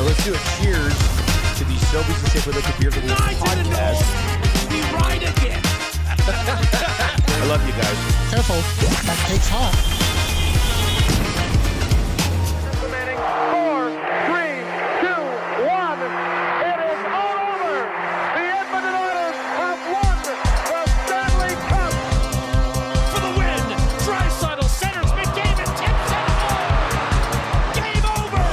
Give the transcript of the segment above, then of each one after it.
Let's do a cheers to the Sobeys and Safer Liquid Beer for the podcast. We ride again. I love you guys. Careful, that cake's hot. Implementing 4, 3, 2, 1. It is all over. The Edmonton Oilers have won the Stanley Cup. For the win. Draisaitl centers McDavid, tips it home. Game over.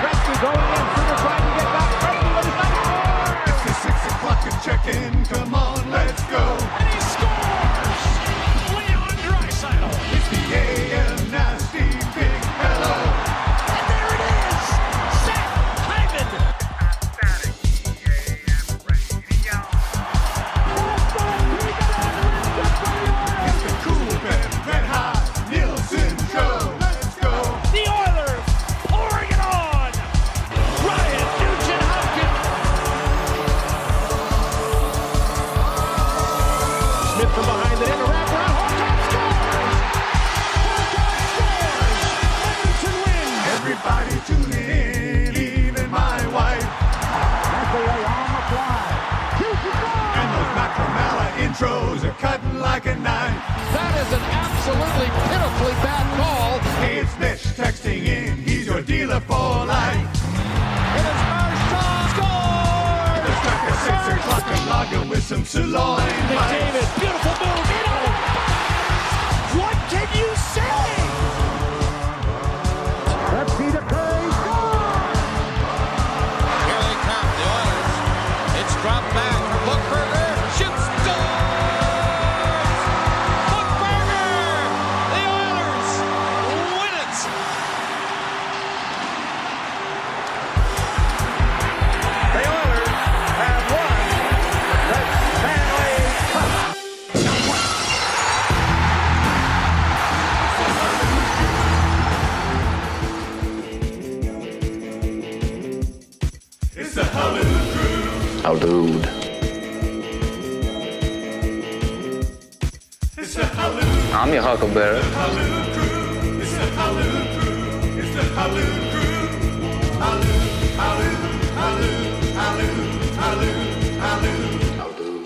Gretzky going in. Sugar trying to get back. Gretzky with his number 4. It's the 6 o'clock and check-in. Come on, let's go. And he scores. Leon Draisaitl. It's the AM Nasty Big Hello. And there it is. Seth Hyman. It's the Cool Red Hot Nielson Show. Let's go. The Oilers pouring it on. Ryan Nugent-Hopkins. Smith from behind the net, a wraparound. Horton scores. Horton scores. Edmonton wins. Everybody tune in, even my wife. And those Macramella intros are cutting like a knife. That is an absolutely pitifully bad call. Hey, it's Mitch texting in. He's your dealer for life. It is Marchand scores. Let's crack a 6 o'clock and lager with some sirloin. McDavid, beautiful move. What can you say? Let's see the Curry score. Here they come, the Oilers. It's dropped back for Buchberger. Shoots, scores! Buchberger! The Oilers win it! The Oilers have won the Stanley Cup. It's the Halloo Crew. Hallowed. It's the Halloo. I'm your huckleberry. Halloo Crew. It's the Halloo Crew. It's the Halloo Crew. Halloo, halloo, halloo, halloo, halloo, halloo.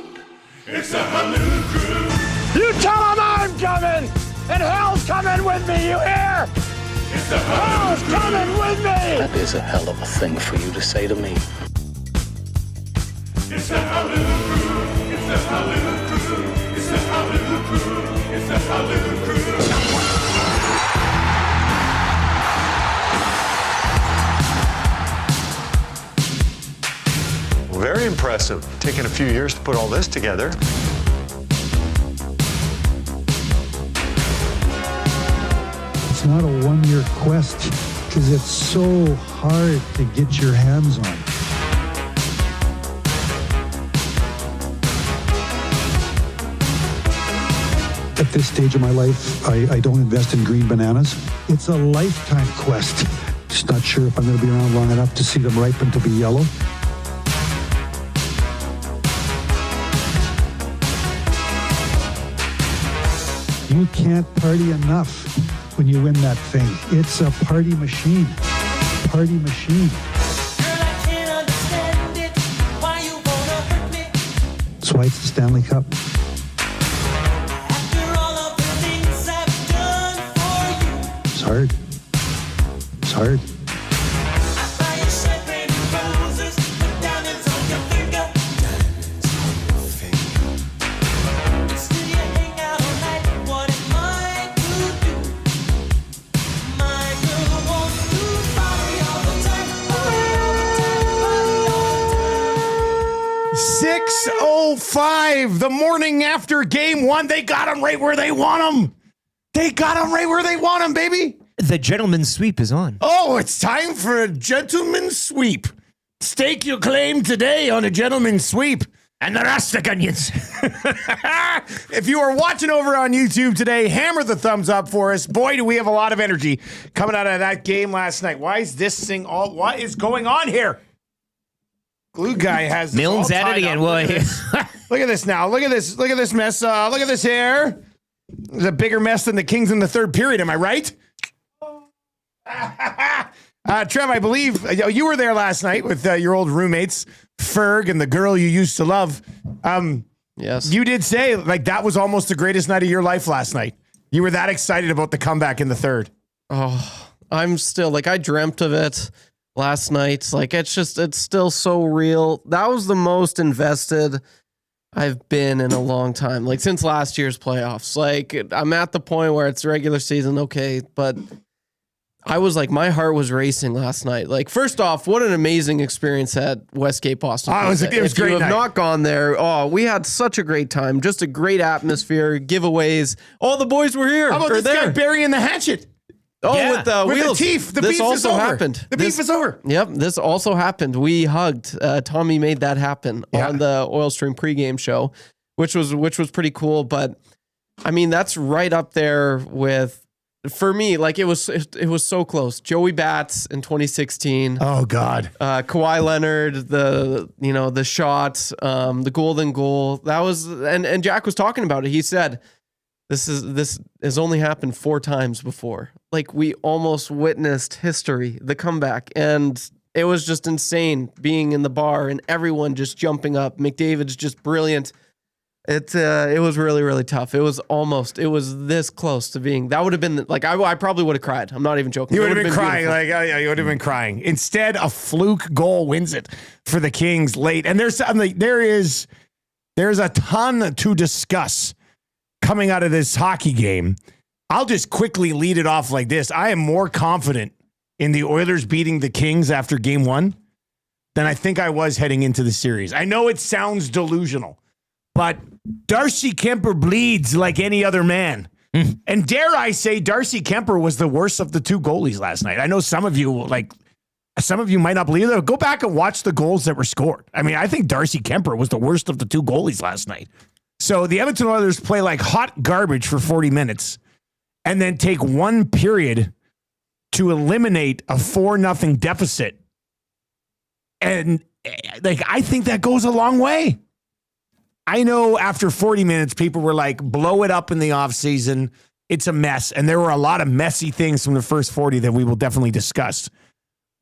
It's the Halloo Crew. You tell them I'm coming, and hell's coming with me, you hear? It's the Halloo Hell's coming with me! That is a hell of a thing for you to say to me. It's the Halloo Crew. It's the Halloo Crew. It's the Halloo Crew. It's the Halloo Crew. Very impressive. Taken a few years to put all this together. It's not a one-year quest because it's so hard to get your hands on. At this stage of my life, I don't invest in green bananas. It's a lifetime quest. Just not sure if I'm going to be around long enough to see them ripen to be yellow. You can't party enough when you win that thing. It's a party machine. Party machine. That's why it's the Stanley Cup. It's hard. It's hard. .05, the morning after game one. They got them right where they want them. They got them right where they want them, baby. The gentleman's sweep is on. Oh, it's time for a gentleman's sweep. Stake your claim today on a gentleman's sweep. And the rustic onions. If you are watching over on YouTube today, hammer the thumbs up for us. Boy, do we have a lot of energy coming out of that game last night. Why is this thing all... What is going on here? Glue guy has this Milne's all at it tied again. up. Boy. Look at this now. Look at this. Look at this mess. Look at this here. It's a bigger mess than the Kings in the third period. Am I right? Trev, I believe you were there last night with your old roommates, Ferg and the girl you used to love. Yes. You did say like that was almost the greatest night of your life last night. You were that excited about the comeback in the third. Oh, I'm still like, I dreamt of it last night. Like, it's still so real. That was the most invested I've been in a long time, like since last year's playoffs. Like, I'm at the point where it's regular season, okay, but I was like, my heart was racing last night. Like, first off, what an amazing experience at Westgate Boston. Oh, it was if great. You have not gone there. Oh, we had such a great time. Just a great atmosphere, giveaways. All the boys were here. How about this guy burying the hatchet? Oh, yeah. With the wheels. The teeth. The this beef also is over. happened. The beef is over. Yep, this also happened. We hugged. Tommy made that happen on the Oil Stream pregame show, which was pretty cool. But I mean, that's right up there with. For me, like it was so close. Joey Bats in 2016. Oh God. Kawhi Leonard, the shot, the golden goal. That was and Jack was talking about it. He said, this has only happened 4 times before. Like we almost witnessed history, the comeback, and it was just insane being in the bar and everyone just jumping up. McDavid's just brilliant. It was really, really tough. It was this close to being, that would have been like, I probably would have cried. I'm not even joking. You would have been crying. Beautiful. You would have been crying. Instead, a fluke goal wins it for the Kings late. And there's a ton to discuss coming out of this hockey game. I'll just quickly lead it off like this. I am more confident in the Oilers beating the Kings after game 1 than I think I was heading into the series. I know it sounds delusional, but Darcy Kemper bleeds like any other man. And dare I say, Darcy Kemper was the worst of the 2 goalies last night. I know some of you might not believe that. Go back and watch the goals that were scored. I mean, I think Darcy Kemper was the worst of the 2 goalies last night. So the Edmonton Oilers play like hot garbage for 40 minutes and then take 1 period to eliminate a 4-0 deficit. And like, I think that goes a long way. I know after 40 minutes, people were like, blow it up in the offseason. It's a mess. And there were a lot of messy things from the first 40 that we will definitely discuss.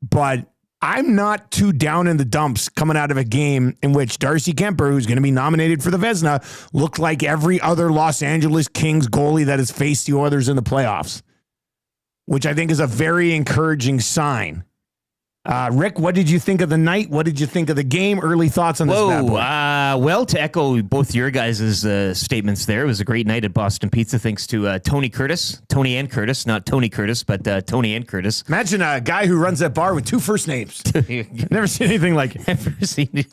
But I'm not too down in the dumps coming out of a game in which Darcy Kemper, who's going to be nominated for the Vezina, looked like every other Los Angeles Kings goalie that has faced the Oilers in the playoffs, which I think is a very encouraging sign. Rick, what did you think of the night? What did you think of the game? Early thoughts on this bad boy? Well, to echo both your guys' statements there, it was a great night at Boston Pizza thanks to Tony and Curtis, not Tony Curtis, but Tony and Curtis. Imagine a guy who runs that bar with 2 first names. Never seen anything like it. Never seen it.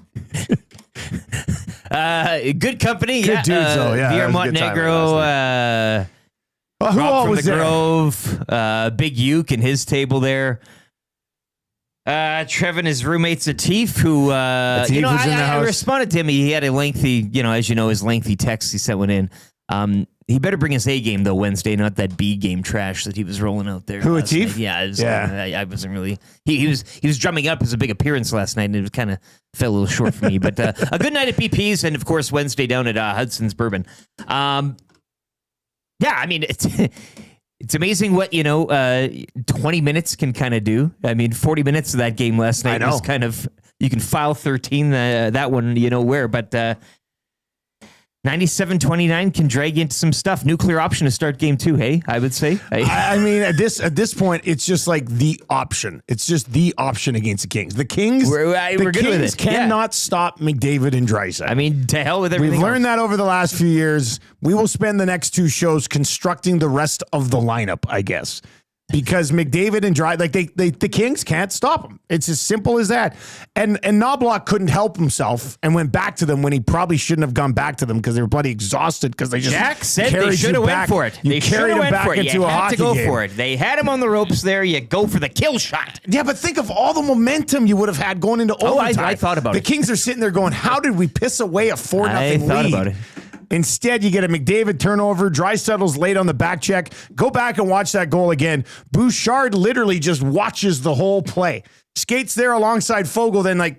Good company. Good dudes, though. Yeah, Pierre Montenegro, who all from was the there? Grove, Big Uke and his table there. Trev and his roommate Atif, who was in the I house. responded to him. He had a lengthy, as you know, his lengthy text. He sent one in. He better bring his A game though Wednesday, not that B game trash that he was rolling out there. Who, last Atif? night. Yeah, I wasn't really. He was drumming up as a big appearance last night, and it kind of fell a little short for me. But a good night at BP's, and of course Wednesday down at Hudson's Bourbon. Yeah, I mean It's amazing what, 20 minutes can kind of do. I mean, 40 minutes of that game last night was kind of, you can file 13, that one, where, but 97-29 can drag you into some stuff. Nuclear option to start game 2, hey, I would say. I mean, at this point, it's just like the option. It's just the option against the Kings. The Kings, we're good with it. Cannot stop McDavid and Draisaitl. I mean, to hell with everything. We've learned that over the last few years. We will spend the next 2 shows constructing the rest of the lineup, I guess. Because McDavid and the Kings can't stop him. It's as simple as that. And Knobloch couldn't help himself and went back to them when he probably shouldn't have gone back to them because they were bloody exhausted because they just Jack said they should have went for it. They carried him back into a hockey game. You had to go for it. They had him on the ropes there. You go for the kill shot. Yeah, but think of all the momentum you would have had going into overtime. I thought about it. The Kings are sitting there going, how did we piss away a 4-0 lead? I thought about it. Instead, you get a McDavid turnover. Draisaitl's late on the back check. Go back and watch that goal again. Bouchard literally just watches the whole play. Skates there alongside Fogle, then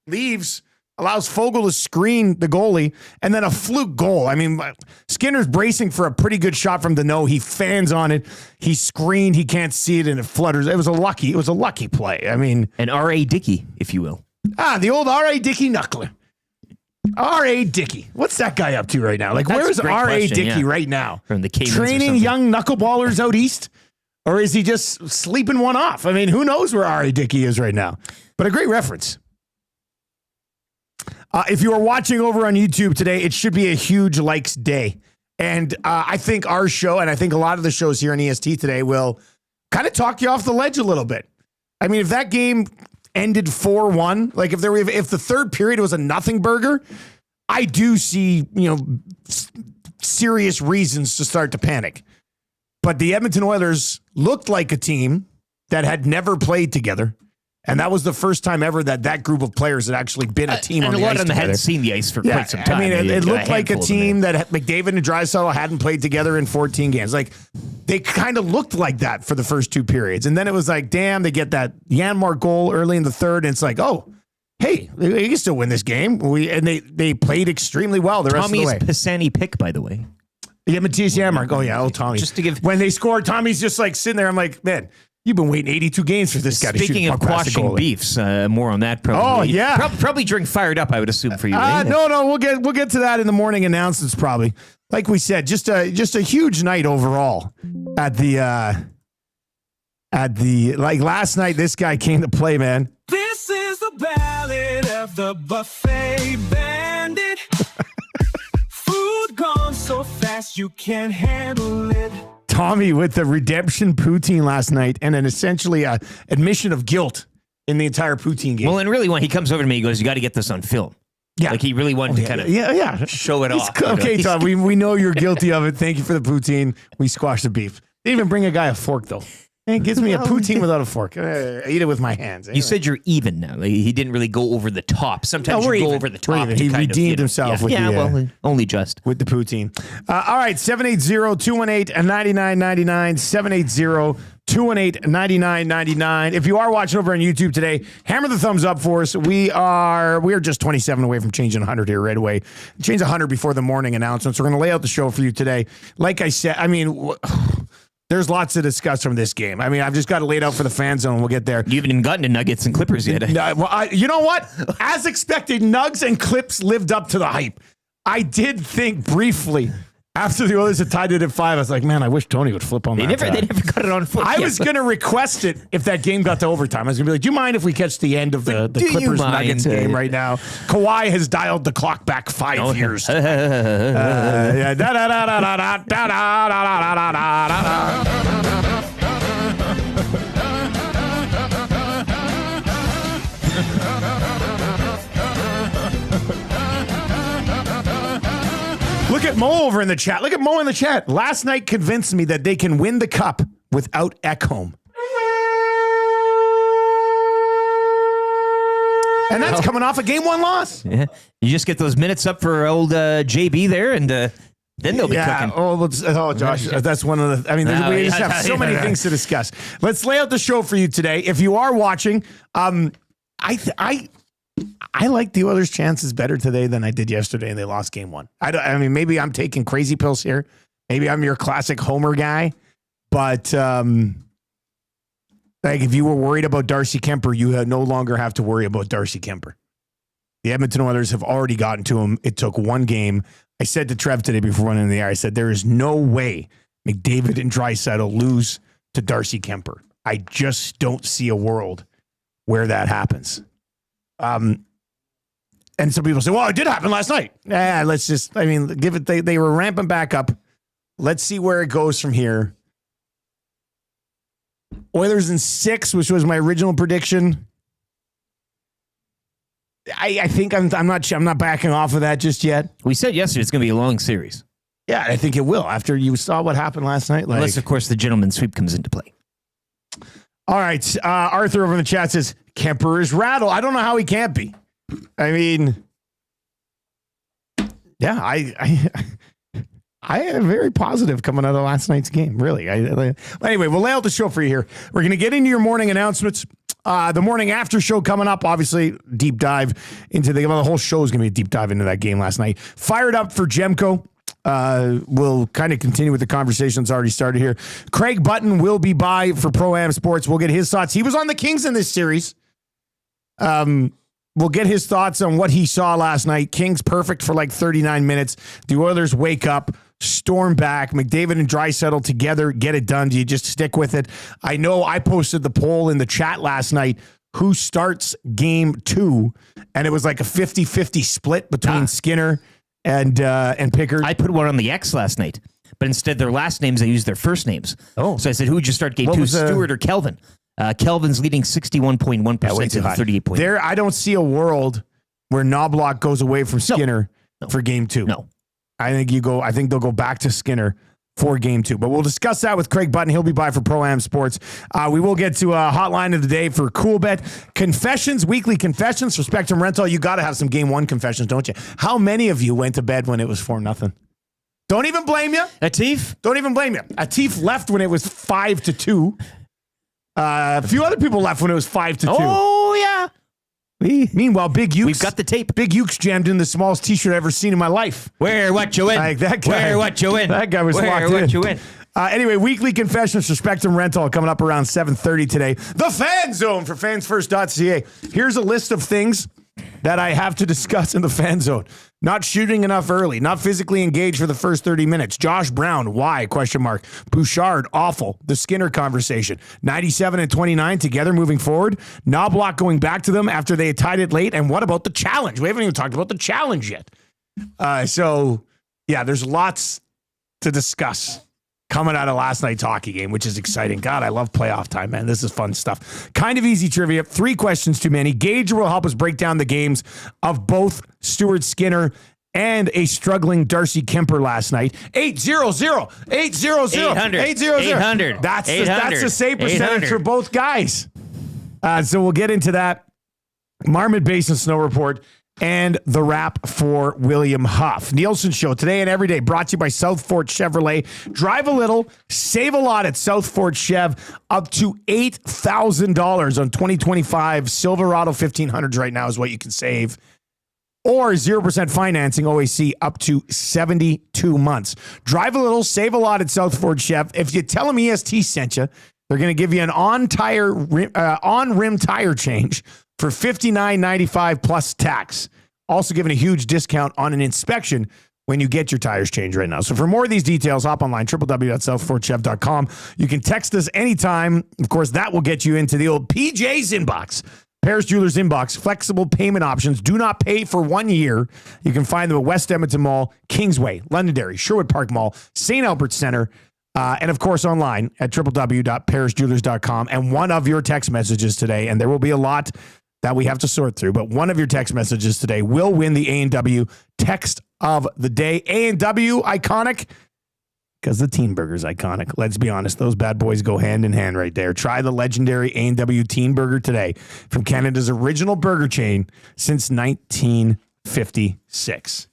leaves, allows Fogle to screen the goalie, and then a fluke goal. I mean, Skinner's bracing for a pretty good shot from the no. He fans on it. He screened. He can't see it, and it flutters. It was a lucky play. I mean, an R.A. Dickey, if you will. The old R.A. Dickey knuckler. R.A. Dickey. What's that guy up to right now? Like, where's R.A. Dickey right now? From the Caymans training young knuckleballers out east? Or is he just sleeping one off? I mean, who knows where R.A. Dickey is right now? But a great reference. If you are watching over on YouTube today, it should be a huge likes day. And I think our show, and I think a lot of the shows here on EST today, will kind of talk you off the ledge a little bit. I mean, if that game ended 4-1, like if the third period was a nothing burger, I do see, serious reasons to start to panic. But the Edmonton Oilers looked like a team that had never played together. And that was the first time ever that group of players had actually been a team on the ice together. And a lot of them hadn't seen the ice for quite some time. I mean, it looked like a team that McDavid and Draisaitl hadn't played together in 14 games. Like, they kind of looked like that for the first two periods. And then it was like, damn, they get that Janmark goal early in the third, and it's like, oh, hey, they can still win this game. And they played extremely well the rest of the way. Tommy's Pisani pick, by the way. Yeah, Matthias Janmark. Oh, yeah, Tommy. Just to give... When they scored, Tommy's just like sitting there. I'm like, man, you've been waiting 82 games for this guy to shoot. Speaking of quashing beefs, more on that probably. Oh, yeah. Probably during Fired Up, I would assume, for you. No, we'll get to that in the morning announcements probably. Like we said, just a huge night overall at the like last night, this guy came to play, man. This is the ballad of the buffet bandit. Food gone so fast you can't handle it. Tommy with the redemption poutine last night, and an essentially admission of guilt in the entire poutine game. Well, and really, when he comes over to me, he goes, "You got to get this on film." Yeah, like he really wanted to kind of show it off. Okay, Tom, we know you're guilty of it. Thank you for the poutine. We squashed the beef. Didn't even bring a guy a fork though. It gives me a poutine without a fork. I eat it with my hands. Anyway. You said you're even now. Like, he didn't really go over the top. Sometimes you go over the top. He redeemed himself with only just. With the poutine. All right, 780-218-9999, 780-218-9999. If you are watching over on YouTube today, hammer the thumbs up for us. We are just 27 away from changing 100 here right away. Change 100 before the morning announcements. We're going to lay out the show for you today. Like I said, I mean... There's lots to discuss from this game. I mean, I've just got to lay it out for the fan zone. We'll get there. You haven't even gotten to Nuggets and Clippers yet. You know what? As expected, Nugs and Clips lived up to the hype. I did think briefly after the Oilers had tied it at 5, I was like, man, I wish Tony would flip on that. They never got it on foot. I was going to request it if that game got to overtime. I was going to be like, do you mind if we catch the end of the Clippers Nuggets game right now? Kawhi has dialed the clock back 5 years. Look at Mo over in the chat. Look at Mo in the chat. Last night convinced me that they can win the cup without Ekholm. And that's coming off a game 1 loss. Yeah. You just get those minutes up for old JB there, and then they'll be cooking. Oh, Josh, that's one of the... I mean, we just have so many things to discuss. Let's lay out the show for you today. If you are watching, I like the Oilers' chances better today than I did yesterday, and they lost game 1. I mean, maybe I'm taking crazy pills here. Maybe I'm your classic homer guy. But like, if you were worried about Darcy Kemper, you no longer have to worry about Darcy Kemper. The Edmonton Oilers have already gotten to him. It took one game. I said to Trev today before running in the air, I said, there is no way McDavid and Draisaitl lose to Darcy Kemper. I just don't see a world where that happens. And some people say, well, it did happen last night. Let's just, I mean, give it, they were ramping back up. Let's see where it goes from here. Oilers in 6, which was my original prediction. I think I'm not backing off of that just yet. We said yesterday it's going to be a long series. Yeah, I think it will. After you saw what happened last night. Unless, of course, the gentleman's sweep comes into play. All right. Arthur over in the chat says, Kemper is rattled. I don't know how he can't be. I mean, yeah, I am very positive coming out of last night's game, really. Anyway, we'll lay out the show for you here. We're going to get into your morning announcements. The morning after show coming up, obviously, deep dive into the whole show is going to be a deep dive into that game last night. Fired up for Jemko. We'll kind of continue with the conversation that's already started here. Crag Button will be by for Pro-Am Sports. We'll get his thoughts. He was on the Kings in this series. We'll get his thoughts on what he saw last night. Kings perfect for like 39 minutes. The Oilers wake up, storm back. McDavid and Draisaitl together, get it done. Do you just stick with it? I know I posted the poll in the chat last night. Who starts game 2? And it was like a 50-50 split between Skinner and Pickard. I put one on the X last night, but instead their last names, I used their first names. Oh. So I said, who would you start game 2, Stewart or Kelvin? Kelvin's leading 61.1% to 38.1%. There, I don't see a world where Knobloch goes away from Skinner for game 2. No. I think they'll go back to Skinner for game 2. But we'll discuss that with Crag Button. He'll be by for Pro-Am Sports. We will get to a hotline of the day for CoolBet. Confessions, weekly confessions for Spectrum Rental. You got to have some game 1 confessions, don't you? How many of you went to bed when it was 4-0? Don't even blame you. Atif? Don't even blame you. Atif left when it was 5-2. A few other people left when it was 5-2. Oh, yeah. Meanwhile, Big Ukes. We've got the tape. Big Ukes jammed in the smallest t-shirt I've ever seen in my life. Where, what you win? Like that guy. Where, what you win? That guy was locked in. Where, what you win? Anyway, weekly confessions for Spectrum Rental coming up around 7:30 today. The Fan Zone for fansfirst.ca. Here's a list of things that I have to discuss in the Fan Zone. Not shooting enough early. Not physically engaged for the first 30 minutes. Josh Brown, why? ? Bouchard, awful. The Skinner conversation. 97 and 29 together moving forward. Knobloch going back to them after they had tied it late. And what about the challenge? We haven't even talked about the challenge yet. There's lots to discuss coming out of last night's hockey game, which is exciting. God, I love playoff time, man. This is fun stuff. Kind of easy trivia. 3 questions too many. Gager will help us break down the games of both Stuart Skinner and a struggling Darcy Kemper last night. 800. That's the save percentage for both guys. So we'll get into that. Marmot Basin Snow Report and the wrap for William Huff. Nielsen Show today and every day brought to you by South Fort Chevrolet. Drive a little, save a lot at South Fort Chev. Up to $8,000 on 2025 Silverado 1500s right now is what you can save. Or 0% financing OAC up to 72 months. Drive a little, save a lot at South Fort Chev. If you tell them EST sent you, they're going to give you an on-rim tire change for $59.95 plus tax. Also giving a huge discount on an inspection when you get your tires changed right now. So for more of these details, hop online, www.southfortchev.com. You can text us anytime. Of course, that will get you into the old PJ's inbox. Paris Jewelers inbox, flexible payment options. Do not pay for 1 year. You can find them at West Edmonton Mall, Kingsway, Londonderry, Sherwood Park Mall, St. Albert Center, and of course online at www.parisjewelers.com. And one of your text messages today, and there will be a lot that we have to sort through, but one of your text messages today will win the A&W text of the day. A&W, iconic, because the Teen Burger's iconic. Let's be honest, those bad boys go hand in hand right there. Try the legendary A&W Teen Burger today from Canada's original burger chain since 1956.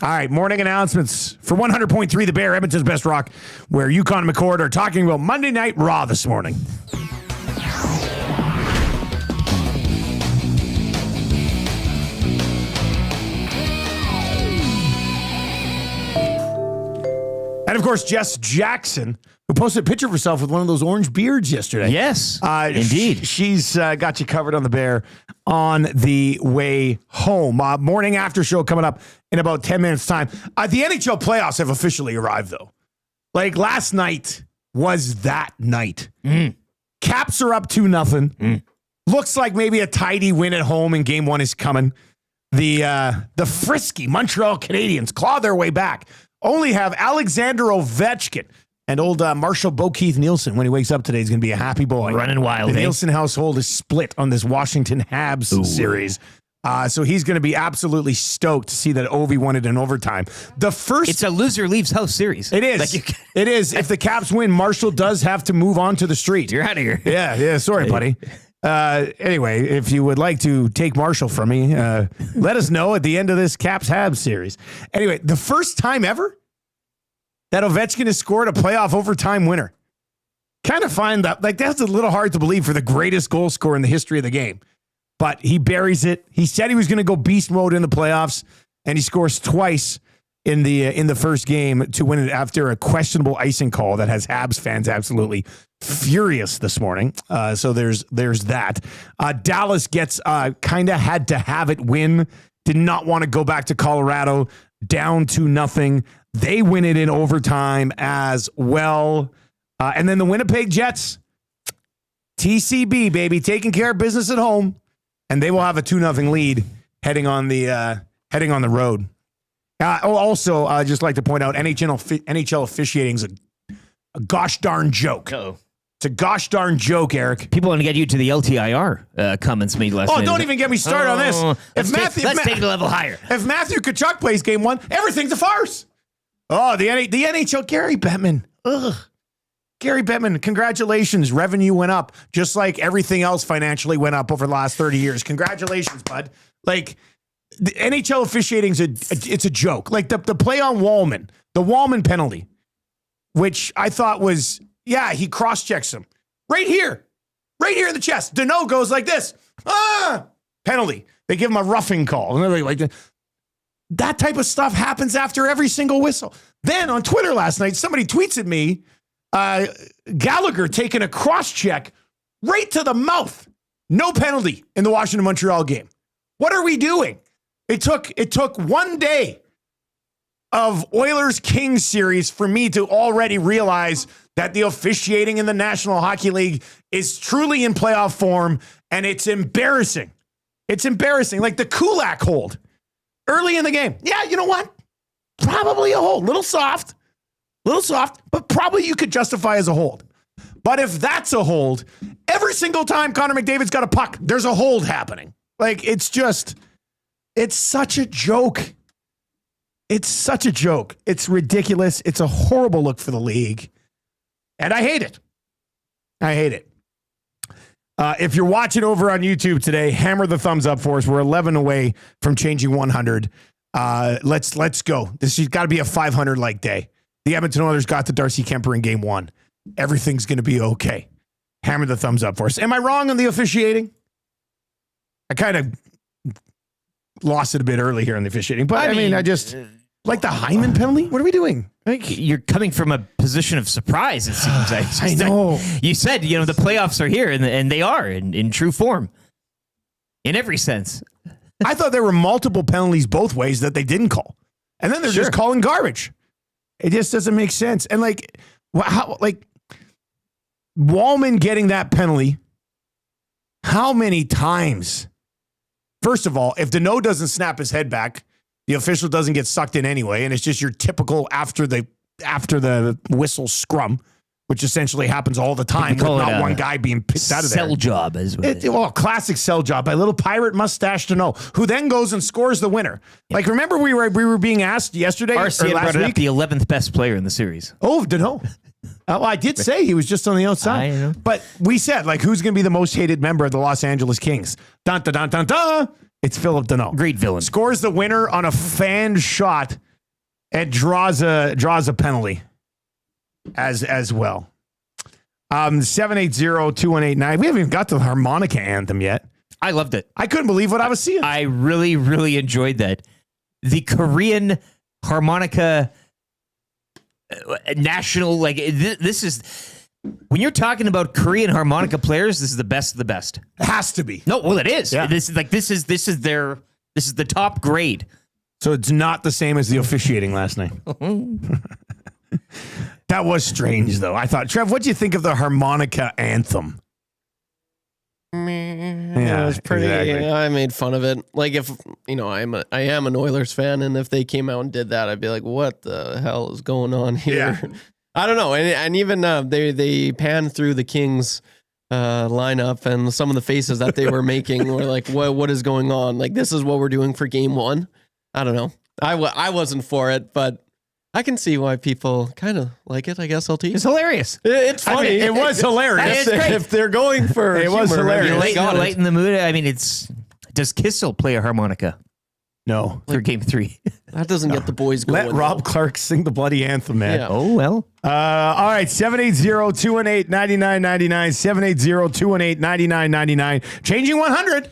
All right, morning announcements for 100.3 The Bear, Edmonton's best rock, where Yukon and McCord are talking about Monday Night Raw this morning. And of course, Jess Jackson, who posted a picture of herself with one of those orange beards yesterday. Yes, indeed. She's got you covered on the Bear on the way home. Morning after show coming up in about 10 minutes time. The NHL playoffs have officially arrived, though. Like last night was that night. Caps are up 2-0. Looks like maybe a tidy win at home in game 1 is coming. The frisky Montreal Canadiens claw their way back. Only have Alexander Ovechkin and old Marshall Bokeith Nielsen. When he wakes up today, he's going to be a happy boy. Running wild. The Nielsen household is split on this Washington Habs series. So he's going to be absolutely stoked to see that Ovi won it in overtime. It's a loser leaves house series. It is. It is. If the Caps win, Marshall does have to move on to the street. You're out of here. Yeah. Sorry, buddy. Anyway, if you would like to take Marshall from me, let us know at the end of this Caps Habs series. Anyway, the first time ever that Ovechkin has scored a playoff overtime winner. kind of find that, like, that's a little hard to believe for the greatest goal scorer in the history of the game. But he buries it. He said he was going to go beast mode in the playoffs, and he scores twice in the first game to win it after a questionable icing call that has Habs fans absolutely furious this morning. So there's that. Dallas gets kind of had to have it win. Did not want to go back to Colorado down 2-0. They win it in overtime as well. And then the Winnipeg Jets, TCB, baby, taking care of business at home. And they will have a 2-0 lead heading on the road. Also, I'd just like to point out NHL officiating is a gosh darn joke. Uh-oh. It's a gosh darn joke, Eric. People want to get you to the LTIR comments made last night. Oh, don't even get me started on this. Let's take it a level higher. If Matthew Tkachuk plays game 1, everything's a farce. Oh, the NHL, Gary Bettman. Ugh. Gary Bettman, congratulations. Revenue went up, just like everything else financially went up over the last 30 years. Congratulations, bud. Like, the NHL officiating it's a joke. Like the play on Wallman, the Wallman penalty, which I thought was, he cross-checks him. Right here in the chest. Deneau goes like this. Penalty. They give him a roughing call. And they're like, that type of stuff happens after every single whistle. Then on Twitter last night, somebody tweets at me, Gallagher taking a cross-check right to the mouth. No penalty in the Washington-Montreal game. What are we doing? It took one day of Oilers-Kings series for me to already realize that the officiating in the National Hockey League is truly in playoff form, and it's embarrassing. It's embarrassing. Like the Kulak hold early in the game. Yeah, you know what? Probably a hold. Little soft, but probably you could justify as a hold. But if that's a hold, every single time Connor McDavid's got a puck, there's a hold happening. Like, it's such a joke. It's such a joke. It's ridiculous. It's a horrible look for the league. And I hate it. If you're watching over on YouTube today, hammer the thumbs up for us. We're 11 away from changing 100. Let's go. This has got to be a 500-like day. The Edmonton Oilers got to Darcy Kemper in game 1. Everything's going to be okay. Hammer the thumbs up for us. Am I wrong on the officiating? I kind of lost it a bit early here on the officiating, but I mean, I just like the Hyman penalty. What are we doing? Like, you're coming from a position of surprise, it seems. I know. You said, the playoffs are here, and they are in true form. In every sense. I thought there were multiple penalties both ways that they didn't call. And then they're just calling garbage. It just doesn't make sense. And Wallman getting that penalty, how many times? First of all, if Deneau doesn't snap his head back, the official doesn't get sucked in anyway, and it's just your typical after the whistle scrum, which essentially happens all the time with not one guy being picked out of there. Sell job as well. Classic sell job by little pirate mustache Deneau, who then goes and scores the winner. Yeah. Like, remember we were being asked yesterday RC or last brought week? Up the 11th best player in the series. Oh, Deneau. Well, I did say he was just on the outside. I know. But we said, who's going to be the most hated member of the Los Angeles Kings? Dun, dun, dun, dun, dun. It's Philip Deneau. Great villain. Scores the winner on a fan shot and draws a penalty as well. 780-2189. We haven't even got to the harmonica anthem yet. I loved it. I couldn't believe what I was seeing. I really, really enjoyed that. The Korean harmonica national, this is, when you're talking about Korean harmonica players, this is the best of the best. It has to be. No, well, it is. Yeah. This is the top grade. So it's not the same as the officiating last night. That was strange, though. I thought, Trev, what do you think of the harmonica anthem? Yeah, it was pretty. Exactly. I made fun of it. Like, if I am an Oilers fan, and if they came out and did that, I'd be like, "What the hell is going on here?" Yeah. I don't know. And even they panned through the Kings lineup, and some of the faces that they were making were like, "What is going on? Like, this is what we're doing for Game 1." I don't know. I wasn't for it, but I can see why people kind of like it, I guess, LT. It's hilarious. It's funny. It was hilarious. If they're going for it was hilarious. Lighten the mood. I mean, does Kissel play a harmonica? No. For game 3. That doesn't get the boys going. Let Rob Clark sing the bloody anthem, man. Yeah. Oh, well. All right, 780-218-9999, 780-218-9999, changing 100.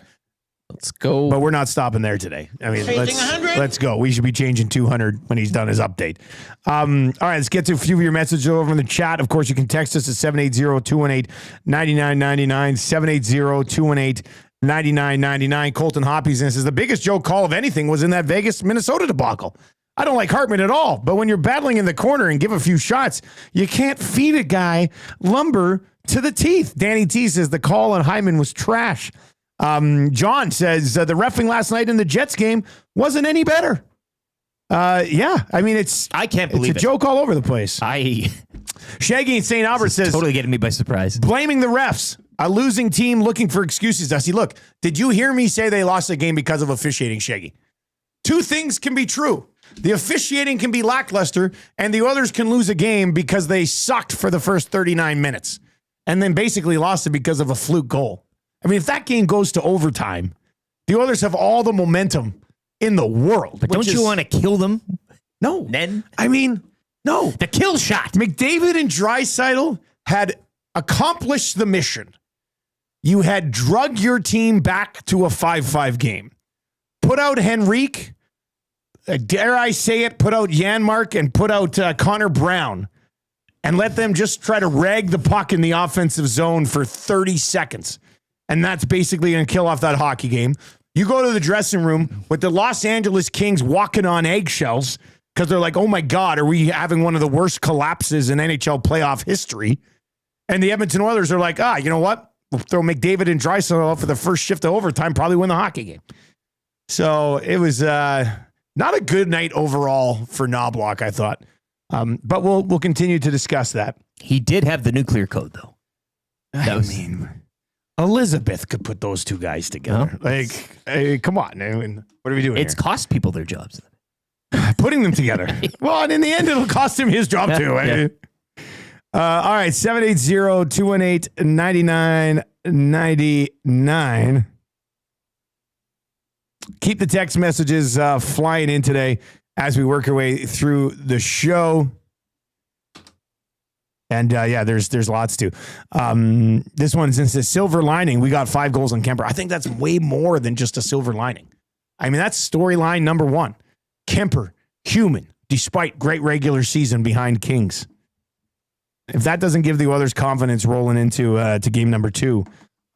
Let's go. But we're not stopping there today. I mean, let's go. We should be changing 200 when he's done his update. All right, let's get to a few of your messages over in the chat. Of course, you can text us at 780-218-9999, 780-218-9999. Colton Hoppies says the biggest joke call of anything was in that Vegas, Minnesota debacle. I don't like Hartman at all, but when you're battling in the corner and give a few shots, you can't feed a guy lumber to the teeth. Danny T says the call on Hyman was trash. John says the reffing last night in the Jets game wasn't any better. Yeah, I mean, I can't believe it's a joke all over the place. Shaggy in St. Albert says totally getting me by surprise. Blaming the refs. A losing team looking for excuses. Dusty, look, did you hear me say they lost the game because of officiating, Shaggy? Two things can be true. The officiating can be lackluster, and the others can lose a game because they sucked for the first 39 minutes and then basically lost it because of a fluke goal. I mean, if that game goes to overtime, the others have all the momentum in the world. But don't you want to kill them? No. Then? I mean, no. The kill shot. McDavid and Draisaitl had accomplished the mission. You had drug your team back to a 5-5 game. Put out Henrique, dare I say it, put out Janmark and put out Connor Brown and let them just try to rag the puck in the offensive zone for 30 seconds. And that's basically going to kill off that hockey game. You go to the dressing room with the Los Angeles Kings walking on eggshells because they're like, oh my God, are we having one of the worst collapses in NHL playoff history? And the Edmonton Oilers are like, you know what? We'll throw McDavid and Draisaitl out for the first shift of overtime, probably win the hockey game. So it was not a good night overall for Knobloch, I thought. But we'll continue to discuss that. He did have the nuclear code, though. I mean, Elizabeth could put those two guys together. Hey, come on. I mean, what are we doing It's here? cost people their jobs. Putting them together. Well, and in the end, it'll cost him his job, too. Yeah. All right, 780-218-9999. Keep the text messages flying in today as we work our way through the show. And there's lots to. This one says the silver lining. We got 5 goals on Kemper. I think that's way more than just a silver lining. I mean, that's storyline number 1. Kemper, human, despite great regular season behind Kings. If that doesn't give the others confidence rolling into to game number 2,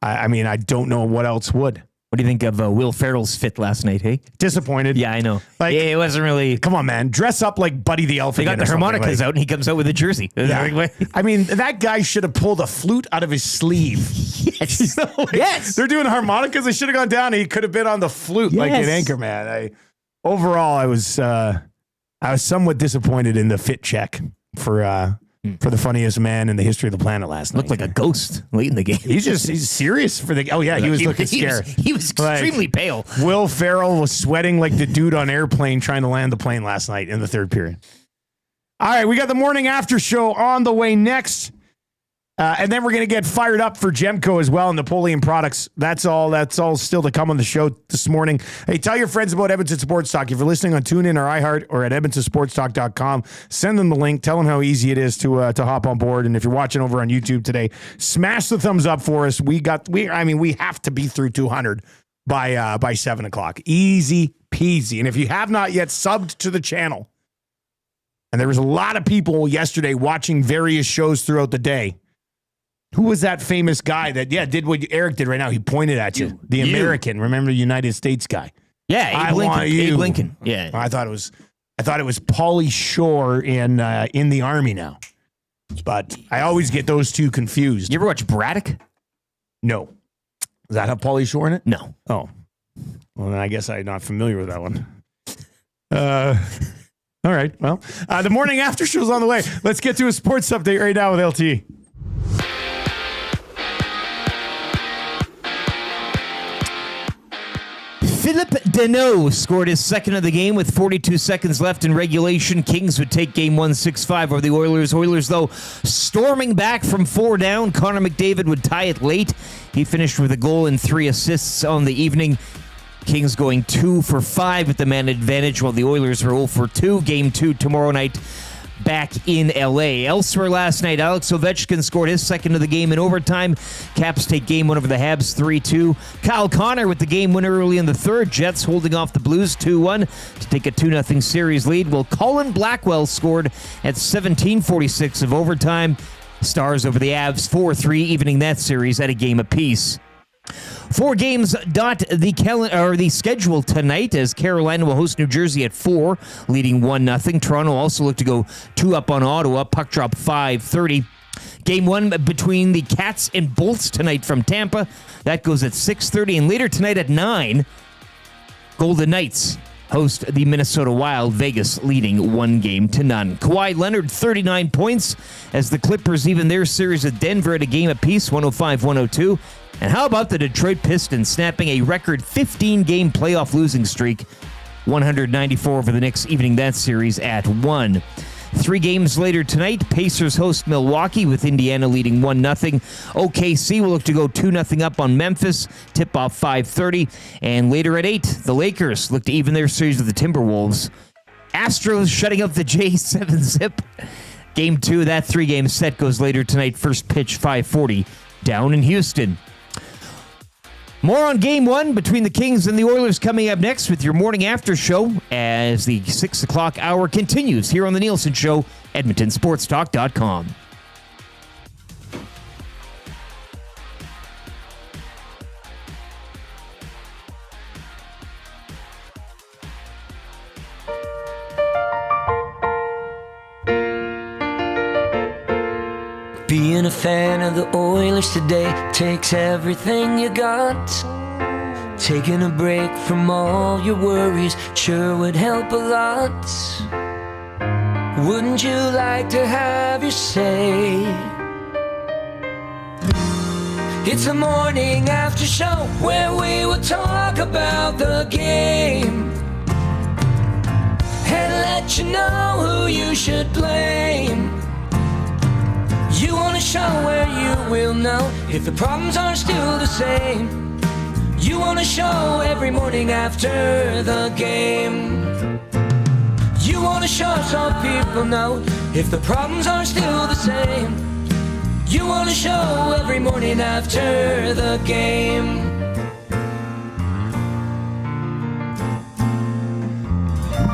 I mean, I don't know what else would. What do you think of Will Ferrell's fit last night, hey? Disappointed. Yeah, I know. It wasn't really... Come on, man. Dress up like Buddy the Elf. They got the harmonicas out and he comes out with a jersey. Yeah. I mean, that guy should have pulled a flute out of his sleeve. Yes. Yes. They're doing harmonicas. They should have gone down and he could have been on the flute like an Anchorman. Overall, I was somewhat disappointed in the fit check for the funniest man in the history of the planet last night. Looked like a ghost late in the game. He's serious for the... Oh, yeah, he was looking scared. He was extremely pale. Will Ferrell was sweating like the dude on Airplane trying to land the plane last night in the third period. All right, we got the morning after show on the way next. And then we're going to get fired up for Gemco as well, Napoleon Products. That's all still to come on the show this morning. Hey, tell your friends about Edmonton Sports Talk. If you're listening on TuneIn or iHeart or at EdmontonSportsTalk.com, send them the link. Tell them how easy it is to hop on board. And if you're watching over on YouTube today, smash the thumbs up for us. We have to be through 200 by 7 o'clock. Easy peasy. And if you have not yet subbed to the channel, and there was a lot of people yesterday watching various shows throughout the day. Who was that famous guy that did what Eric did right now? He pointed at you. The American, remember the United States guy? Yeah, Abe Lincoln. Yeah. I thought it was Pauly Shore in the Army now. But I always get those two confused. You ever watch Braddock? No. Does that have Pauly Shore in it? No. Oh. Well, then I guess I'm not familiar with that one. All right. Well, the morning after show's on the way. Let's get to a sports update right now with LT. Philip Deneau scored his second of the game with 42 seconds left in regulation. Kings would take game 1 6-5 over the Oilers. Oilers, though, storming back from 4 down. Connor McDavid would tie it late. He finished with a goal and 3 assists on the evening. Kings going 2 for 5 at the man advantage, while the Oilers are 0 for 2. Game 2 tomorrow night back in LA. Elsewhere last night, Alex Ovechkin scored his second of the game in overtime. Caps take game 1 over the Habs 3-2. Kyle Connor with the game winner early in the third. Jets holding off the Blues 2-1 to take a 2-0 series lead. While Colin Blackwell scored at 17:46 of overtime. Stars over the Avs 4-3, evening that series at a game apiece. 4 games dot the schedule tonight, as Carolina will host New Jersey at 4, leading 1-0. Toronto also look to go 2 up on Ottawa. Puck drop 5:30. Game 1 between the Cats and Bolts tonight from Tampa. That goes at 6:30. And later tonight at 9, Golden Knights host the Minnesota Wild. Vegas leading 1-0. Kawhi Leonard, 39 points, as the Clippers even their series at Denver at a game apiece, 105-102. And how about the Detroit Pistons snapping a record 15-game playoff losing streak, 194 over the Knicks, evening that series at 1. 3 games later tonight, Pacers host Milwaukee with Indiana leading 1-0. OKC will look to go 2-0 up on Memphis. Tip-off 5:30. And later at 8, the Lakers look to even their series with the Timberwolves. Astros shutting up the Jays 7-zip. Game 2 of that 3-game set goes later tonight. First pitch 5:40 down in Houston. More on Game 1 between the Kings and the Oilers coming up next with your morning after show as the 6 o'clock hour continues here on the Nielson Show, EdmontonSportsTalk.com. Being a fan of the Oilers today takes everything you got. Taking a break from all your worries sure would help a lot. Wouldn't you like to have your say? It's a morning after show where we will talk about the game and let you know who you should blame. You want a show where you will know if the problems are still the same. You want a show every morning after the game. You want a show so people know if the problems are still the same. You want a show every morning after the game.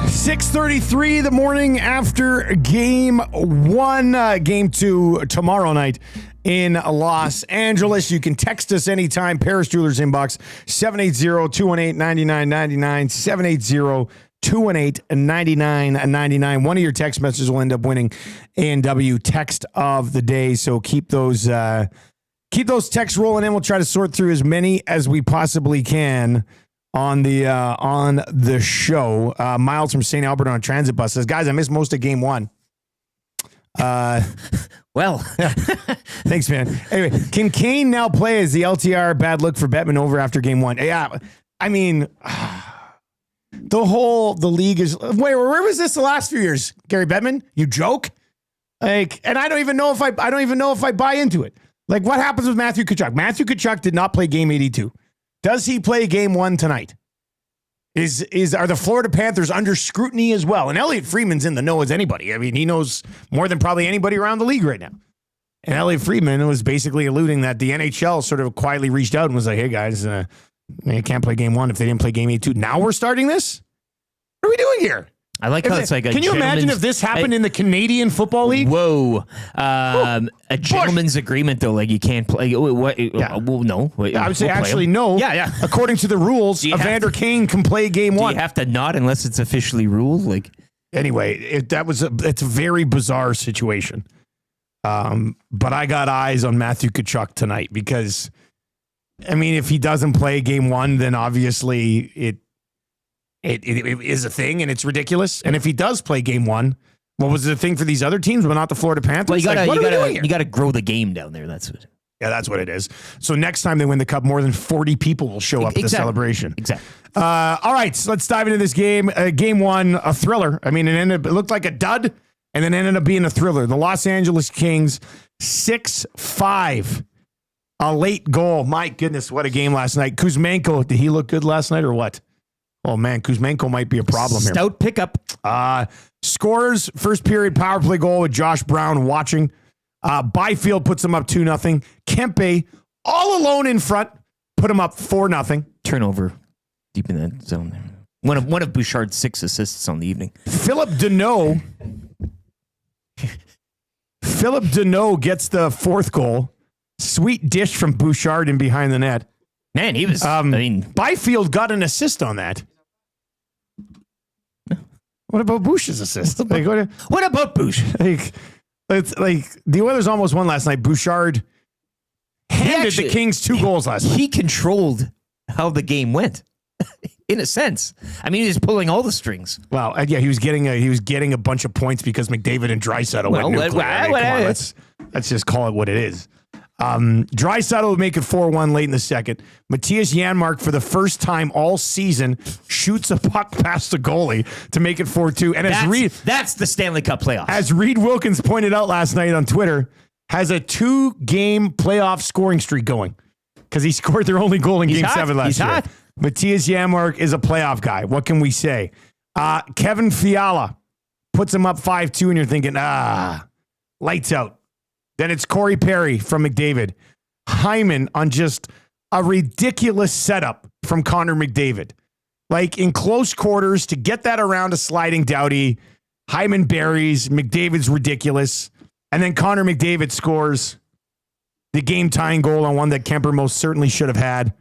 .6:33 the morning after Game 1. Game 2 tomorrow night in Los Angeles. You can text us anytime. Paris Jewelers inbox 780-218-9999, 780-218-9999. One of your text messages will end up winning A&W Text of the Day. So keep those texts rolling in. We'll try to sort through as many as we possibly can on the show. Miles from St. Albert on a transit bus says, guys, I missed most of Game 1. Well, thanks, man. Anyway, can Kane now play as the LTR bad look for Bettman over after Game 1? Yeah, I mean, the league is. Wait, where was this the last few years, Gary Bettman? You joke? Like, and I don't even know if I buy into it. Like, what happens with Matthew Tkachuk? Matthew Tkachuk did not play Game 82. Does he play Game 1 tonight? Are the Florida Panthers under scrutiny as well? And Elliot Friedman's in the know as anybody. I mean, he knows more than probably anybody around the league right now. And Elliot Friedman was basically alluding that the NHL sort of quietly reached out and was like, hey, guys, they can't play Game 1 if they didn't play Game 82. Now we're starting this? What are we doing here? I like how it's like a Can you imagine if this happened in the Canadian Football League? Whoa. A gentleman's agreement, though. Like, you can't play. What? Yeah. Well, no. I would say actually no. Yeah. According to the rules, Evander Kane can play Game 1. Do you have to not unless it's officially ruled? Like, anyway, it's a very bizarre situation. But I got eyes on Matthew Tkachuk tonight because, I mean, if he doesn't play Game 1, then obviously it is a thing and it's ridiculous. And if he does play Game 1, what was the thing for these other teams, but not the Florida Panthers? Well, you gotta grow the game down there. That's what. Yeah, that's what it is. So next time they win the cup, more than 40 people will show up at the celebration. Exactly. All right, so let's dive into this game. Game 1, a thriller. I mean, it looked like a dud, and then ended up being a thriller. The Los Angeles Kings 6-5. A late goal. My goodness, what a game last night. Kuzmenko, did he look good last night or what? Oh, man, Kuzmenko might be a problem here. Stout pickup. Scores, first period power play goal with Josh Brown watching. Byfield puts him up 2-0. Kempe, all alone in front, put him up 4-0. Turnover deep in that zone. One of Bouchard's 6 assists on the evening. Philip Deneau gets the 4th goal. Sweet dish from Bouchard in behind the net. Man, he was, Byfield got an assist on that. What about Bouch's assist? What about Bouch? It's like the Oilers almost won last night. Bouchard handed the Kings 2 goals last night. He controlled how the game went, in a sense. I mean, he was pulling all the strings. Well, yeah, he was getting a bunch of points because McDavid and Draisaitl went nuclear. Come on, let's just call it what it is. Draisaitl would make it 4-1 late in the second. Matthias Janmark, for the first time all season, shoots a puck past the goalie to make it 4-2. And that's the Stanley Cup playoffs. As Reed Wilkins pointed out last night on Twitter, has a 2-game playoff scoring streak going because he scored their only goal in Game 7 last year. Hot. Matthias Janmark is a playoff guy. What can we say? Kevin Fiala puts him up 5-2, and you're thinking, lights out. Then it's Corey Perry from McDavid. Hyman on just a ridiculous setup from Connor McDavid. Like in close quarters to get that around a sliding Doughty. Hyman buries. McDavid's ridiculous. And then Connor McDavid scores the game-tying goal on one that Kemper most certainly should have had.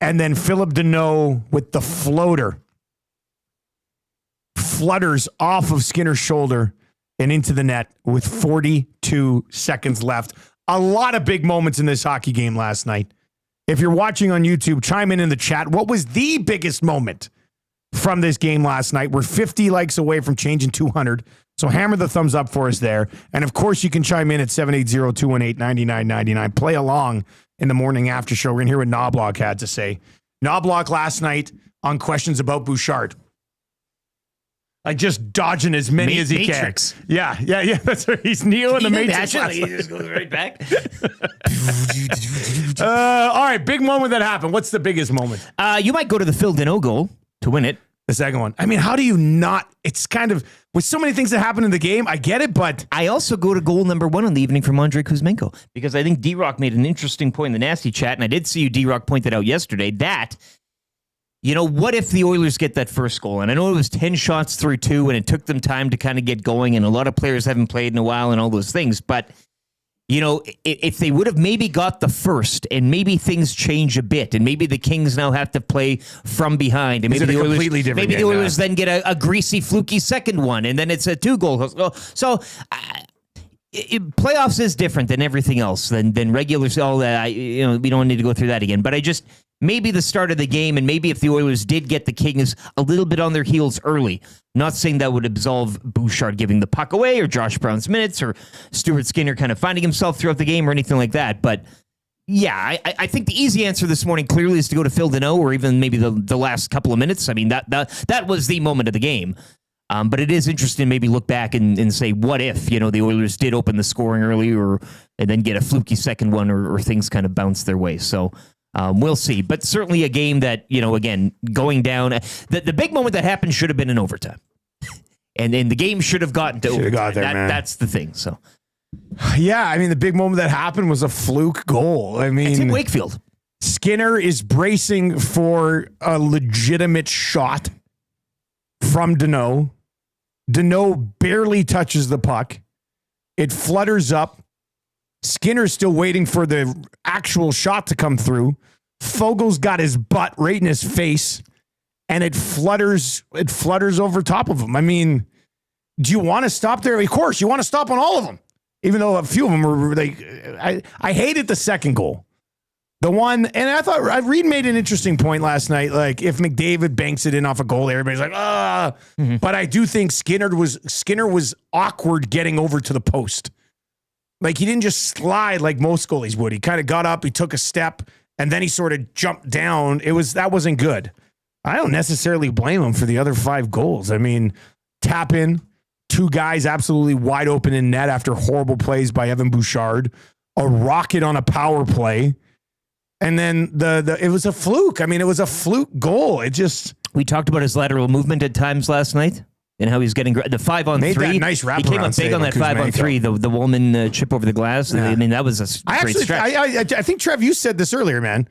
And then Philip Deneau with the floater flutters off of Skinner's shoulder and into the net with 42 seconds left. A lot of big moments in this hockey game last night. If you're watching on YouTube, chime in the chat. What was the biggest moment from this game last night? We're 50 likes away from changing 200. So hammer the thumbs up for us there. And of course, you can chime in at 780-218-9999. Play along in the morning after show. We're going to hear what Knobloch had to say. Knobloch last night on questions about Bouchard. Like just dodging as many as he Matrix. can. Yeah. That's right. He's Neo in the Matrix. He just goes right back. All right, big moment that happened. What's the biggest moment? You might go to the Phil Deneau goal to win it. The second one. I mean, how do you not? It's kind of, with so many things that happen in the game, I get it, but I also go to goal number 1 on the evening from Andrei Kuzmenko because I think D-Rock made an interesting point in the nasty chat, and I did see you, D-Rock, pointed out yesterday that, you know, what if the Oilers get that first goal? And I know it was 10 shots through 2, and it took them time to kind of get going, and a lot of players haven't played in a while and all those things, but you know, if they would have maybe got the first and maybe things change a bit and maybe the Kings now have to play from behind and maybe the Oilers then get a greasy, fluky second one and then it's a 2-goal. So playoffs is different than everything else than regular. All that, we don't need to go through that again. But I just maybe the start of the game and maybe if the Oilers did get the Kings a little bit on their heels early. Not saying that would absolve Bouchard giving the puck away or Josh Brown's minutes or Stuart Skinner kind of finding himself throughout the game or anything like that. But yeah, I think the easy answer this morning clearly is to go to Phil Deneau or even maybe the last couple of minutes. I mean, that was the moment of the game. But it is interesting to maybe look back and say, what if, the Oilers did open the scoring early and then get a fluky second one or things kind of bounce their way. So we'll see. But certainly a game that, again, going down. The big moment that happened should have been in overtime. And the game should have gotten to overtime. Got there, man. That's the thing. So, yeah, I mean, the big moment that happened was a fluke goal. I mean, Tim Wakefield. Skinner is bracing for a legitimate shot from Deneau. Deneau barely touches the puck. It flutters up. Skinner's still waiting for the actual shot to come through. Fogel's got his butt right in his face, and it flutters over top of him. I mean, do you want to stop there? Of course, you want to stop on all of them, even though a few of them were like, I hated the second goal. The one, and I thought Reed made an interesting point last night. Like if McDavid banks it in off a goal, everybody's like, But I do think Skinner was awkward getting over to the post. Like he didn't just slide like most goalies would. He kind of got up, he took a step, and then he sort of jumped down. That wasn't good. I don't necessarily blame him for the other 5 goals. I mean, tap in, 2 guys absolutely wide open in net after horrible plays by Evan Bouchard, a rocket on a power play. And then it was a fluke. I mean, it was a fluke goal. It just We talked about his lateral movement at times last night and how he's getting the 5-on-3. Made that nice He came up big on that 5-on-3, the Woolman chip over the glass. Yeah. I mean, that was a great stretch. I think, Trev, you said this earlier, man.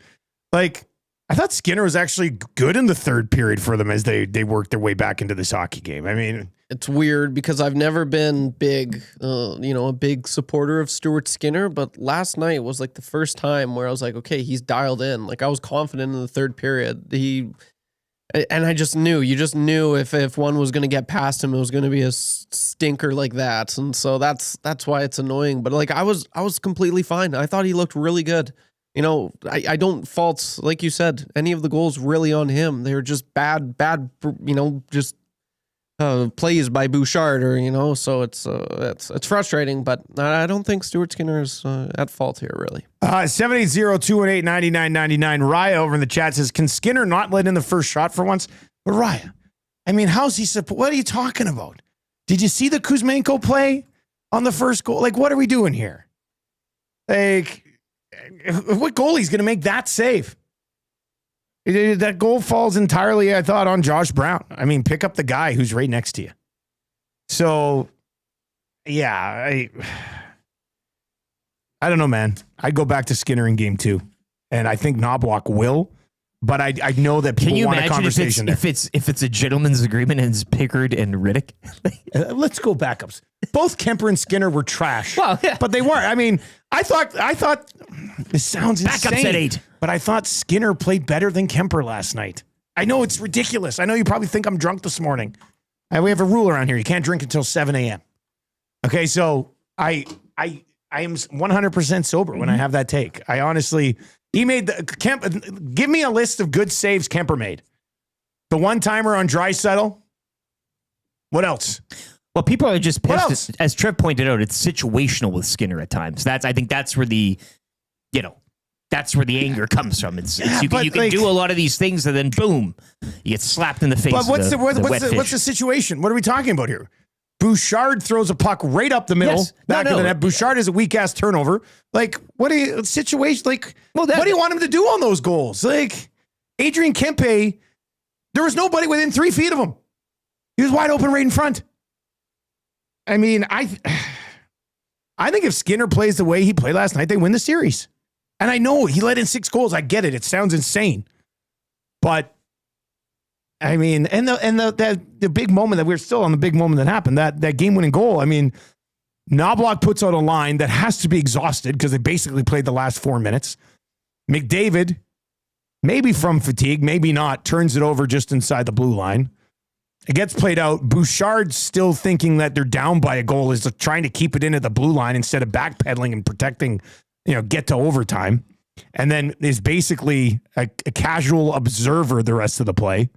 Like, I thought Skinner was actually good in the third period for them as they worked their way back into this hockey game. I mean, it's weird because I've never been a big supporter of Stuart Skinner, but last night was like the first time where I was like, okay, he's dialed in. Like I was confident in the third period. And I just knew, if one was going to get past him, it was going to be a stinker like that. And so that's why it's annoying. But like I was completely fine. I thought he looked really good. I don't fault, like you said, any of the goals really on him. They were just bad, just plays by Bouchard, so it's frustrating, but I don't think Stuart Skinner is at fault here, really. 780-218-9999. Raya over in the chat says, can Skinner not let in the first shot for once? But Raya, I mean, how's he what are you talking about? Did you see the Kuzmenko play on the first goal? Like, what are we doing here? Like, what goalie's going to make that save? That goal falls entirely, I thought, on Josh Brown. I mean, pick up the guy who's right next to you. So, yeah, I don't know, man. I'd go back to Skinner in game 2, and I think Knobloch will. But I know that people want a conversation if it's a gentleman's agreement and it's Pickard and Riddick. Let's go backups. Both Kemper and Skinner were trash. Well, yeah. But they weren't. I mean, I thought this sounds insane. Backups at 8. But I thought Skinner played better than Kemper last night. I know it's ridiculous. I know you probably think I'm drunk this morning. We have a rule around here. You can't drink until 7 a.m. Okay, so I am 100% sober when I have that take. I honestly, he made give me a list of good saves Kemper made. The one-timer on Draisaitl. What else? Well, people are just pissed. As Trev pointed out, it's situational with Skinner at times. I think that's where the anger comes from. You can do a lot of these things and then boom, you get slapped in the face. But what's the situation? What are we talking about here? Bouchard throws a puck right up the middle, back of the net. Bouchard is a weak ass turnover. Like, what do you situation? Like, what do you want him to do on those goals? Like, Adrian Kempe, there was nobody within 3 feet of him. He was wide open right in front. I mean, I think if Skinner plays the way he played last night, they win the series. And I know he let in 6 goals. I get it. It sounds insane, but I mean, and the big moment that we're still on the big moment that happened, that game-winning goal. I mean, Knobloch puts out a line that has to be exhausted because they basically played the last 4 minutes. McDavid, maybe from fatigue, maybe not, turns it over just inside the blue line. It gets played out. Bouchard still thinking that they're down by a goal is trying to keep it into the blue line instead of backpedaling and protecting, get to overtime. And then is basically a casual observer the rest of the play.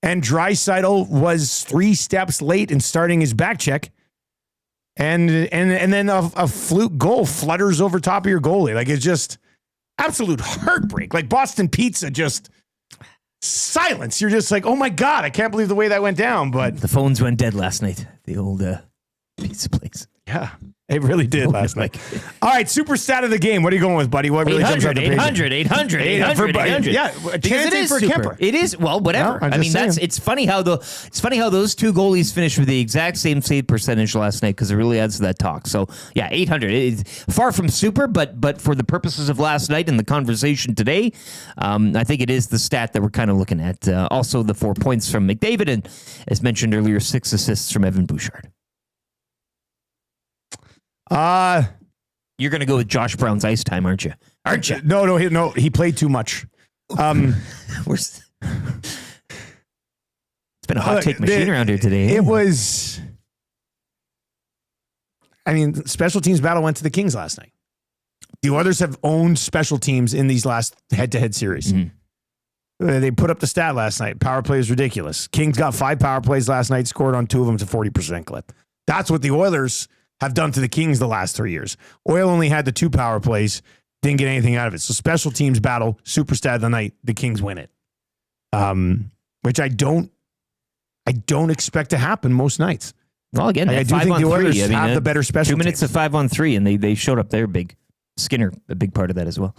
And Draisaitl was 3 steps late in starting his back check. And then a fluke goal flutters over top of your goalie. Like, it's just absolute heartbreak. Like Boston Pizza, just silence. You're just like, oh my God, I can't believe the way that went down. But the phones went dead last night. The old pizza place. Yeah. It really did last night. All right, super stat of the game. What are you going with, buddy? What really jumps out the page? 800. Yeah, because it is for super. Kemper. It is, well, whatever. No, it's funny how those 2 goalies finished with the exact same save percentage last night because it really adds to that talk. So, yeah, 800. It's far from super, but for the purposes of last night and the conversation today, I think it is the stat that we're kind of looking at. Also, the 4 points from McDavid and, as mentioned earlier, 6 assists from Evan Bouchard. You're going to go with Josh Brown's ice time, aren't you? No, he played too much. It's been a hot take machine around here today. It was, special teams battle went to the Kings last night. The Oilers have owned special teams in these last head-to-head series. Mm-hmm. They put up the stat last night. Power play is ridiculous. Kings got 5 power plays last night, scored on 2 of them to 40% clip. That's what the Oilers have done to the Kings the last 3 years. Oil only had the 2 power plays, didn't get anything out of it. So special teams battle, super stat of the night, the Kings win it. Which I don't expect to happen most nights. Well, again, I do think the Oilers have the better special 2 minutes teams. of 5-on-3, and they showed up there big. Skinner, a big part of that as well.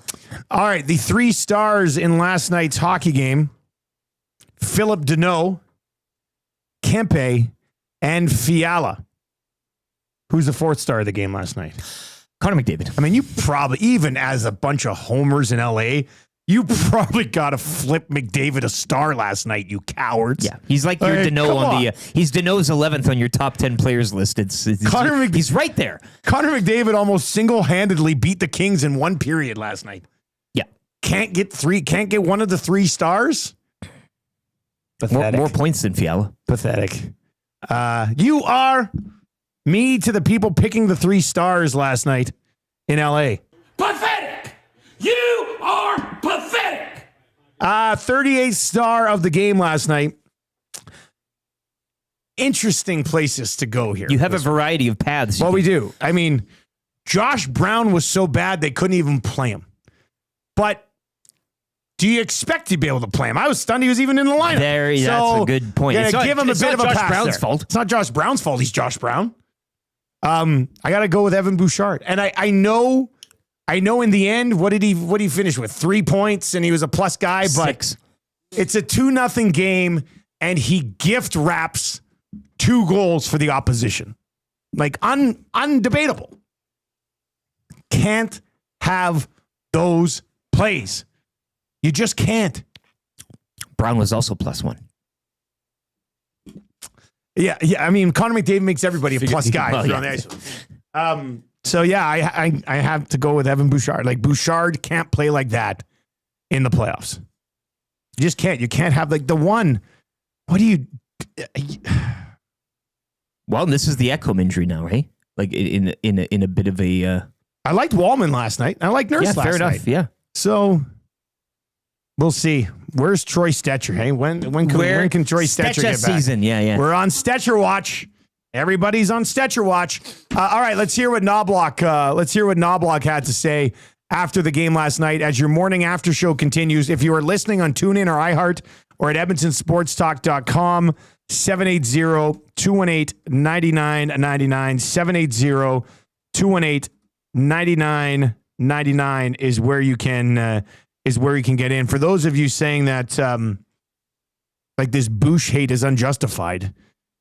All right, the 3 stars in last night's hockey game. Philip Deneau, Kempe, and Fiala. Who's the fourth star of the game last night? Connor McDavid. I mean, you probably, even as a bunch of homers in LA, you probably got to flip McDavid a star last night, you cowards. Yeah, he's like your Deneau on the. He's Deneau's 11th on your top 10 players list. He's right there. Connor McDavid almost single-handedly beat the Kings in one period last night. Yeah, can't get one of the 3 stars. Pathetic. More points than Fiala. Pathetic. You are me to the people picking the 3 stars last night in LA. Pathetic! You are pathetic! 38th star of the game last night. Interesting places to go here. You have a variety of paths. Well, we do. I mean, Josh Brown was so bad they couldn't even play him. But do you expect to be able to play him? I was stunned he was even in the lineup. That's a good point. It's give him a bit of a pass Brown's there. fault. It's not Josh Brown's fault. He's Josh Brown. I got to go with Evan Bouchard. And I know in the end, what did he finish with? 3 points, and he was a plus guy, but 6. It's a 2-0 game, and he gift wraps 2 goals for the opposition. Like, undebatable. Can't have those plays. You just can't. Brown was also +1. Yeah. I mean, Connor McDavid makes everybody a plus guy. Well, if you're on the ice. So yeah, I have to go with Evan Bouchard. Like, Bouchard can't play like that in the playoffs. You just can't. You can't have like the one. What do you? Well, this is the Ekholm injury now, right? Like in a bit of a. I liked Wallman last night. I liked Nurse last night. Fair enough. Yeah. So we'll see. Where's Troy Stetcher? Hey, when can Troy Stetcher get back? Season? Yeah. We're on Stetcher watch. Everybody's on Stetcher watch. All right, let's hear what Knobloch. Had to say after the game last night. As your morning after show continues, if you are listening on TuneIn or iHeart or at EdmontonSportsTalk.com, 780-218-9999, 780-218-9999 is where you can get in. For those of you saying that like this Bouch hate is unjustified,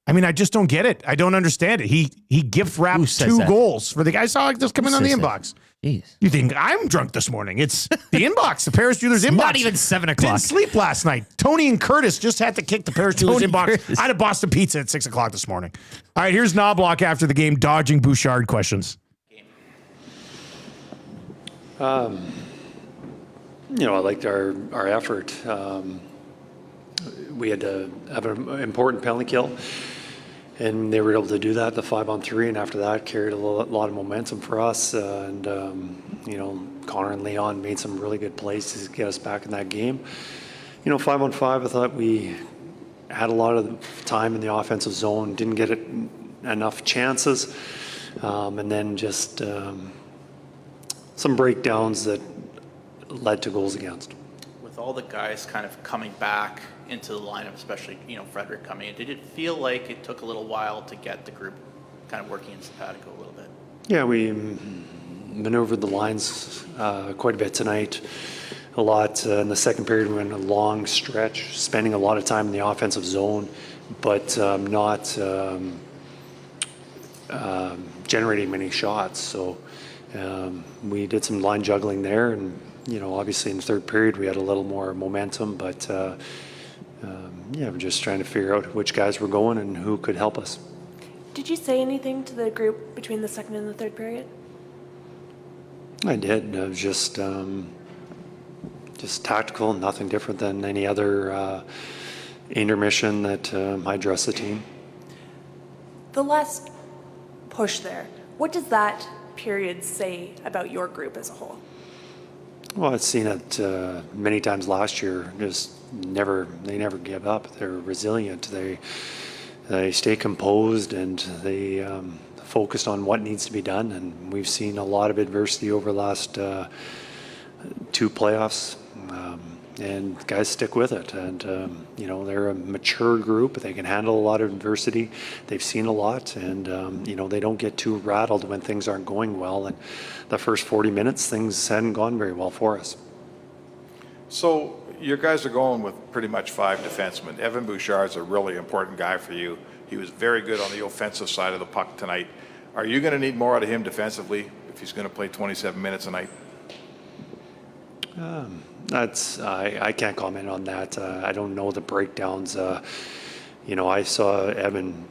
I mean, I just don't get it. I don't understand it. He gift wrapped 2 goals for the guy. I saw this come in on the inbox. Jeez. You think I'm drunk this morning? It's the inbox, the Paris Jewelers inbox. Not even 7 o'clock. Didn't sleep last night. Tony and Curtis just had to kick the Paris Jewelers inbox. I had a Boston pizza at 6 o'clock this morning. All right, here's Knobloch after the game, dodging Bouchard questions. I liked our effort. We had to have an important penalty kill, and they were able to do that, the 5-on-3, and after that carried a lot of momentum for us. Connor and Leon made some really good plays to get us back in that game. 5-on-5, I thought we had a lot of time in the offensive zone, didn't get enough chances, and then just some breakdowns that led to goals against. With all the guys kind of coming back into the lineup, especially Frederick coming in, did it feel like it took a little while to get the group kind of working in simpatico a little bit? Yeah, we maneuvered the lines quite a bit tonight. A lot in the second period. We went a long stretch, spending a lot of time in the offensive zone, but not generating many shots. So we did some line juggling there, and obviously in the third period we had a little more momentum, but we're just trying to figure out which guys were going and who could help us. Did you say anything to the group between the second and the third period? I did. It was just tactical, nothing different than any other intermission that I address the team. The last push there, what does that period say about your group as a whole? Well, I've seen it many times last year. They never give up. They're resilient. They stay composed, and they focused on what needs to be done. And we've seen a lot of adversity over the last 2 playoffs, and guys stick with it. And they're a mature group. They can handle a lot of adversity. They've seen a lot, and they don't get too rattled when things aren't going well. And the first 40 minutes, things hadn't gone very well for us. So your guys are going with pretty much 5 defensemen. Evan Bouchard's a really important guy for you. He was very good on the offensive side of the puck tonight. Are you going to need more out of him defensively if he's going to play 27 minutes a night? I can't comment on that. I don't know the breakdowns. I saw Evan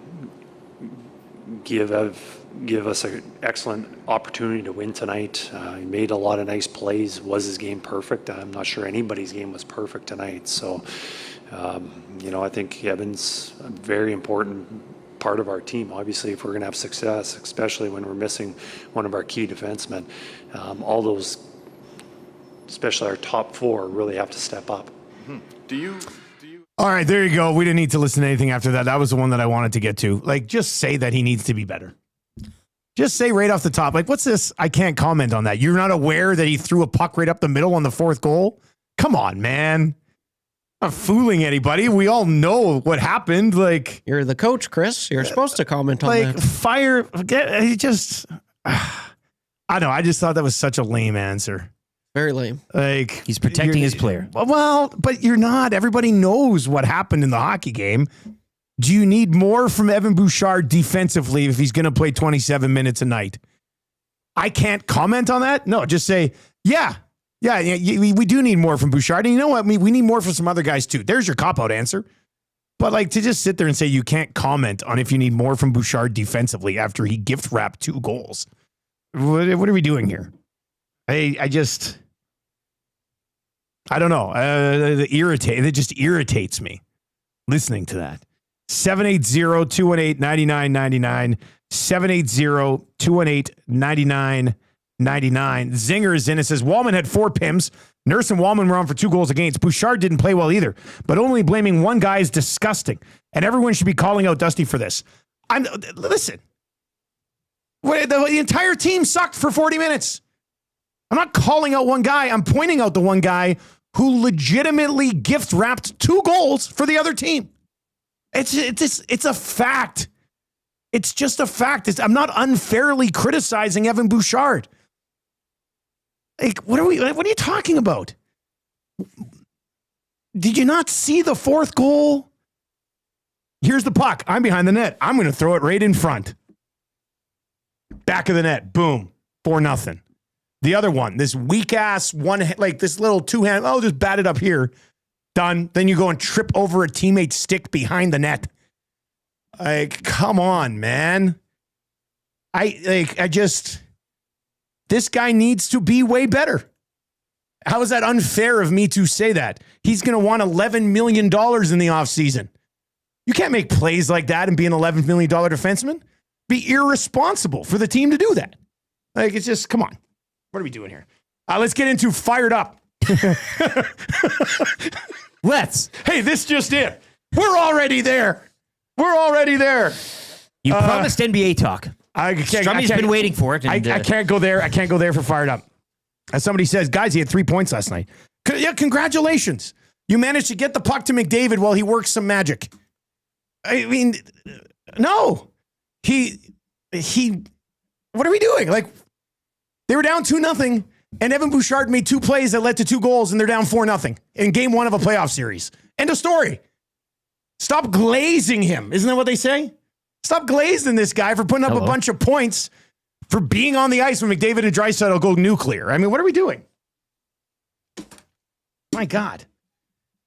give us an excellent opportunity to win tonight. He made a lot of nice plays. Was his game perfect? I'm not sure anybody's game was perfect tonight. So, I think Evan's a very important part of our team. Obviously, if we're going to have success, especially when we're missing one of our key defensemen, all those, especially our top 4, really have to step up. Mm-hmm. Do you? All right, there you go. We didn't need to listen to anything after that. That was the one that I wanted to get to. Like, just say that he needs to be better. Just say right off the top, like, what's this? I can't comment on that. You're not aware that he threw a puck right up the middle on the 4th goal? Come on, man. I'm not fooling anybody. We all know what happened. Like, you're the coach, Chris. You're supposed to comment on that. He just, I know. I just thought that was such a lame answer. Very lame. Like, he's protecting his player. Well, but you're not. Everybody knows what happened in the hockey game. Do you need more from Evan Bouchard defensively if he's going to play 27 minutes a night? I can't comment on that. No, just say, yeah, we do need more from Bouchard. And you know what? We need more from some other guys too. There's your cop-out answer. But like, to just sit there and say you can't comment on if you need more from Bouchard defensively after he gift-wrapped 2 goals. What are we doing here? I don't know. It just irritates me listening to that. 780-218-9999. 780-218-9999. Zinger is in. It says, Wallman had 4 PIMs. Nurse and Wallman were on for 2 goals against. Bouchard didn't play well either, but only blaming one guy is disgusting. And everyone should be calling out Dusty for this. Listen. The entire team sucked for 40 minutes. I'm not calling out one guy. I'm pointing out the one guy who legitimately gift-wrapped 2 goals for the other team. It's a fact. It's just a fact. I'm not unfairly criticizing Evan Bouchard. Like, what are you talking about? Did you not see the 4th goal? Here's the puck. I'm behind the net. I'm going to throw it right in front. Back of the net. Boom. 4-0. The other one, this weak ass one, like this little 2-hand, I'll just bat it up here. Done. Then you go and trip over a teammate's stick behind the net. Like, come on, man. This guy needs to be way better. How is that unfair of me to say that? He's going to want $11 million in the offseason. You can't make plays like that and be an $11 million defenseman. Be irresponsible for the team to do that. Like, it's just, come on. What are we doing here? Let's get into Fired Up. Let's. Hey, this just in. We're already there. You promised NBA talk. Strummy's been waiting for it. And, I can't go there. I can't go there for Fired Up. As somebody says, guys, he had 3 points last night. Yeah, congratulations. You managed to get the puck to McDavid while he works some magic. I mean, no. What are we doing? Like, they were down 2-0, and Evan Bouchard made 2 plays that led to 2 goals, and they're down 4-0 in game 1 of a playoff series. End of story. Stop glazing him. Isn't that what they say? Stop glazing this guy for putting up a bunch of points for being on the ice when McDavid and Draisaitl go nuclear. I mean, what are we doing? My God.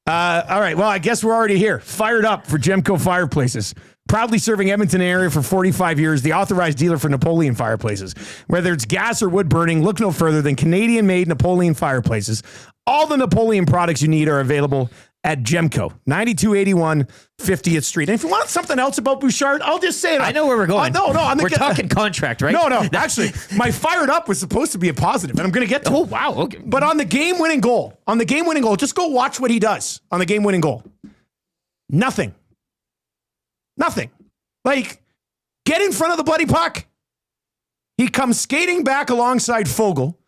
All right. Well, I guess we're already here. Fired Up for Gemco Fireplaces. Proudly serving Edmonton area for 45 years, the authorized dealer for Napoleon fireplaces. Whether it's gas or wood burning, look no further than Canadian-made Napoleon fireplaces. All the Napoleon products you need are available at Gemco, 9281 50th Street. And if you want something else about Bouchard, I'll just say it. I know where we're going. We're talking contract, right? No. Actually, my Fired Up was supposed to be a positive, and I'm going to get to it. Oh, wow. Okay. But on the game-winning goal, just go watch what he does on the game-winning goal. Nothing. Like, get in front of the bloody puck. He comes skating back alongside Fogle.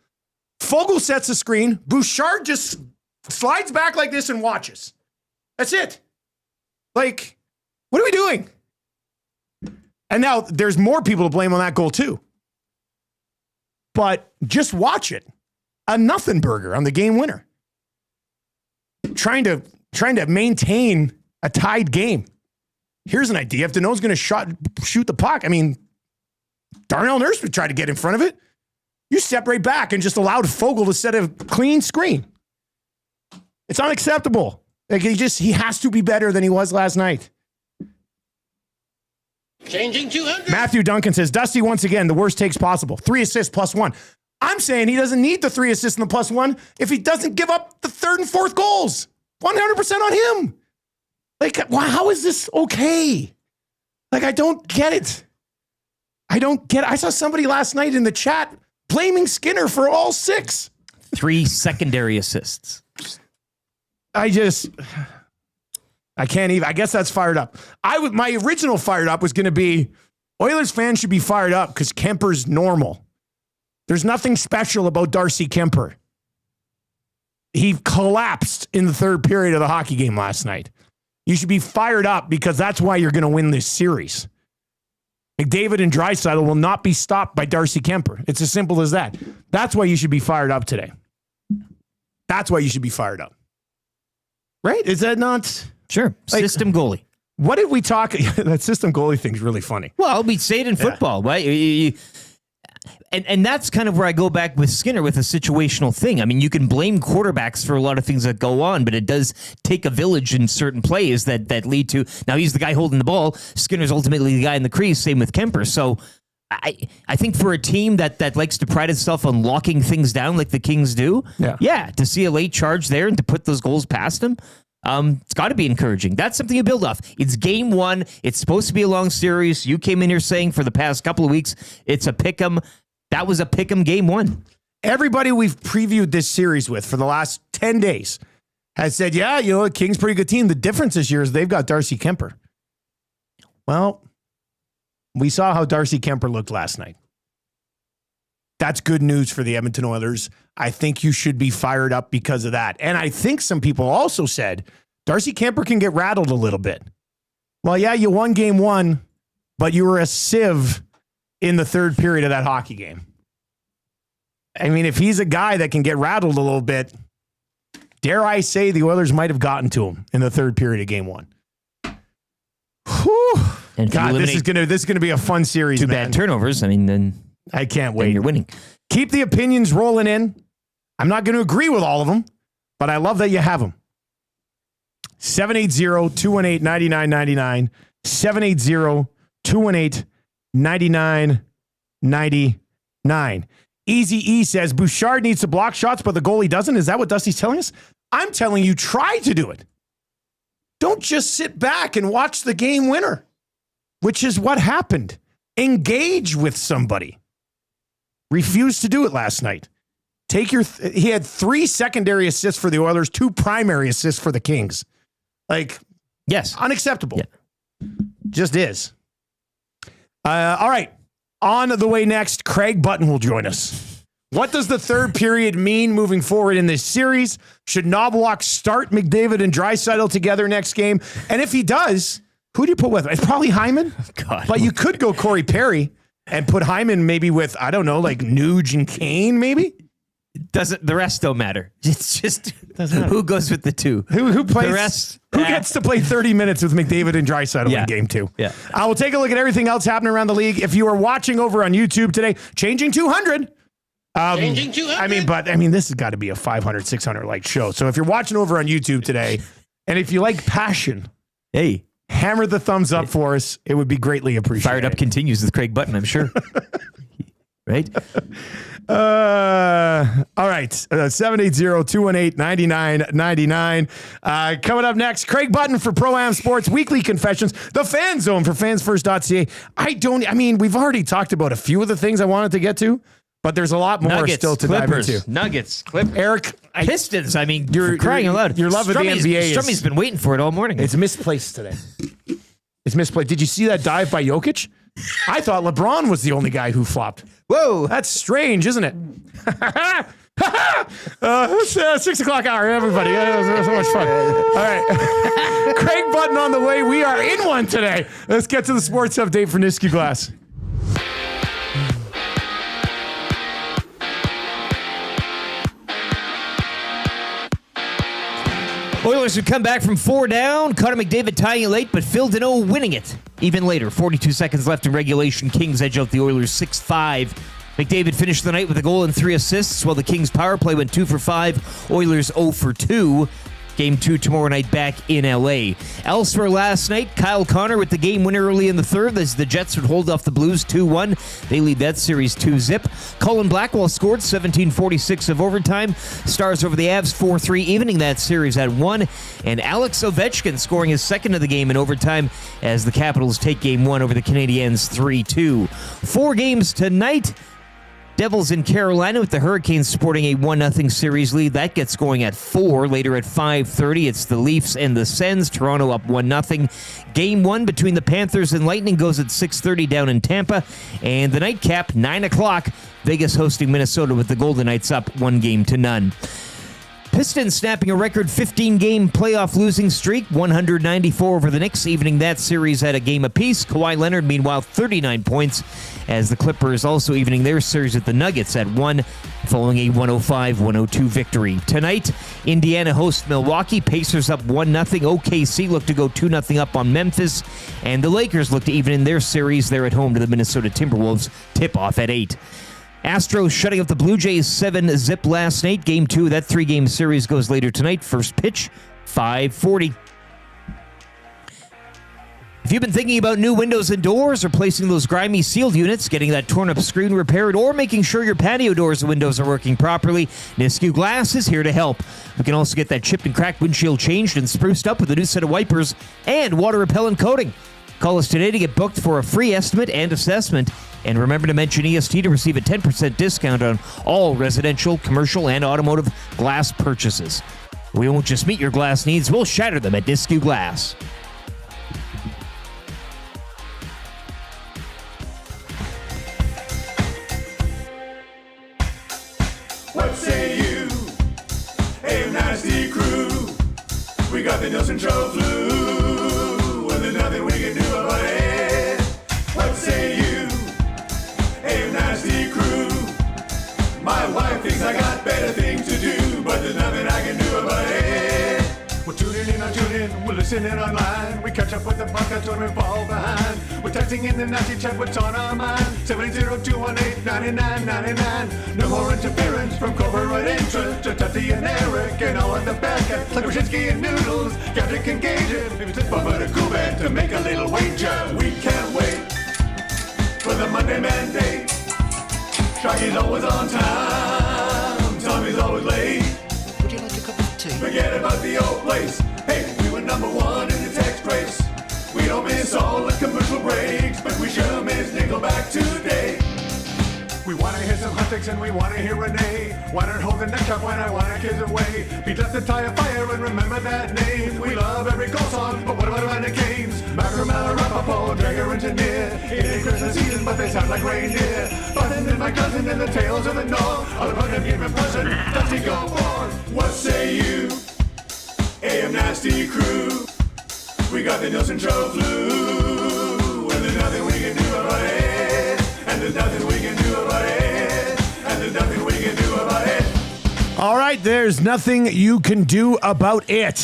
Fogle sets a screen. Bouchard just slides back like this and watches. That's it. Like, what are we doing? And now there's more people to blame on that goal too. But just watch it. A nothing burger on the game winner. trying to maintain a tied game. Here's an idea. If Danault's going to shoot the puck, I mean, Darnell Nurse would try to get in front of it. You separate back and just allow Fogle to set a clean screen. It's unacceptable. Like he has to be better than he was last night. Changing 200. Matthew Duncan says, Dusty, once again, the worst takes possible. 3 assists plus 1. I'm saying he doesn't need the 3 assists and the plus 1 if he doesn't give up the 3rd and 4th goals. 100% on him. Like, how is this okay? Like, I don't get it. I saw somebody last night in the chat blaming Skinner for all 6. 3 secondary assists. I can't even. I guess that's fired up. My original fired up was going to be Oilers fans should be fired up because Kemper's normal. There's nothing special about Darcy Kemper. He collapsed in the 3rd period of the hockey game last night. You should be fired up because that's why you're going to win this series. McDavid and Draisaitl will not be stopped by Darcy Kemper. It's as simple as that. That's why you should be fired up today. That's why you should be fired up. Right? Is that not? Sure. System goalie. What did we talk? That system goalie thing's really funny. Well, we say it in football, right? And that's kind of where I go back with Skinner with a situational thing. I mean, you can blame quarterbacks for a lot of things that go on, but it does take a village in certain plays that lead to. Now he's the guy holding the ball. Skinner's ultimately the guy in the crease. Same with Kemper. So I think for a team that likes to pride itself on locking things down like the Kings do, to see a late charge there and to put those goals past them, it's got to be encouraging. That's something you build off. It's game 1. It's supposed to be a long series. You came in here saying for the past couple of weeks, it's a pick'em. That was a pick'em game 1. Everybody we've previewed this series with for the last 10 days has said, the Kings pretty good team. The difference this year is they've got Darcy Kemper. Well, we saw how Darcy Kemper looked last night. That's good news for the Edmonton Oilers. I think you should be fired up because of that. And I think some people also said Darcy Kemper can get rattled a little bit. Well, you won game 1, but you were a sieve in the 3rd period of that hockey game. I mean, if he's a guy that can get rattled a little bit, dare I say the Oilers might have gotten to him in the 3rd period of game 1. Whew. And God, this is gonna be a fun series. 2 bad turnovers. I mean, then I can't wait. You're winning. Keep the opinions rolling in. I'm not going to agree with all of them, but I love that you have them. 780-218-9999. 780-218-9999. Easy E says, Bouchard needs to block shots, but the goalie doesn't. Is that what Dusty's telling us? I'm telling you, try to do it. Don't just sit back and watch the game winner, which is what happened. Engage with somebody. Refused to do it last night. He had 3 secondary assists for the Oilers, 2 primary assists for the Kings. Yes. Unacceptable. Yeah. Just is. All right. On the way next, Crag Button will join us. What does the 3rd period mean moving forward in this series? Should Knobloch start McDavid and Draisaitl together next game? And if he does, who do you put with him? It's probably Hyman. God. But you could go Corey Perry and put Hyman maybe with, I don't know, like Nuge and Kane maybe? The rest don't matter. It's just who goes with the 2. Who plays? The rest. Who gets to play 30 minutes with McDavid and Draisaitl in game 2? Yeah. We'll take a look at everything else happening around the league. If you are watching over on YouTube today, Changing 200. Changing 200. This has got to be a 500, 600 like show. So if you're watching over on YouTube today, and if you like passion, hey, hammer the thumbs up for us. It would be greatly appreciated. Fired Up continues with Crag Button, I'm sure. Right? All right. 780-218-9999. Coming up next, Crag Button for Pro-Am Sports Weekly Confessions, the Fan Zone for fansfirst.ca. We've already talked about a few of the things I wanted to get to, but there's a lot more Nuggets, still to Clippers, dive into. Nuggets, Clippers. Eric, Pistons. You're crying aloud. Your love of the NBA Strummy's been waiting for it all morning. It's misplaced today. It's misplaced. Did you see that dive by Jokic? I thought LeBron was the only guy who flopped. Whoa, that's strange, isn't it? It's 6 o'clock hour, everybody. It was so much fun. All right. Crag Button on the way. We are in one today. Let's get to the sports update for Nisky Glass. Oilers would come back from 4 down. Connor McDavid tying it late, but Phil Deneau winning it even later. 42 seconds left in regulation. Kings edge out the Oilers 6-5. McDavid finished the night with a goal and 3 assists, while the Kings' power play went 2 for 5. Oilers 0 for 2. Game 2 tomorrow night back in L.A. Elsewhere last night, Kyle Connor with the game winner early in the third as the Jets would hold off the Blues 2-1. They lead that series 2-zip. Colin Blackwell scored 17:46 of overtime. Stars over the Avs 4-3, evening that series at 1. And Alex Ovechkin scoring his second of the game in overtime as the Capitals take game 1 over the Canadiens 3-2. 4 games tonight. Devils in Carolina with the Hurricanes sporting a 1-0 series lead. That gets going at 4. Later at 5:30, it's the Leafs and the Sens. Toronto up 1-0. Game 1 between the Panthers and Lightning goes at 6:30 down in Tampa. And the nightcap, 9 o'clock, Vegas hosting Minnesota with the Golden Knights up 1-0. Pistons snapping a record 15-game playoff losing streak, 194 over the Knicks, evening that series at a game apiece. Kawhi Leonard, meanwhile, 39 points, as the Clippers also evening their series at the Nuggets at 1, following a 105-102 victory. Tonight, Indiana hosts Milwaukee, Pacers up 1-0. OKC look to go 2-0 up on Memphis, and the Lakers look to even in their series. They're at home to the Minnesota Timberwolves, tip-off at 8. Astros shutting up the Blue Jays 7-zip last night. Game 2 of that 3-game series goes later tonight. First pitch, 5:40. If you've been thinking about new windows and doors, replacing those grimy sealed units, getting that torn-up screen repaired, or making sure your patio doors and windows are working properly, Nisku Glass is here to help. We can also get that chipped and cracked windshield changed and spruced up with a new set of wipers and water-repellent coating. Call us today to get booked for a free estimate and assessment. And remember to mention EST to receive a 10% discount on all residential, commercial, and automotive glass purchases. We won't just meet your glass needs, we'll shatter them at Nisku Glass. What say you? Hey, nasty crew. We got the Nielson show flu. Well, there's nothing we can do about it. What say you? Hey, nasty crew. My wife thinks I got better things to do, but there's nothing I can do about it. We're tuning in, we're listening online. We catch up with the podcast when we fall behind. We're texting in the nasty chat, what's on our mind. 780-218-9999. No more interference from corporate interest. Just Tutti and Eric and all at the back end. Like Brzezinski and Noodles, Gager and Gager. Maybe it's Bubba to Kubek to make a little wager. We can't wait for the Monday Mandate. Shaggy's always on time. Tommy's always late. Would you like a cup of tea? Forget about the old place. Hey, we were number 1 in the text race. We don't miss all the commercial breaks, but we sure miss Nickelback today. We wanna hear some hot takes and we wanna hear Renee. Why not hold the neck up when I wanna kiss away? Beat left the tire fire and remember that name. We love every goal song, but what about the Canes? Macramel, Rapaport, Gager and Tanier. It ain't Christmas season, but they sound like reindeer. Button and my cousin and the tales of the North. All about them give a person, does he go for? What say you? AM Nasty Crew. We got the Nielson show flu. And there's nothing we can do about it. And there's nothing we can do about it. And there's nothing we can do about it. All right, there's nothing you can do about it.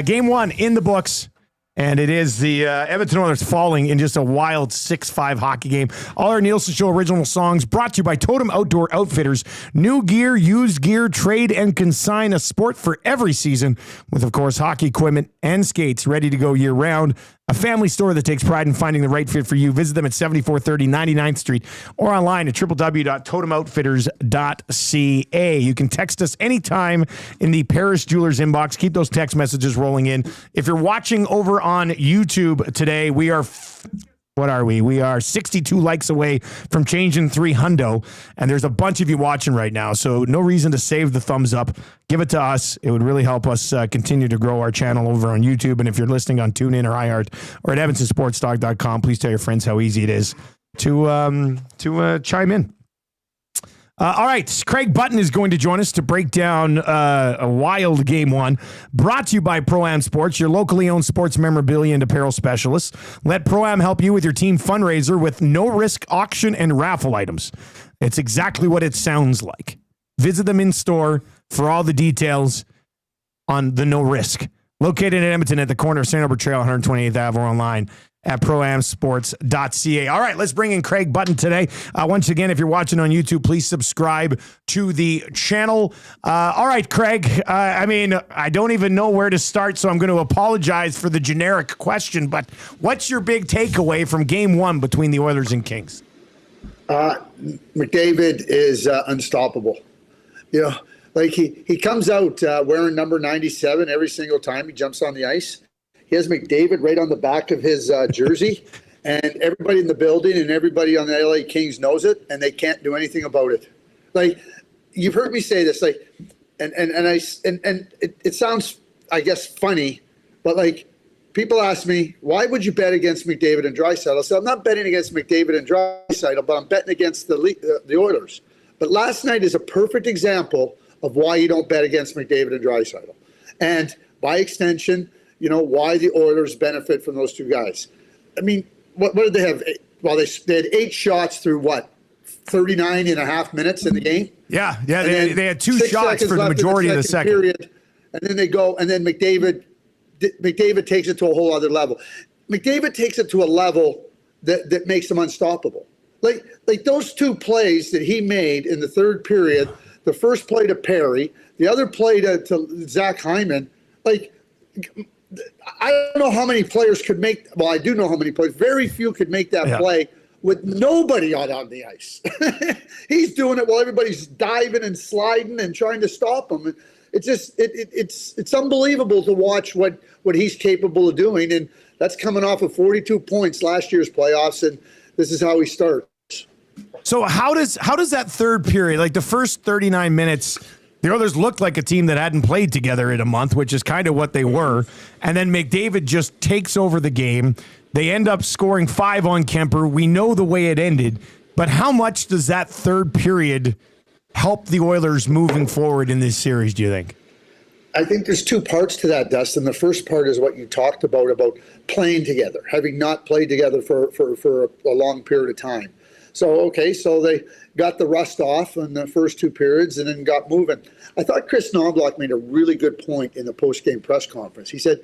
Game 1 in the books. And it is the Edmonton Oilers falling in just a wild 6-5 hockey game. All our Nielsen Show original songs brought to you by Totem Outdoor Outfitters. New gear, used gear, trade, and consign, a sport for every season. With, of course, hockey equipment and skates ready to go year-round. A family store that takes pride in finding the right fit for you. Visit them at 7430 99th Street or online at www.totemoutfitters.ca. You can text us anytime in the Paris Jewelers inbox. Keep those text messages rolling in. If you're watching over on YouTube today, we are... What are we? We are 62 likes away from changing 300, and there's a bunch of you watching right now, so no reason to save the thumbs up. Give it to us. It would really help us continue to grow our channel over on YouTube, and if you're listening on TuneIn or iHeart or at evansonsportstalk.com, please tell your friends how easy it is to chime in. All right, Crag Button is going to join us to break down a wild Game 1. Brought to you by Pro-Am Sports, your locally owned sports memorabilia and apparel specialist. Let Pro-Am help you with your team fundraiser with no-risk auction and raffle items. It's exactly what it sounds like. Visit them in store for all the details. on the No Risk. Located in Edmonton at the corner of St. Albert Trail, 128th Ave, or online at proamsports.ca. All right, let's bring in Crag Button today. Once again, if you're watching on YouTube, please subscribe to the channel. All right, Craig, I don't even know where to start, so I'm going to apologize for the generic question, but what's your big takeaway from Game 1 between the Oilers and Kings? McDavid is unstoppable. You know, like he comes out wearing number 97 every single time he jumps on the ice. He has McDavid right on the back of his jersey, and everybody in the building and everybody on the LA Kings knows it, and they can't do anything about it. Like, you've heard me say this, like, and it sounds, I guess, funny, but like, people ask me, why would you bet against McDavid and Draisaitl? So I'm not betting against McDavid and Draisaitl, but I'm betting against the Oilers. But last night is a perfect example of why you don't bet against McDavid and Draisaitl. And by extension, you know, why the Oilers benefit from those two guys. I mean, what did they have? Well, they had 8 shots through 39 and a half minutes in the game? Yeah, they had 2 shots for the majority of the second period. And then they go, and then McDavid takes it to a whole other level. McDavid takes it to a level that makes him unstoppable. Like those 2 plays that he made in the third period, the first play to Perry, the other play to Zach Hyman, like, I don't know how many players could make, well, I do know how many players, very few could make that play with nobody on the ice. He's doing it while everybody's diving and sliding and trying to stop him. It's just, it's unbelievable to watch what he's capable of doing. And that's coming off of 42 points last year's playoffs. And this is how he starts. So how does that third period, like the first 39 minutes, the Oilers looked like a team that hadn't played together in a month, which is kind of what they were. And then McDavid just takes over the game. They end up scoring 5 on Kemper. We know the way it ended. But how much does that third period help the Oilers moving forward in this series, do you think? I think there's 2 parts to that, Dustin. The first part is what you talked about playing together, having not played together for a long period of time. So they got the rust off in the first 2 periods and then got moving. I thought Chris Knobloch made a really good point in the post-game press conference. He said,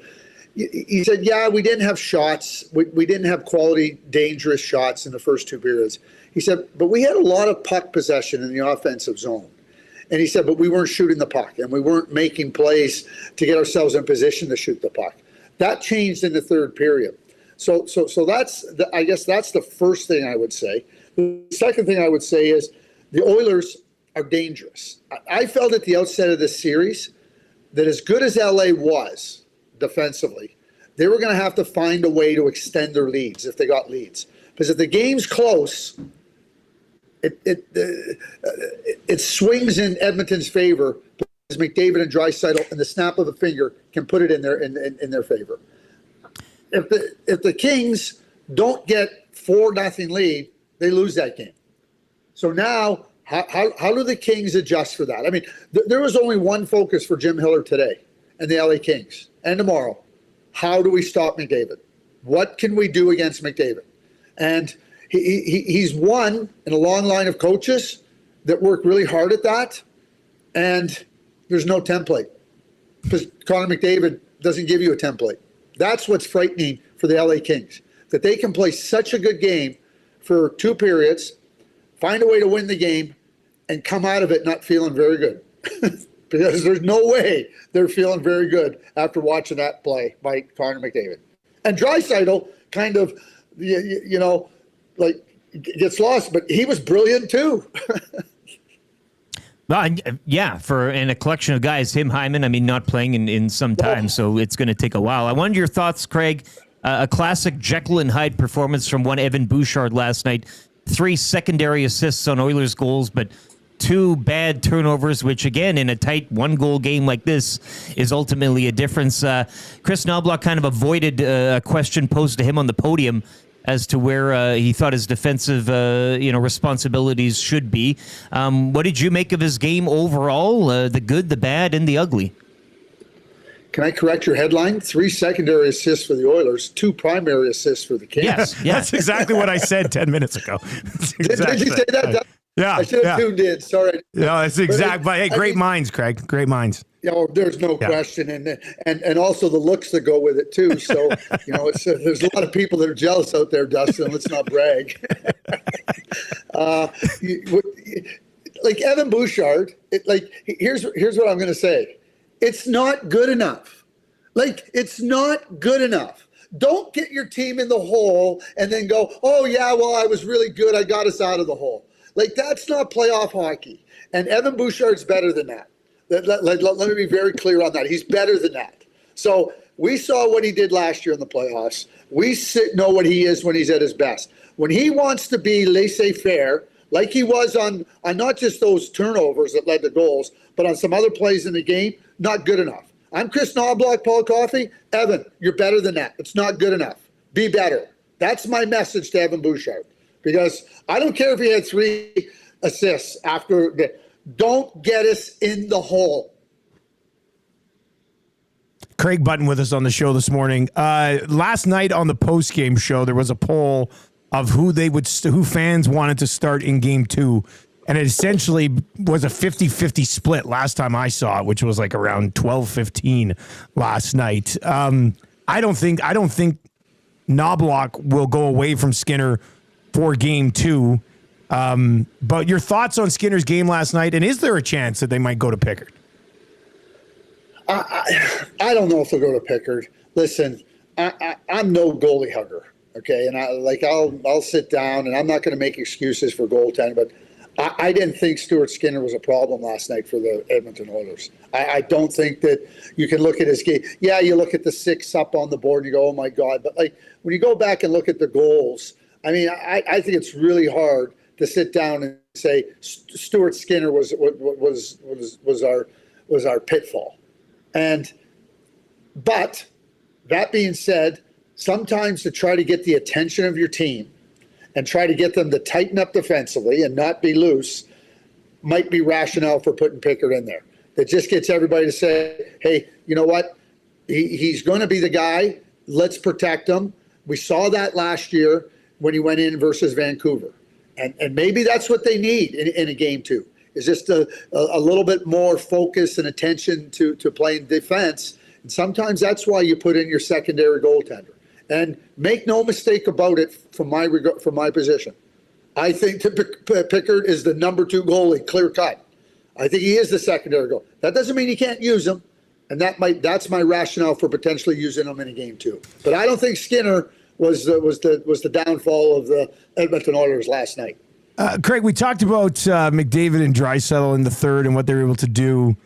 yeah, we didn't have shots. We didn't have quality, dangerous shots in the first 2 periods. He said, but we had a lot of puck possession in the offensive zone. And he said, but we weren't shooting the puck and we weren't making plays to get ourselves in position to shoot the puck. That changed in the third period. So I guess that's the first thing I would say. The second thing I would say is the Oilers are dangerous. I felt at the outset of this series that as good as LA was defensively, they were going to have to find a way to extend their leads if they got leads. Because if the game's close, it swings in Edmonton's favor because McDavid and Draisaitl in the snap of a finger can put it in their favor. If the Kings don't get 4-0 lead, they lose that game. So now, how do the Kings adjust for that? I mean, there was only one focus for Jim Hiller today and the LA Kings and tomorrow. How do we stop McDavid? What can we do against McDavid? And he's one in a long line of coaches that work really hard at that, and there's no template because Connor McDavid doesn't give you a template. That's what's frightening for the LA Kings, that they can play such a good game for 2 periods, find a way to win the game, and come out of it not feeling very good. Because there's no way they're feeling very good after watching that play by Connor McDavid. And Draisaitl kind of, gets lost, but he was brilliant too. Yeah, in a collection of guys, him, Hyman, not playing in some time, so it's going to take a while. I wanted your thoughts, Craig. A classic Jekyll and Hyde performance from one Evan Bouchard last night. 3 secondary assists on Oilers goals, but 2 bad turnovers, which again, in a tight 1-goal game like this, is ultimately a difference. Chris Knobloch kind of avoided a question posed to him on the podium as to where he thought his defensive responsibilities should be. What did you make of his game overall? The good, the bad, and the ugly? Can I correct your headline? 3 secondary assists for the Oilers, 2 primary assists for the Kings. Yes. That's exactly what I said 10 minutes ago. Did you say that? Yeah. I should have tuned in. Sorry. No, that's exact. But hey, great minds, Craig. Great minds. there's no question, and also the looks that go with it too. So it's there's a lot of people that are jealous out there, Dustin. Let's not brag. Like Evan Bouchard, here's what I'm going to say. It's not good enough. It's not good enough. Don't get your team in the hole and then go, oh yeah, well I was really good. I got us out of the hole. That's not playoff hockey. And Evan Bouchard's better than that. Let me be very clear on that. He's better than that. So we saw what he did last year in the playoffs. We know what he is when he's at his best. When he wants to be laissez-faire, like he was on not just those turnovers that led to goals, but on some other plays in the game, not good enough. I'm Chris Knobloch, Paul Coffey. Evan, you're better than that. It's not good enough. Be better. That's my message to Evan Bouchard. Because I don't care if he had 3 assists after the... Don't get us in the hole. Crag Button with us on the show this morning. Last night on the post-game show, there was a poll of who fans wanted to start in Game 2, and it essentially was a 50-50 split last time I saw it, which was around 12-15 last night. I don't think Knobloch will go away from Skinner for Game 2. But your thoughts on Skinner's game last night, and is there a chance that they might go to Pickard? I don't know if they'll go to Pickard. Listen, I'm no goalie hugger, okay? And I'll sit down, and I'm not going to make excuses for goaltending, but I didn't think Stuart Skinner was a problem last night for the Edmonton Oilers. I don't think that you can look at his game. Yeah, you look at the 6 up on the board and you go, oh my God. But when you go back and look at the goals, I mean, I think it's really hard to sit down and say Stuart Skinner was our pitfall. But that being said, sometimes to try to get the attention of your team and try to get them to tighten up defensively and not be loose might be rationale for putting Pickard in there. That just gets everybody to say, hey, you know what? He's going to be the guy. Let's protect him. We saw that last year when he went in versus Vancouver. And maybe that's what they need in a Game 2, is just a little bit more focus and attention to playing defense. And sometimes that's why you put in your secondary goaltender. And make no mistake about it from my position. I think that Pickard is the number 2 goalie, clear cut. I think he is the secondary goal. That doesn't mean you can't use him. And that's my rationale for potentially using him in a Game 2. But I don't think Skinner was the downfall of the Edmonton Oilers last night. Craig, we talked about McDavid and Draisaitl in the third and what they were able to do.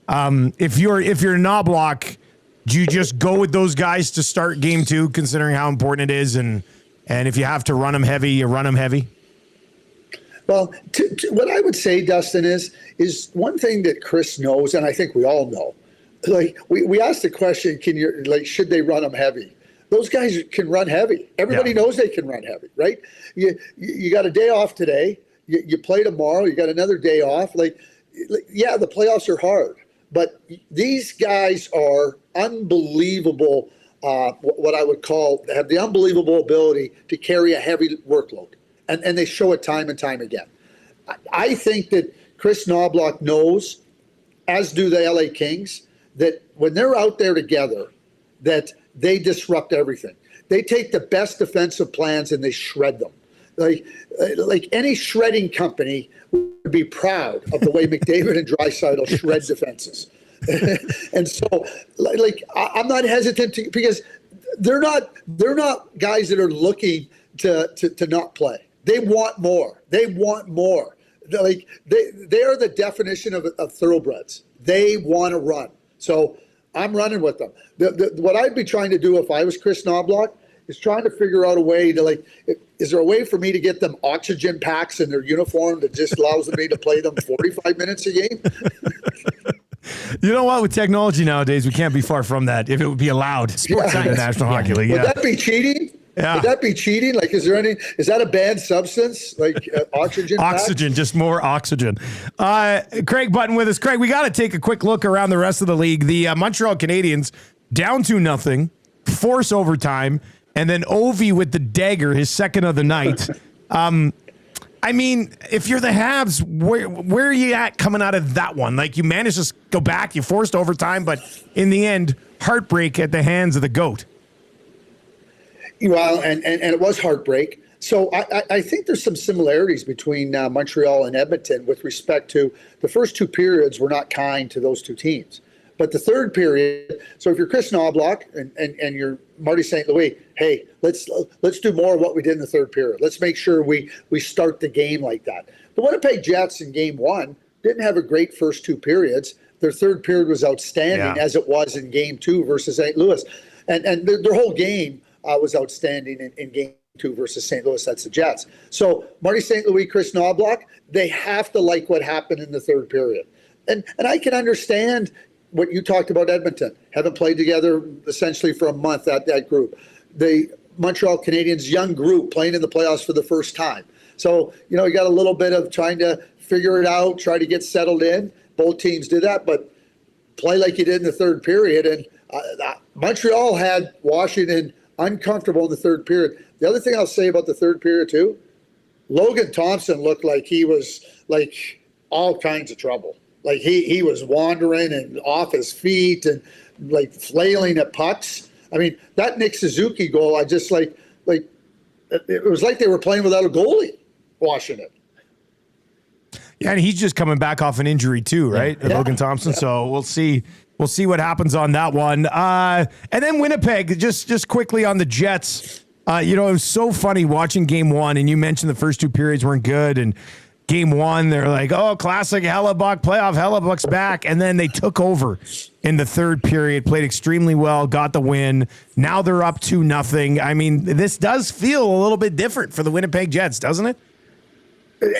If you're Knobloch, do you just go with those guys to start Game 2, considering how important it is, and if you have to run them heavy, you run them heavy? Well, what I would say, Dustin, is one thing that Chris knows, and I think we all know. We asked the question, should they run them heavy? Those guys can run heavy. Everybody knows they can run heavy, right? You got a day off today. You play tomorrow. You got another day off. Yeah, the playoffs are hard, but these guys are unbelievable. What I would call have the unbelievable ability to carry a heavy workload, and they show it time and time again. I think that Chris Knobloch knows, as do the LA Kings, that when they're out there together, that they disrupt everything. They take the best defensive plans and they shred them. Like any shredding company would be proud of the way McDavid and Draisaitl shred defenses. And so, I'm not hesitant to, because they're not guys that are looking to not play. They want more. They want more. They are the definition of thoroughbreds. They want to run. So I'm running with them. What I'd be trying to do if I was Chris Knobloch is trying to figure out a way to is there a way for me to get them oxygen packs in their uniform that just allows me to play them 45 minutes a game? You know what? With technology nowadays, we can't be far from that. If it would be allowed, sports in the National Hockey League. Would that be cheating? Yeah. Would that be cheating? Is that a banned substance? Oxygen? Oxygen, just more oxygen. Crag Button with us. Craig, we got to take a quick look around the rest of the league. The Montreal Canadiens down 2-0, force overtime, and then Ovi with the dagger, his second of the night. I mean, if you're the Habs, where are you at coming out of that one? Like, you managed to go back, you forced overtime, but in the end, heartbreak at the hands of the GOAT. Well, and it was heartbreak. So I think there's some similarities between Montreal and Edmonton with respect to the first two periods were not kind to those two teams. But the third period, so if you're Chris Knobloch and you're Marty St. Louis, hey, let's do more of what we did in the third period. Let's make sure we start the game like that. The Winnipeg Jets in game one didn't have a great first two periods. Their third period was outstanding, as it was in game two versus St. Louis. And their whole game was outstanding in game two versus St. Louis. That's the Jets. So Marty St. Louis, Chris Knobloch, they have to like what happened in the third period. And I can understand what you talked about Edmonton. Haven't played together essentially for a month, that group. The Montreal Canadiens young group playing in the playoffs for the first time. So, you got a little bit of trying to figure it out, try to get settled in. Both teams did that, but play like you did in the third period. And Montreal had Washington uncomfortable in the third period. The other thing I'll say about the third period too, Logan Thompson looked like he was like all kinds of trouble. Like he was wandering and off his feet and like flailing at pucks. I mean, that Nick Suzuki goal, I just like it was like they were playing without a goalie, Washington. Yeah, and he's just coming back off an injury too, right? Yeah. Logan Thompson. Yeah. So we'll see what happens on that one. And then Winnipeg, just quickly on the Jets. It was so funny watching game one, and you mentioned the first two periods weren't good, and game one, they're like, oh, classic Hellebuck, playoff Hellebuck's back. And then they took over in the third period, played extremely well, got the win. Now they're up 2-0. I mean, this does feel a little bit different for the Winnipeg Jets, doesn't it?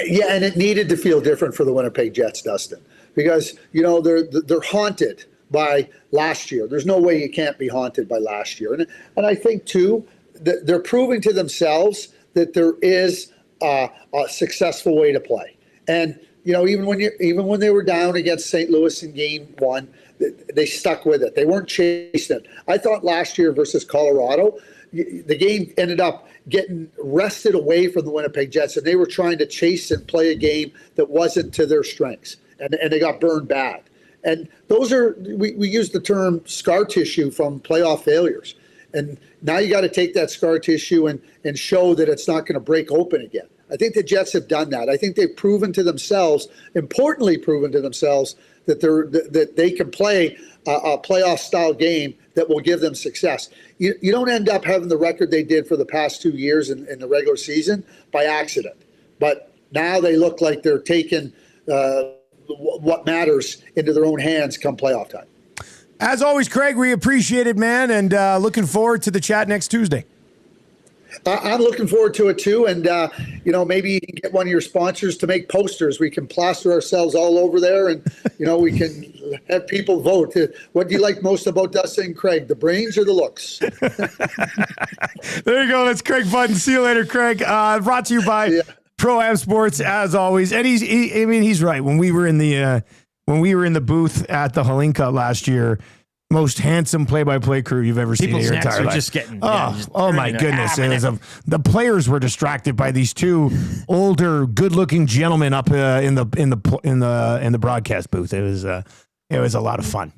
Yeah, and it needed to feel different for the Winnipeg Jets, Dustin, because, they're haunted by last year. There's no way you can't be haunted by last year. And I think, too, that they're proving to themselves that there is a successful way to play. And, even when they were down against St. Louis in game one, they stuck with it. They weren't chasing it. I thought last year versus Colorado, the game ended up getting wrested away from the Winnipeg Jets, and they were trying to chase and play a game that wasn't to their strengths, and they got burned bad. And those are, we use the term scar tissue from playoff failures. And now you got to take that scar tissue and show that it's not going to break open again. I think the Jets have done that. I think they've proven to themselves, importantly proven to themselves, that they can play a playoff style game that will give them success. You don't end up having the record they did for the past 2 years in the regular season by accident. But now they look like they're taking what matters into their own hands come playoff time. As always, Craig, we appreciate it, man, and looking forward to the chat next Tuesday. I'm looking forward to it too, and maybe you can get one of your sponsors to make posters. We can plaster ourselves all over there, and we can have people vote. What do you like most about Dustin and Craig, the brains or the looks? There you go. That's Crag Button. See you later, Craig. Brought to you by Pro Am Sports, as always. And he's right. When we were in the booth at the Halinka last year, most handsome play-by-play crew you've ever seen in your entire life. Just getting, oh my goodness! The players were distracted by these two older, good-looking gentlemen up in the broadcast booth. It was a lot of fun.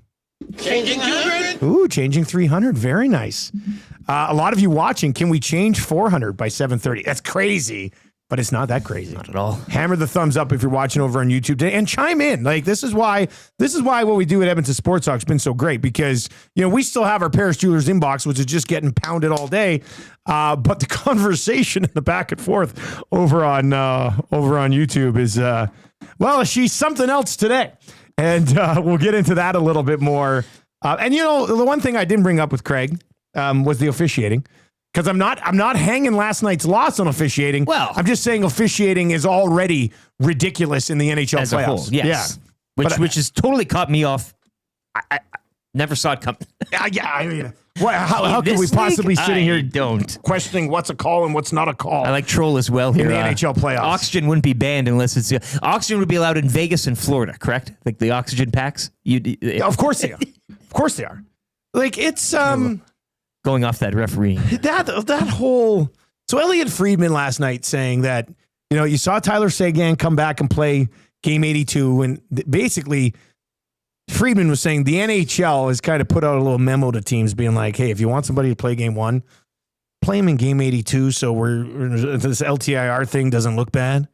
Changing 200. Ooh, changing 300. Very nice. A lot of you watching. Can we change 400 by 7:30? That's crazy. But it's not that crazy. Not at all. Hammer the thumbs up if you're watching over on YouTube today and chime in. Like this is why what we do at Edmonton Sports Talk has been so great, because we still have our Paris Jewelers inbox, which is just getting pounded all day. But the conversation in the back and forth over on YouTube is she's something else today. And we'll get into that a little bit more. And the one thing I didn't bring up with Craig was the officiating. Because I'm not hanging last night's loss on officiating. Well, I'm just saying officiating is already ridiculous in the NHL as playoffs. A whole, yes. Yeah, which has totally caught me off. I never saw it come. How could we possibly sitting here questioning what's a call and what's not a call? I like troll as well here in the NHL playoffs. Oxygen wouldn't be banned unless it's oxygen would be allowed in Vegas and Florida, correct? Like the oxygen packs. Of course they are. Of course they are. Like it's Going off that referee. That whole. So Elliot Friedman last night saying that, You know, you saw Tyler Seguin come back and play game 82, and basically Friedman was saying the NHL has kind of put out a little memo to teams being like, hey, if you want somebody to play game 1, play him in game 82 so this LTIR thing doesn't look bad.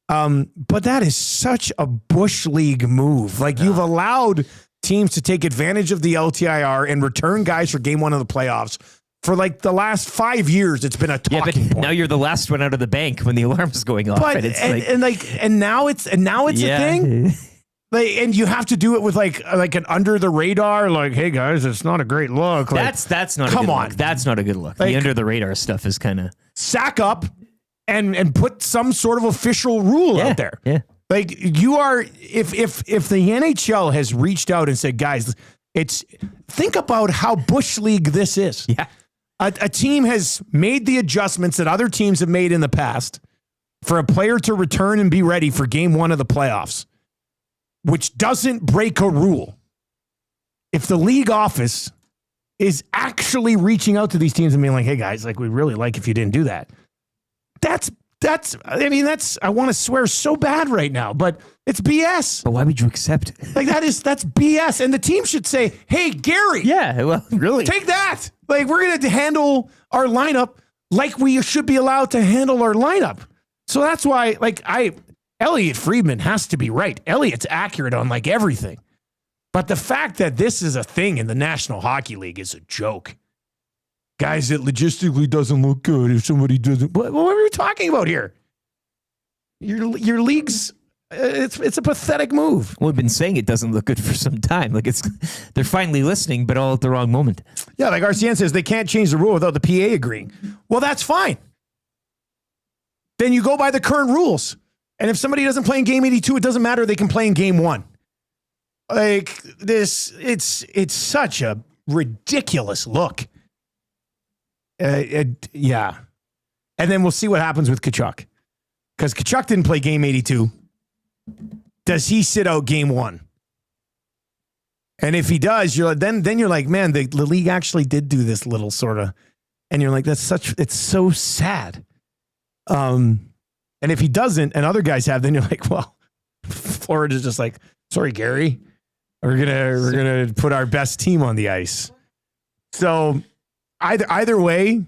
But that is such a Bush League move. Like, you've allowed teams to take advantage of the LTIR and return guys for game 1 of the playoffs. For like the last 5 years, it's been a talking point. Now you're the last one out of the bank when the alarm is going off. But and now it's a thing. Like, and you have to do it with like an under the radar. Like, hey guys, it's not a great look. Like, that's not. Come a good on, look. That's not a good look. Like, the under the radar stuff is kind of sack up and put some sort of official rule out there. Yeah. Like, you are, if the NHL has reached out and said, guys, think about how Bush League this is. Yeah. A team has made the adjustments that other teams have made in the past for a player to return and be ready for game 1 of the playoffs, which doesn't break a rule. If the league office is actually reaching out to these teams and being like, hey guys, like, we'd really like if you didn't do that. I want to swear so bad right now, but it's BS. But why would you accept it? Like, that's BS. And the team should say, hey, Gary. Yeah, well, really. Take that. Like, we're going to handle our lineup like we should be allowed to handle our lineup. So that's why, like, Elliot Friedman has to be right. Elliot's accurate on like everything. But the fact that this is a thing in the National Hockey League is a joke. Guys, it logistically doesn't look good if somebody doesn't. What are we talking about here? Your league's, it's a pathetic move. We've been saying it doesn't look good for some time. Like, they're finally listening, but all at the wrong moment. Yeah, like RCN says, they can't change the rule without the PA agreeing. Well, that's fine. Then you go by the current rules. And if somebody doesn't play in game 82, it doesn't matter. They can play in game 1. Like, this, it's such a ridiculous look. Yeah. And then we'll see what happens with Tkachuk. Because Tkachuk didn't play game 82. Does he sit out game 1? And if he does, then you're like, man, the league actually did do this little sort of, and you're like, it's so sad. And if he doesn't, and other guys have, then you're like, well, Florida's just like, sorry, Gary, we're gonna put our best team on the ice. So either way,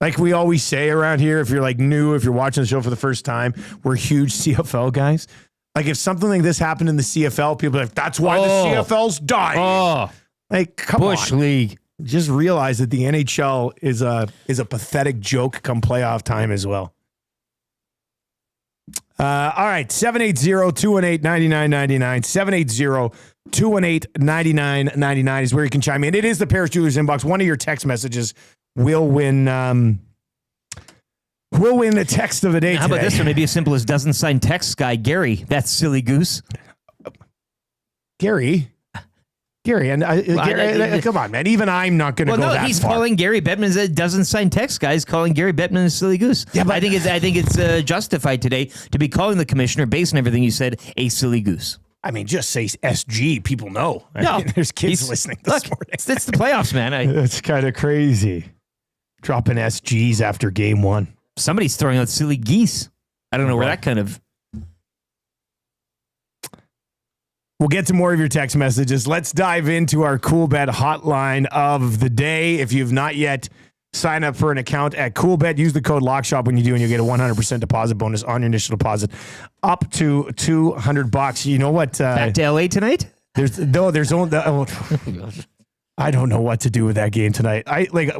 like we always say around here, if you're like new, if you're watching the show for the first time, we're huge CFL guys. Like, if something like this happened in the CFL, people are like, that's why the CFL's dying. Oh, like, come Bush on. League. Just realize that the NHL is a pathetic joke come playoff time as well. All right, 780-218-9999. 780-218-9999 is where you can chime in. It is the Paris Jewelers inbox. One of your text messages will win the text of the day. How about this one? Maybe as simple as doesn't sign text guy Gary. That's silly goose. Gary, and come on, man. Even I'm not going to go that far. He's calling Gary Bettman doesn't sign text guys. Calling Gary Bettman a silly goose. Yeah, but I think it's justified today to be calling the commissioner, based on everything you said, a silly goose. I mean, just say SG. People know. I mean, there's kids listening this morning. It's the playoffs, man. It's kind of crazy. Dropping SGs after game 1. Somebody's throwing out silly geese. I don't know where that kind of... We'll get to more of your text messages. Let's dive into our Coolbet hotline of the day. If you've not yet signed up for an account at Coolbet, use the code LOCKSHOP when you do, and you'll get a 100% deposit bonus on your initial deposit up to $200. You know what? Back to LA tonight? There's only... I don't know what to do with that game tonight.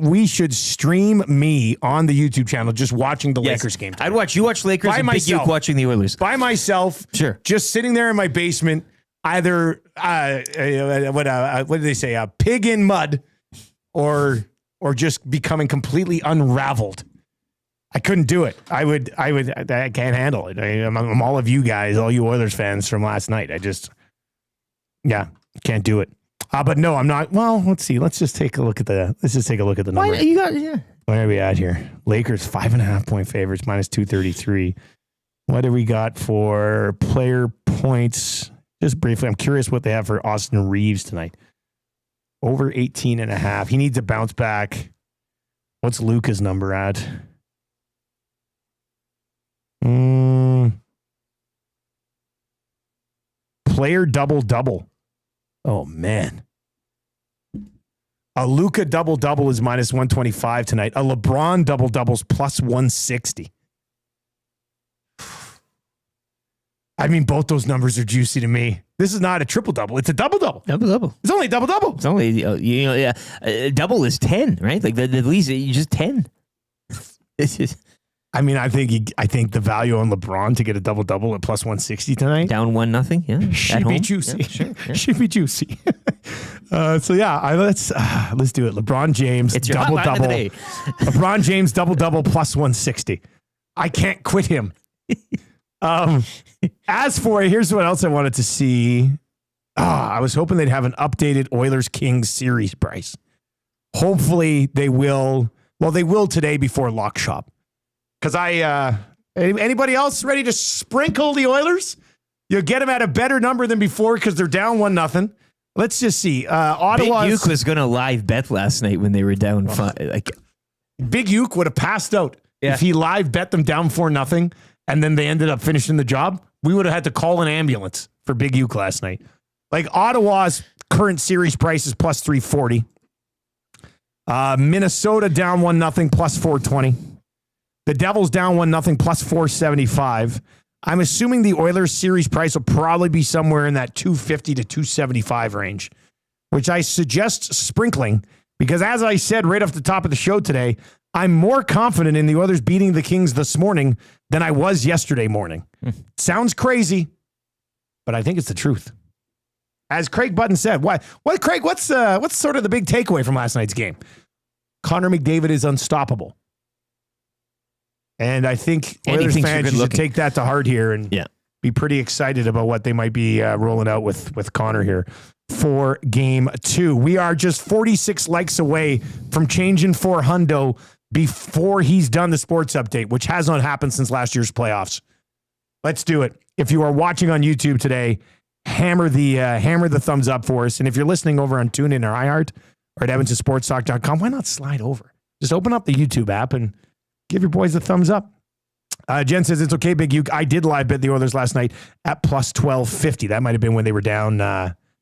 We should stream me on the YouTube channel just watching the Lakers game tonight. I'd watch Lakers by and myself, Big Uke watching the Oilers. By myself. Sure. Just sitting there in my basement, either what do they say? A pig in mud or just becoming completely unraveled. I couldn't do it. I can't handle it. I'm all of you guys, all you Oilers fans from last night. Can't do it. But no, I'm not. Well, let's see. Let's just take a look at the number. Where are we at here? Lakers 5.5-point favorites, -233. What do we got for player points? Just briefly, I'm curious what they have for Austin Reeves tonight. Over 18.5. He needs a bounce back. What's Luka's number at? Player double-double. Oh, man. A Luka double-double is minus 125 tonight. A LeBron double-double's plus 160. I mean, both those numbers are juicy to me. This is not a triple-double. It's a double-double. Double-double. It's only a double-double. It's only, double is 10, right? Like the least, you just 10. It's just... I mean, I think the value on LeBron to get a double-double at plus 160 tonight. Down 1-0. Yeah. Should be juicy. Yeah, sure, yeah. Should be juicy. Let's do it. LeBron James It's your double-double. hotline of the day. LeBron James double-double plus 160. I can't quit him. As for, here's what else I wanted to see. I was hoping they'd have an updated Oilers-Kings series price. Hopefully they will. Well, they will today before Lock Shop. Because anybody else ready to sprinkle the Oilers? You'll get them at a better number than before because they're down 1-0. Let's just see. Ottawa. Big Uke was going to live bet last night when they were down 5. Big Uke would have passed out if he live bet them down 4-0, and then they ended up finishing the job. We would have had to call an ambulance for Big Uke last night. Like Ottawa's current series price is plus 340. Minnesota down 1-0 plus 420. The Devils down 1-0 plus 475. I'm assuming the Oilers series price will probably be somewhere in that 250 to 275 range, which I suggest sprinkling because as I said right off the top of the show today, I'm more confident in the Oilers beating the Kings this morning than I was yesterday morning. Sounds crazy, but I think it's the truth. As Crag Button said, Craig, what's sort of the big takeaway from last night's game? Connor McDavid is unstoppable. And I think Oilers fans should take that to heart here and be pretty excited about what they might be rolling out with Connor here for Game 2. We are just 46 likes away from changing for Hundo before he's done the sports update, which has not happened since last year's playoffs. Let's do it. If you are watching on YouTube today, hammer the thumbs up for us. And if you're listening over on TuneIn or iHeart or at EdmontonSportsTalk.com, why not slide over? Just open up the YouTube app and give your boys a thumbs up. Jen says, it's okay, Big Uke. I did live bet the Oilers last night at plus 1250. That might have been when they were down.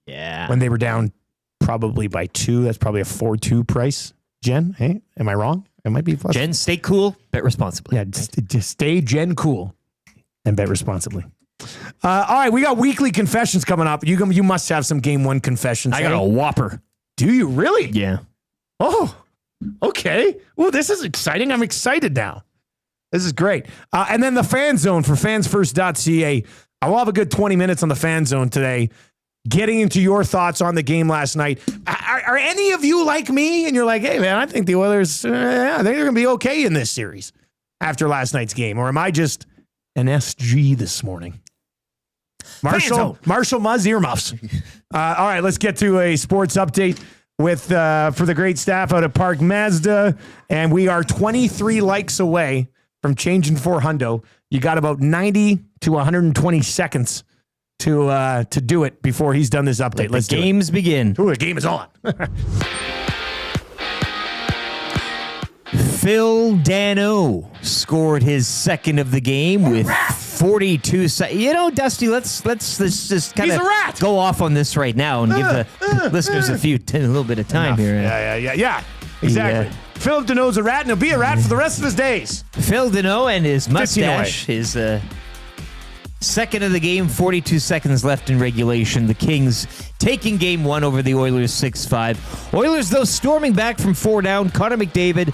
When they were down probably by 2. That's probably a 4-2 price. Jen, hey, am I wrong? It might be plus. Jen, stay cool, bet responsibly. Yeah, just stay Jen cool and bet responsibly. All right, we got weekly confessions coming up. You must have some Game 1 confessions. I got a whopper. Do you really? Yeah. Oh, okay. Well, this is exciting. I'm excited now. This is great. And then the fan zone for fansfirst.ca. I will have a good 20 minutes on the fan zone today, getting into your thoughts on the game last night. Are any of you like me? And you're like, hey, man, I think the Oilers, I think they're going to be okay in this series after last night's game. Or am I just an SG this morning? Marshall Muzz earmuffs. All right, let's get to a sports update with for the great staff out at Park Mazda. And we are 23 likes away from changing for Hundo. You got about 90 to 120 seconds to do it before he's done this update. Let's games begin. Ooh, the game is on. Phil Dano scored his second of the game with 42 seconds. You know, Dusty, let's just kind of go off on this right now and give the listeners a little bit of time here. Yeah. Exactly. Phil Dano's a rat, and he'll be a rat for the rest of his days. Phil Dano and his mustache, his second of the game, 42 seconds left in regulation. The Kings taking Game 1 over the Oilers 6-5. Oilers, though, storming back from 4 down. Connor McDavid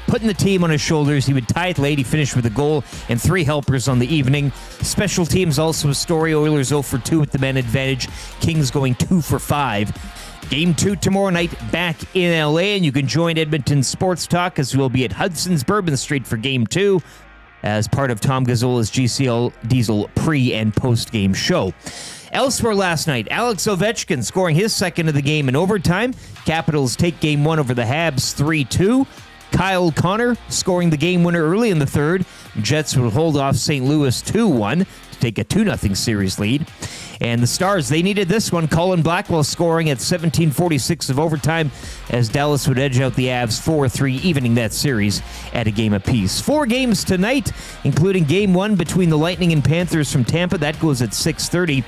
putting the team on his shoulders. He would tie it late. He finished with a goal and 3 helpers on the evening. Special teams also a story. Oilers 0 for 2 with the man advantage. Kings going 2 for 5. Game 2 tomorrow night back in LA, and you can join Edmonton Sports Talk as we'll be at Hudson's Bourbon Street for Game 2 as part of Tom Gazzola's GCL Diesel pre- and post-game show. Elsewhere last night, Alex Ovechkin scoring his second of the game in overtime. Capitals take Game 1 over the Habs 3-2. Kyle Connor scoring the game winner early in the third. Jets will hold off St. Louis 2-1 to take a 2-0 series lead. And the Stars, they needed this one. Colin Blackwell scoring at 17:46 of overtime as Dallas would edge out the Avs 4-3, evening that series at a game apiece. 4 games tonight, including Game 1 between the Lightning and Panthers from Tampa. That goes at 6:30.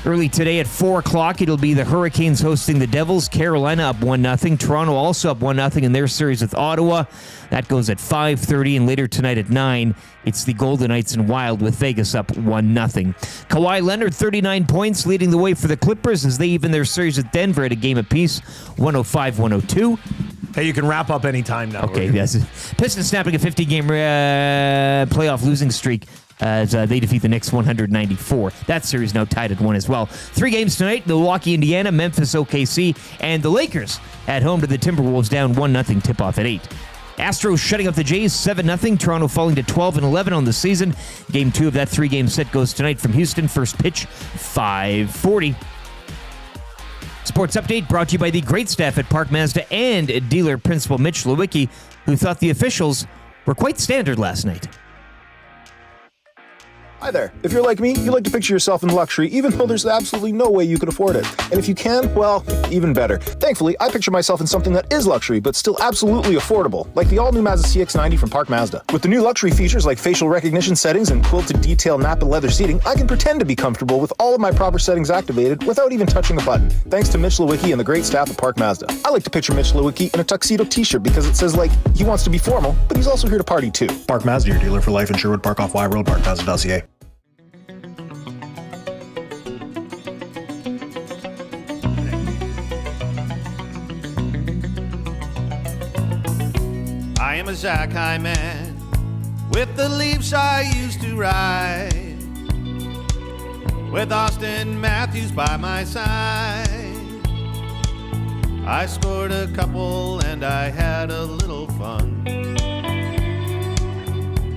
Early today at 4 o'clock, it'll be the Hurricanes hosting the Devils. Carolina up 1-0. Toronto also up 1-0 in their series with Ottawa. That goes at 5:30. And later tonight at 9, it's the Golden Knights and Wild with Vegas up 1-0. Kawhi Leonard, 39 points, leading the way for the Clippers as they even their series with Denver at a game apiece, 105-102. Hey, you can wrap up anytime now. Okay, yes. Pistons snapping a 50-game playoff losing streak as they defeat the Knicks 194. That series now tied at 1 as well. 3 games tonight: Milwaukee, Indiana, Memphis, OKC, and the Lakers at home to the Timberwolves, down 1-0 tip-off at 8. Astros shutting up the Jays 7-0. Toronto falling to 12-11 on the season. Game 2 of that 3-game set goes tonight from Houston. First pitch, 5:40. Sports Update brought to you by the great staff at Park Mazda and dealer principal Mitch Lewicki, who thought the officials were quite standard last night. Hi there. If you're like me, you like to picture yourself in luxury even though there's absolutely no way you could afford it. And if you can, well, even better. Thankfully, I picture myself in something that is luxury but still absolutely affordable, like the all-new Mazda CX-90 from Park Mazda. With the new luxury features like facial recognition settings and quilted detail Napa leather seating, I can pretend to be comfortable with all of my proper settings activated without even touching a button, thanks to Mitch Lewicki and the great staff at Park Mazda. I like to picture Mitch Lewicki in a tuxedo t-shirt because it says, like, he wants to be formal, but he's also here to party too. Park Mazda, your dealer for life in Sherwood Park off Y Road, parkmazda.ca. I am a Zach High man with the Leafs I used to ride, with Austin Matthews by my side. I scored a couple and I had a little fun.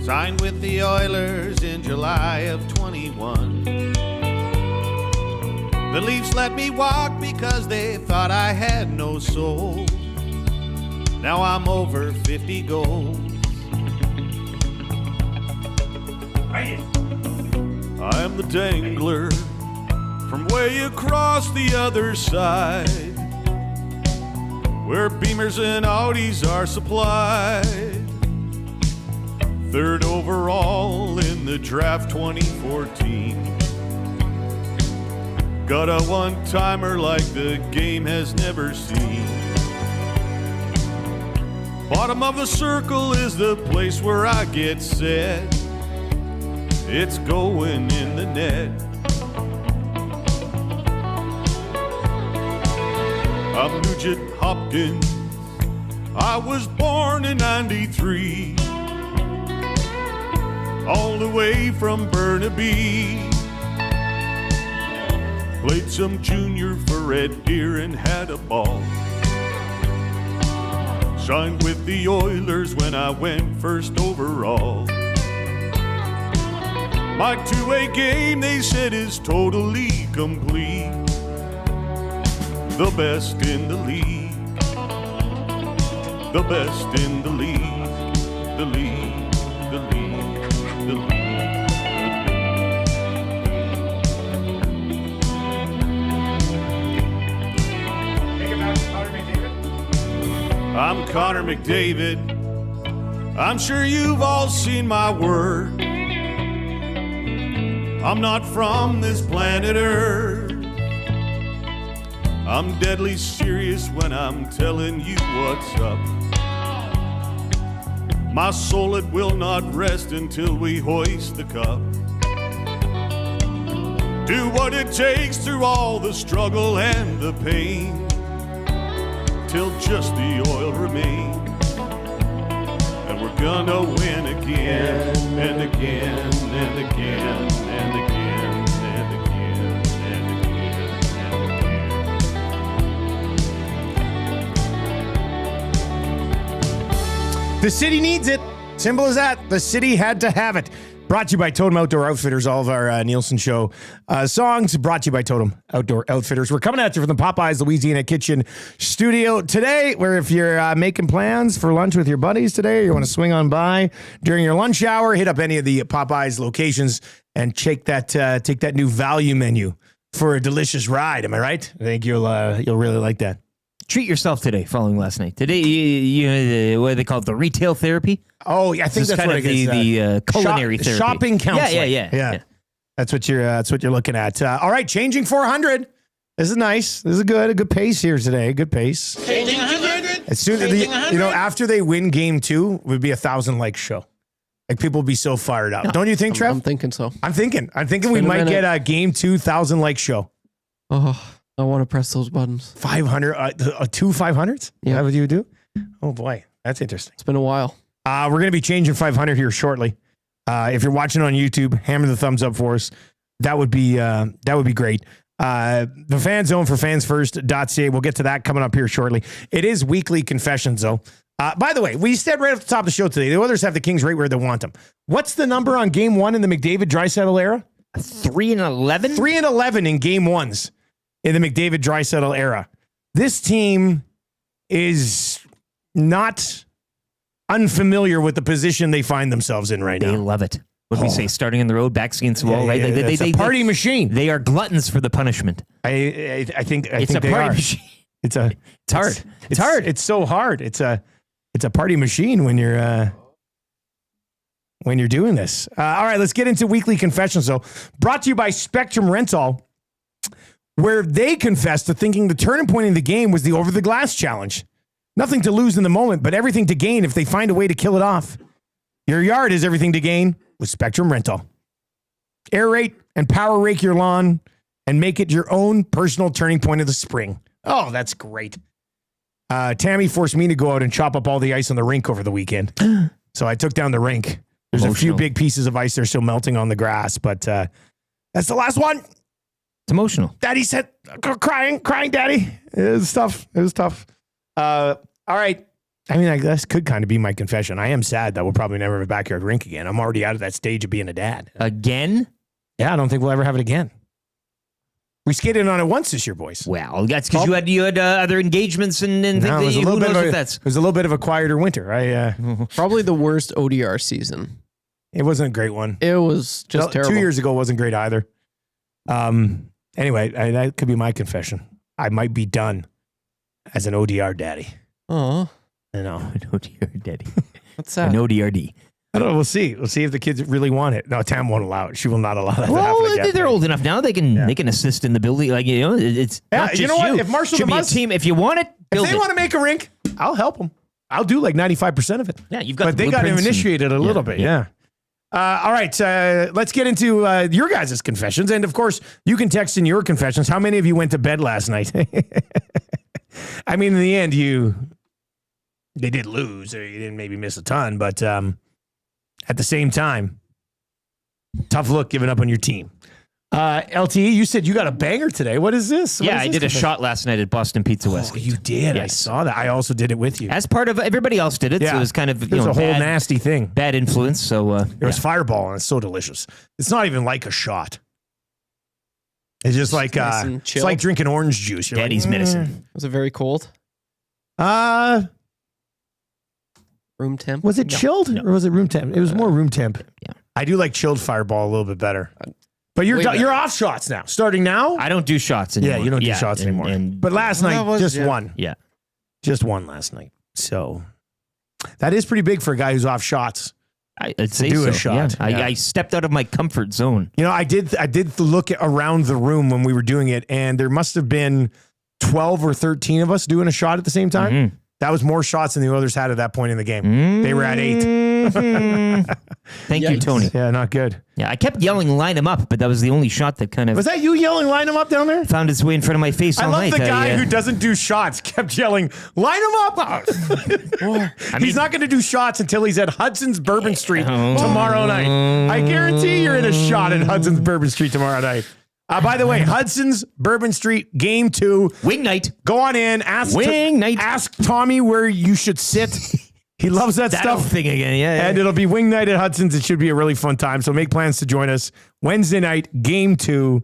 Signed with the Oilers in July of 21. The Leafs let me walk because they thought I had no soul. Now I'm over 50 goals. I'm the dangler from way across the other side, where Beamers and Audis are supplied. 3rd overall in the draft 2014. Got a one-timer like the game has never seen. Bottom of the circle is the place where I get set. It's going in the net. I'm Nugent Hopkins. I was born in 93. All the way from Burnaby. Played some junior for Red Deer and had a ball. Signed with the Oilers when I went 1st overall. My 2A game, they said, is totally complete. The best in the league. The best in the league. The league. The league. The league. I'm Connor McDavid. I'm sure you've all seen my work. I'm not from this planet Earth. I'm deadly serious when I'm telling you what's up. My soul, it will not rest until we hoist the cup. Do what it takes through all the struggle and the pain, till just the oil remains. And we're gonna win again and again and again and again and again and again. The city needs it. Simple as that. The city had to have it. Brought to you by Totem Outdoor Outfitters. All of our Nielsen Show songs brought to you by Totem Outdoor Outfitters. We're coming at you from the Popeyes Louisiana Kitchen studio today, where if you're making plans for lunch with your buddies today, or you want to swing on by during your lunch hour, hit up any of the Popeyes locations and take that new value menu for a delicious ride. Am I right? I think you'll really like that. Treat yourself today following last night. Today, what do they call it? The retail therapy? Oh, yeah, I think that's kind what of it is. the culinary therapy. Shopping counseling. Yeah. That's what you're looking at. All right, changing 400. This is nice. This is a good pace here today. Good pace. Changing 100. As soon as after they win game 2, it would be 1,000 like show. Like people would be so fired up. Don't you think, Trev? I'm thinking so. I'm thinking we might get a game 2 1,000 like show. Oh, I want to press those buttons. 500, 2 500s? Yeah. Is that what you would do? Oh boy, that's interesting. It's been a while. We're going to be changing 500 here shortly. If you're watching on YouTube, hammer the thumbs up for us. That would be great. The fan zone for fansfirst.ca. We'll get to that coming up here shortly. It is weekly confessions though. By the way, we said right off the top of the show today, the Oilers have the Kings right where they want them. What's the number on game 1 in the McDavid-Draisaitl era? 3-11? 3-11 in game 1s in the McDavid-Draisaitl era. This team is not unfamiliar with the position they find themselves in right now. They love it. What do we say? Starting in the road, backs against the wall, right? It's a party machine. They are gluttons for the punishment. I think it's a party machine. It's hard. It's hard. It's so hard. It's a party machine when you're doing this. All right, let's get into weekly confessions. So, brought to you by Spectrum Rental, where they confessed to thinking the turning point in the game was the over the glass challenge. Nothing to lose in the moment, but everything to gain if they find a way to kill it off. Your yard is everything to gain with Spectrum Rental. Aerate and power rake your lawn and make it your own personal turning point of the spring. Oh, that's great. Tammy forced me to go out and chop up all the ice on the rink over the weekend. So I took down the rink. There's a few big pieces of ice there still melting on the grass, but that's the last one. It's emotional. Daddy said, crying, Daddy. It was tough. All right. I mean, I guess could kind of be my confession. I am sad that we'll probably never have a backyard rink again. I'm already out of that stage of being a dad. Again? Yeah, I don't think we'll ever have it again. We skated on it once this year, boys. Well, that's because you had other engagements and things that you, who knows if that's... It was a little bit of a quieter winter. Probably the worst ODR season. It wasn't a great one. It was just terrible. 2 years ago wasn't great either. Anyway, that could be my confession. I might be done as an ODR daddy. Oh, I know. An ODR daddy. What's that? An ODRD. I don't know. We'll see. We'll see if the kids really want it. No, Tam won't allow it. She will not allow that to happen again. They're old enough now. They can assist in the building. Like, it's not just you know what? If Marshall should be a team. If you want it, build if they want to make a rink, I'll help them. I'll do like 95% of it. Yeah, you've got. But they got to initiate it a little bit. Yeah. All right. Let's get into your guys' confessions, and of course, you can text in your confessions. How many of you went to bed last night? I mean, in the end, they did lose, or you didn't maybe miss a ton, but at the same time, tough look giving up on your team. LTE, you said you got a banger today. What is this? I did a shot last night at Boston Pizza West. Oh, you did? Yes. I saw that. I also did it with you. As part of everybody else did it, so it was kind of it was a whole nasty thing. Bad influence. So there was Fireball, and it's so delicious. It's not even like a shot. It's just like nice it's like drinking orange juice. You're Daddy's medicine. Was it very cold? Room temp? Was it chilled or was it room temp? It was more room temp. Yeah. I do like chilled Fireball a little bit better. But you're off shots now. Starting now? I don't do shots anymore. Yeah, you don't do shots anymore. But last night, just one. Yeah. Just one last night. So that is pretty big for a guy who's off shots. I'd say do so. a shot. Yeah. I stepped out of my comfort zone. You know, I did look around the room when we were doing it, and there must have been 12 or 13 of us doing a shot at the same time. Mm-hmm. That was more shots than the others had at that point in the game. They were at 8. Thank you, Tony. Yeah, not good. Yeah, I kept yelling, line him up, but that was the only shot that kind of... Was that you yelling, line him up down there? Found its way in front of my face all night. I love the guy who doesn't do shots kept yelling, line him up! He's not going to do shots until he's at Hudson's Bourbon Street tomorrow night. I guarantee you're in a shot at Hudson's Bourbon Street tomorrow night. By the way, Hudson's Bourbon Street, game 2. Wing night. Go on in. Ask Tommy where you should sit. He loves that stuff. Thing again, yeah. And it'll be wing night at Hudson's. It should be a really fun time. So make plans to join us Wednesday night, game 2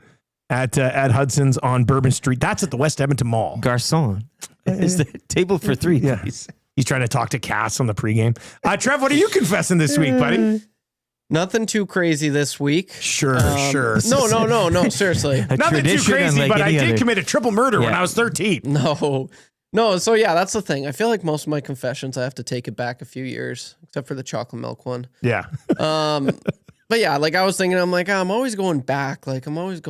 at Hudson's on Bourbon Street. That's at the West Edmonton Mall. Garçon. Is the table for 3, yeah. please. He's trying to talk to Cass on the pregame. Trev, what are you confessing this week, buddy? Nothing too crazy this week. Sure. No. Seriously. Nothing too crazy, but I did commit a triple murder when I was 13. No. So yeah, that's the thing. I feel like most of my confessions, I have to take it back a few years, except for the chocolate milk one. Yeah. But yeah, like I was thinking, I'm like, I'm always going back. Like I was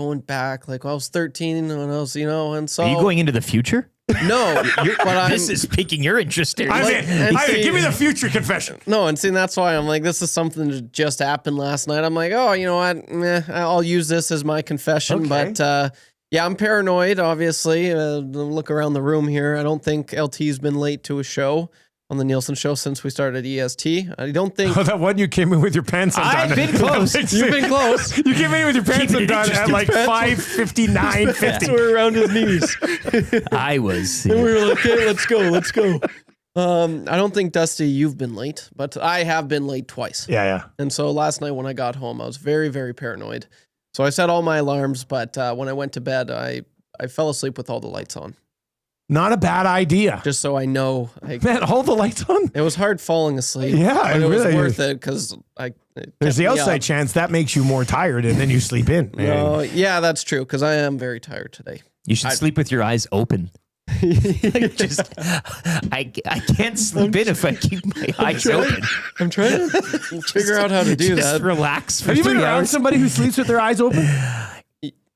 13 when I was, and so. Are you going into the future? No, but this is piquing your interest here. Give me the future confession. No, and see, that's why I'm like, this is something that just happened last night. I'm like, oh, you know what? I'll use this as my confession. Okay. But yeah, I'm paranoid, obviously. Look around the room here. I don't think LT's been late to a show on the Nielsen show since we started EST. I don't think... Oh, that one you came in with your pants undone. I've been close. You've been close. You came in with your pants undone at like 5:59:50. Pants were around his knees. I was. And we were like, okay, let's go. I don't think, Dusty, you've been late, but I have been late twice. Yeah. And so last night when I got home, I was very, very paranoid. So I set all my alarms, but when I went to bed, I fell asleep with all the lights on. Not a bad idea. Just so I know. Man, hold the lights on. It was hard falling asleep. Yeah, but it was worth it because there's the outside chance that makes you more tired and then you sleep in. No, yeah, that's true because I am very tired today. You should sleep with your eyes open. I can't sleep in if I keep my eyes open. I'm trying to figure out how to do that. Relax. Have you been around somebody who sleeps with their eyes open?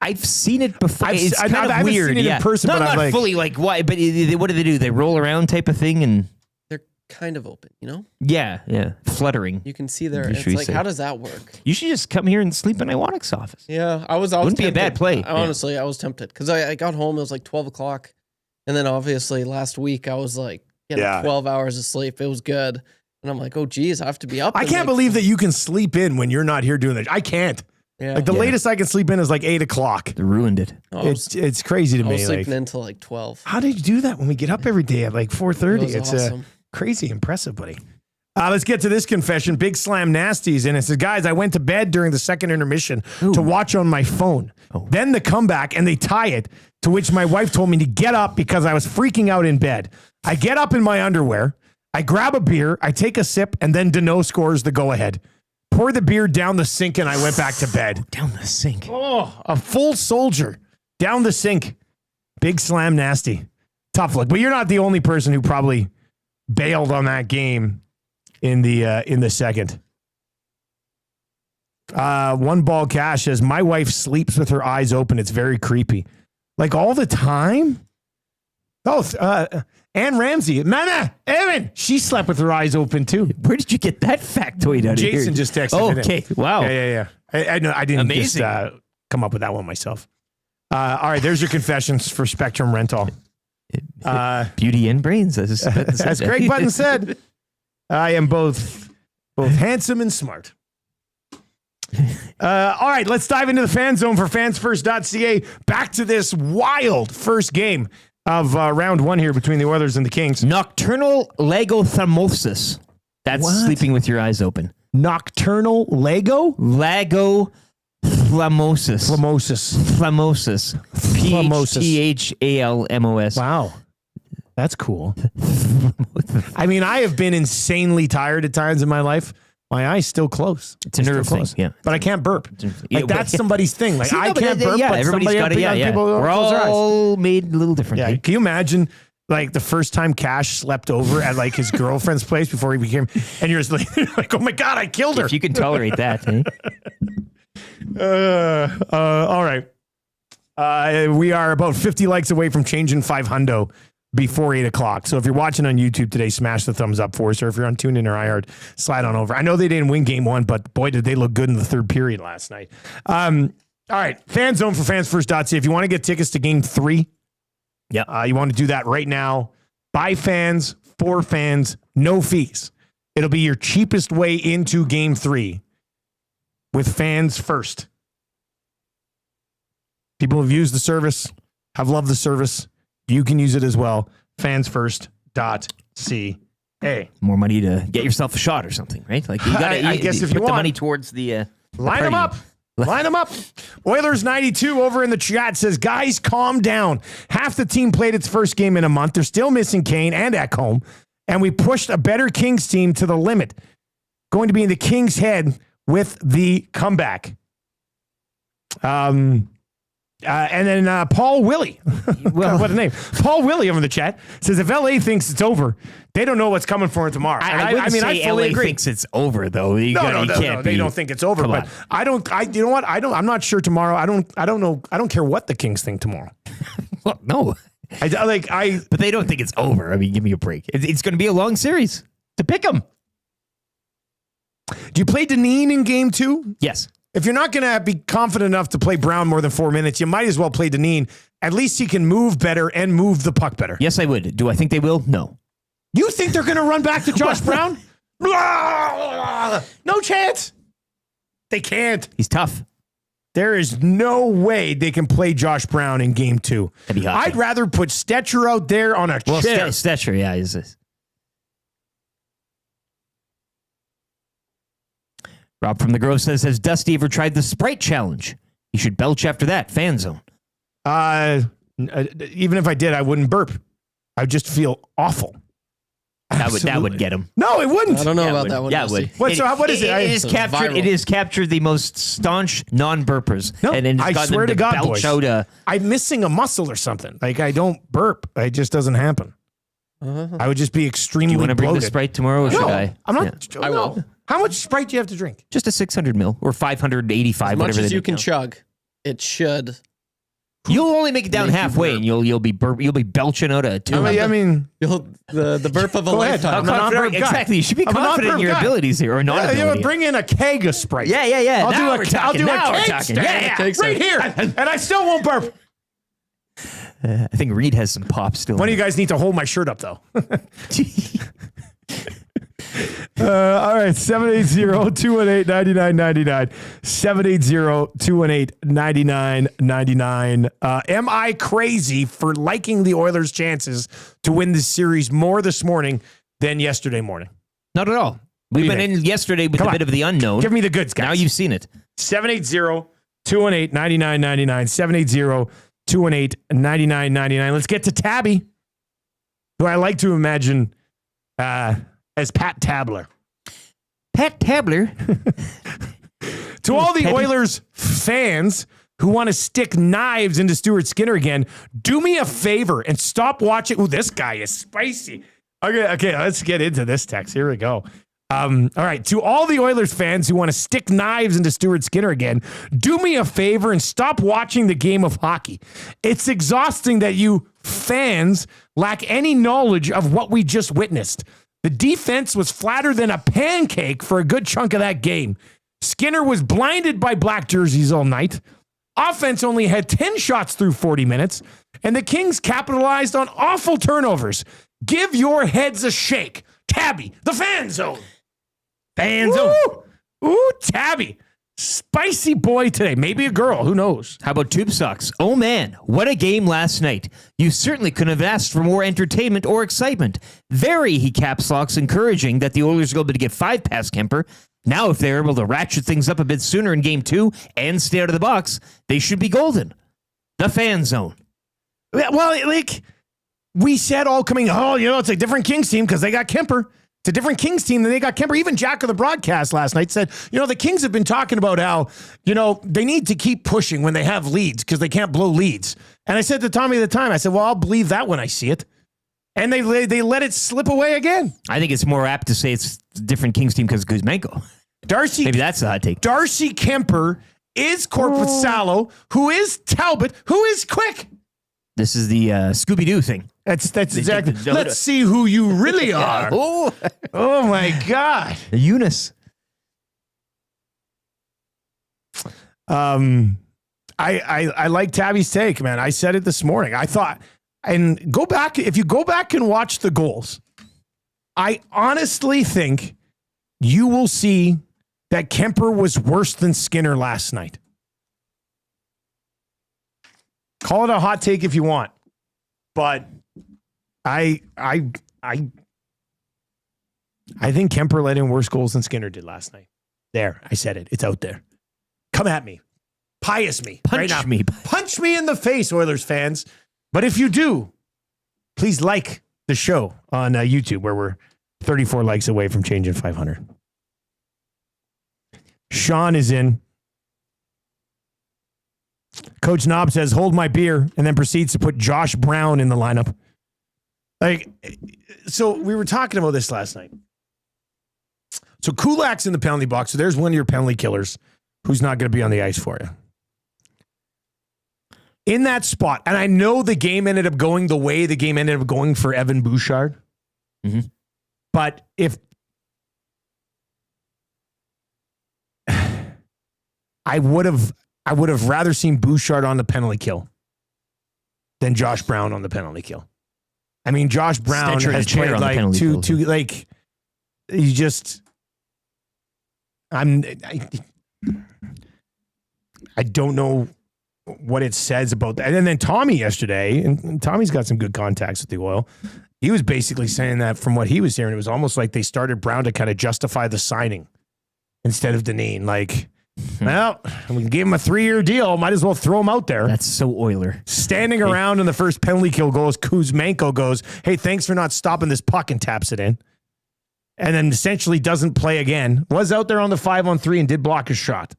I've seen it before. It's kind I of haven't weird. Seen it in person, not but I'm like, fully like why. But what do they do? They roll around type of thing, and they're kind of open. Yeah, fluttering. You can see there. It's like, how does that work? You should just come here and sleep in Iwanik's office. Yeah, I was. Wouldn't tempted. be a bad play. Honestly, I was tempted because I got home. It was like 12 o'clock, and then obviously last week I was like getting 12 hours of sleep. It was good, and I'm like, oh geez, I have to be up. I can't believe that you can sleep in when you're not here doing it. I can't. Yeah. Like the latest I can sleep in is like 8 o'clock. They ruined it. It's crazy to me. I was sleeping until like 12. How did you do that when we get up every day at like 4:30? It's awesome. Crazy impressive, buddy. Let's get to this confession. Big Slam Nasties. And it says, guys, I went to bed during the second intermission to watch on my phone. Then the comeback and they tie it, to which my wife told me to get up because I was freaking out in bed. I get up in my underwear. I grab a beer. I take a sip and then Deneau scores the go-ahead. Pour the beer down the sink and I went back to bed. Down the sink. Oh, a full soldier down the sink. Big Slam Nasty. Tough look. But you're not the only person who probably bailed on that game in the second. One Ball Cash says, my wife sleeps with her eyes open. It's very creepy. Like all the time? Oh, Ann Ramsey. Mama, Evan, she slept with her eyes open too. Where did you get that factoid out of here? Jason just texted Okay, it. wow. Yeah. I know. I didn't Amazing. just come up with that one myself. All right, there's your confessions for Spectrum Rental. Beauty and brains, as Crag Button said. I am both handsome and smart. All right, let's dive into the fan zone for fansfirst.ca. Back to this wild first game of round one here between the Oilers and the Kings. Nocturnal lagothermosis. That's sleeping with your eyes open. Nocturnal lagothermosis. Phlemosis. Phthalmos. Wow. That's cool. I mean, I have been insanely tired at times in my life. My eye's still close. It's a nerve thing, yeah. But I can't burp. Like, that's somebody's thing. Like, I can't burp, but everybody's got it. Yeah. We're all made a little differently. Yeah. Can you imagine, like, the first time Cash slept over at, like, his girlfriend's place before he became, and you're just like, oh my God, I killed her. If you can tolerate that, all right. We are about 50 likes away from changing 500 before 8 o'clock. So if you're watching on YouTube today, smash the thumbs up for us. Or if you're on TuneIn or iHeart, slide on over. I know they didn't win game one, but boy, did they look good in the third period last night. All right. Fan zone for fansfirst.ca. If you want to get tickets to game 3, you want to do that right now. By fans, for fans, no fees. It'll be your cheapest way into game 3 with fans first. People who've used the service, have loved the service. You can use it as well. Fansfirst.ca. More money to get yourself a shot or something, right? Like you got I guess if you put want the money towards the line them up. Line them up. Oilers 92 over in the chat says, guys, calm down. Half the team played its first game in a month. They're still missing Kane and Ekholm, and we pushed a better Kings team to the limit. Going to be in the Kings' head with the comeback. And then Paul Willie, well, what a name. Paul Willie over in the chat says, if LA thinks it's over, they don't know what's coming for it tomorrow. I mean, I fully agree. Thinks it's over though. No, they don't think it's over. But you know what? I'm not sure tomorrow. I don't know. I don't care what the Kings think tomorrow. Well, no. But they don't think it's over. I mean, give me a break. It's going to be a long series to pick them. Do you play Dineen in game 2? Yes. If you're not going to be confident enough to play Brown more than 4 minutes, you might as well play Dineen. At least he can move better and move the puck better. Yes, I would. Do I think they will? No. You think they're going to run back to Josh Brown? No chance. They can't. He's tough. There is no way they can play Josh Brown in game 2. I'd rather put Stetcher out there on a chair. Stetcher, yeah, is this. Rob from the Grove says, has Dusty ever tried the Sprite Challenge? He should belch after that. Fan zone. Even if I did, I wouldn't burp. I would just feel awful. That would get him. No, it wouldn't. I don't know about that one. Yeah, it would. What is it? It has captured the most staunch non-burpers. No, and I swear to God, boys, out I'm missing a muscle or something. Like I don't burp. It just doesn't happen. I would just be extremely bloated. Do you want to bring the Sprite tomorrow or should I? I'm not. Yeah. I will. How much Sprite do you have to drink? Just a 600 mil or 585, whatever. As much as you can chug. It should. You'll only make it down halfway, and you'll be belching out a 200. I mean, the burp of a lifetime. Exactly. You should be confident in your abilities here, or not. Bring in a keg of Sprite. Yeah. I'll do a keg stand right here, and I still won't burp. I think Reed has some pop still. One of you guys need to hold my shirt up, though. All right, 780-218-9999. 780-218-9999. Am I crazy for liking the Oilers' chances to win this series more this morning than yesterday morning? Not at all. We went in yesterday with a bit of the unknown. Give me the goods, guys. Now you've seen it. 780-218-9999. 780-218-9999. Let's get to Tabby, who I like to imagine as Pat Tabler. Pat Tabler. To all the Oilers fans who want to stick knives into Stuart Skinner again, do me a favor and stop watching. Ooh, this guy is spicy. Okay, let's get into this text. Here we go. All right, to all the Oilers fans who want to stick knives into Stuart Skinner again, do me a favor and stop watching the game of hockey. It's exhausting that you fans lack any knowledge of what we just witnessed. The defense was flatter than a pancake for a good chunk of that game. Skinner was blinded by black jerseys all night. Offense only had 10 shots through 40 minutes, and the Kings capitalized on awful turnovers. Give your heads a shake. Tabby, the fan zone. Fan zone. Ooh, Tabby. Spicy boy today. Maybe a girl. Who knows? How about Tube Socks? Oh, man. What a game last night. You certainly couldn't have asked for more entertainment or excitement. Very, he caps locks, encouraging that the Oilers are able to get 5 past Kemper. Now, if they're able to ratchet things up a bit sooner in game 2 and stay out of the box, they should be golden. The fan zone. Well, like we said all coming, it's a different Kings team because they got Kemper. It's a different Kings team than they got Kemper. Even Jack of the broadcast last night said, the Kings have been talking about how, they need to keep pushing when they have leads because they can't blow leads. And I said to Tommy at the time, I said, well, I'll believe that when I see it. And they let it slip away again. I think it's more apt to say it's a different Kings team because of Kuzmenko. Maybe that's the hot take. Darcy Kemper is Korpisalo, who is Talbot, who is quick. This is the Scooby-Doo thing. That's exactly. Let's see who you really are. Oh my God. Eunice. I like Tabby's take, man. I said it this morning. I thought, and if you go back and watch the goals, I honestly think you will see that Kemper was worse than Skinner last night. Call it a hot take if you want, but I think Kemper let in worse goals than Skinner did last night. There, I said it. It's out there. Come at me. Pious me. Punch me. Punch me in the face, Oilers fans. But if you do, please like the show on YouTube, where we're 34 likes away from changing 500. Sean is in. Coach Knob says, hold my beer, and then proceeds to put Josh Brown in the lineup. Like, so we were talking about this last night. So Kulak's in the penalty box. So there's one of your penalty killers who's not going to be on the ice for you. In that spot, and I know the game ended up going the way the game ended up going for Evan Bouchard. Mm-hmm. But if I would have rather seen Bouchard on the penalty kill than Josh Brown on the penalty kill. I mean, Josh Brown has played like two, like you just. I don't know what it says about that. And then Tommy yesterday, and Tommy's got some good contacts with the Oil. He was basically saying that from what he was hearing, it was almost like they started Brown to kind of justify the signing instead of Dineen. Like, well, we gave him a 3-year deal. Might as well throw him out there. That's so Oiler. Standing around in the first penalty kill goal as Kuzmenko goes, hey, thanks for not stopping this puck, and taps it in. And then essentially doesn't play again. Was out there on the 5-on-3 and did block a shot.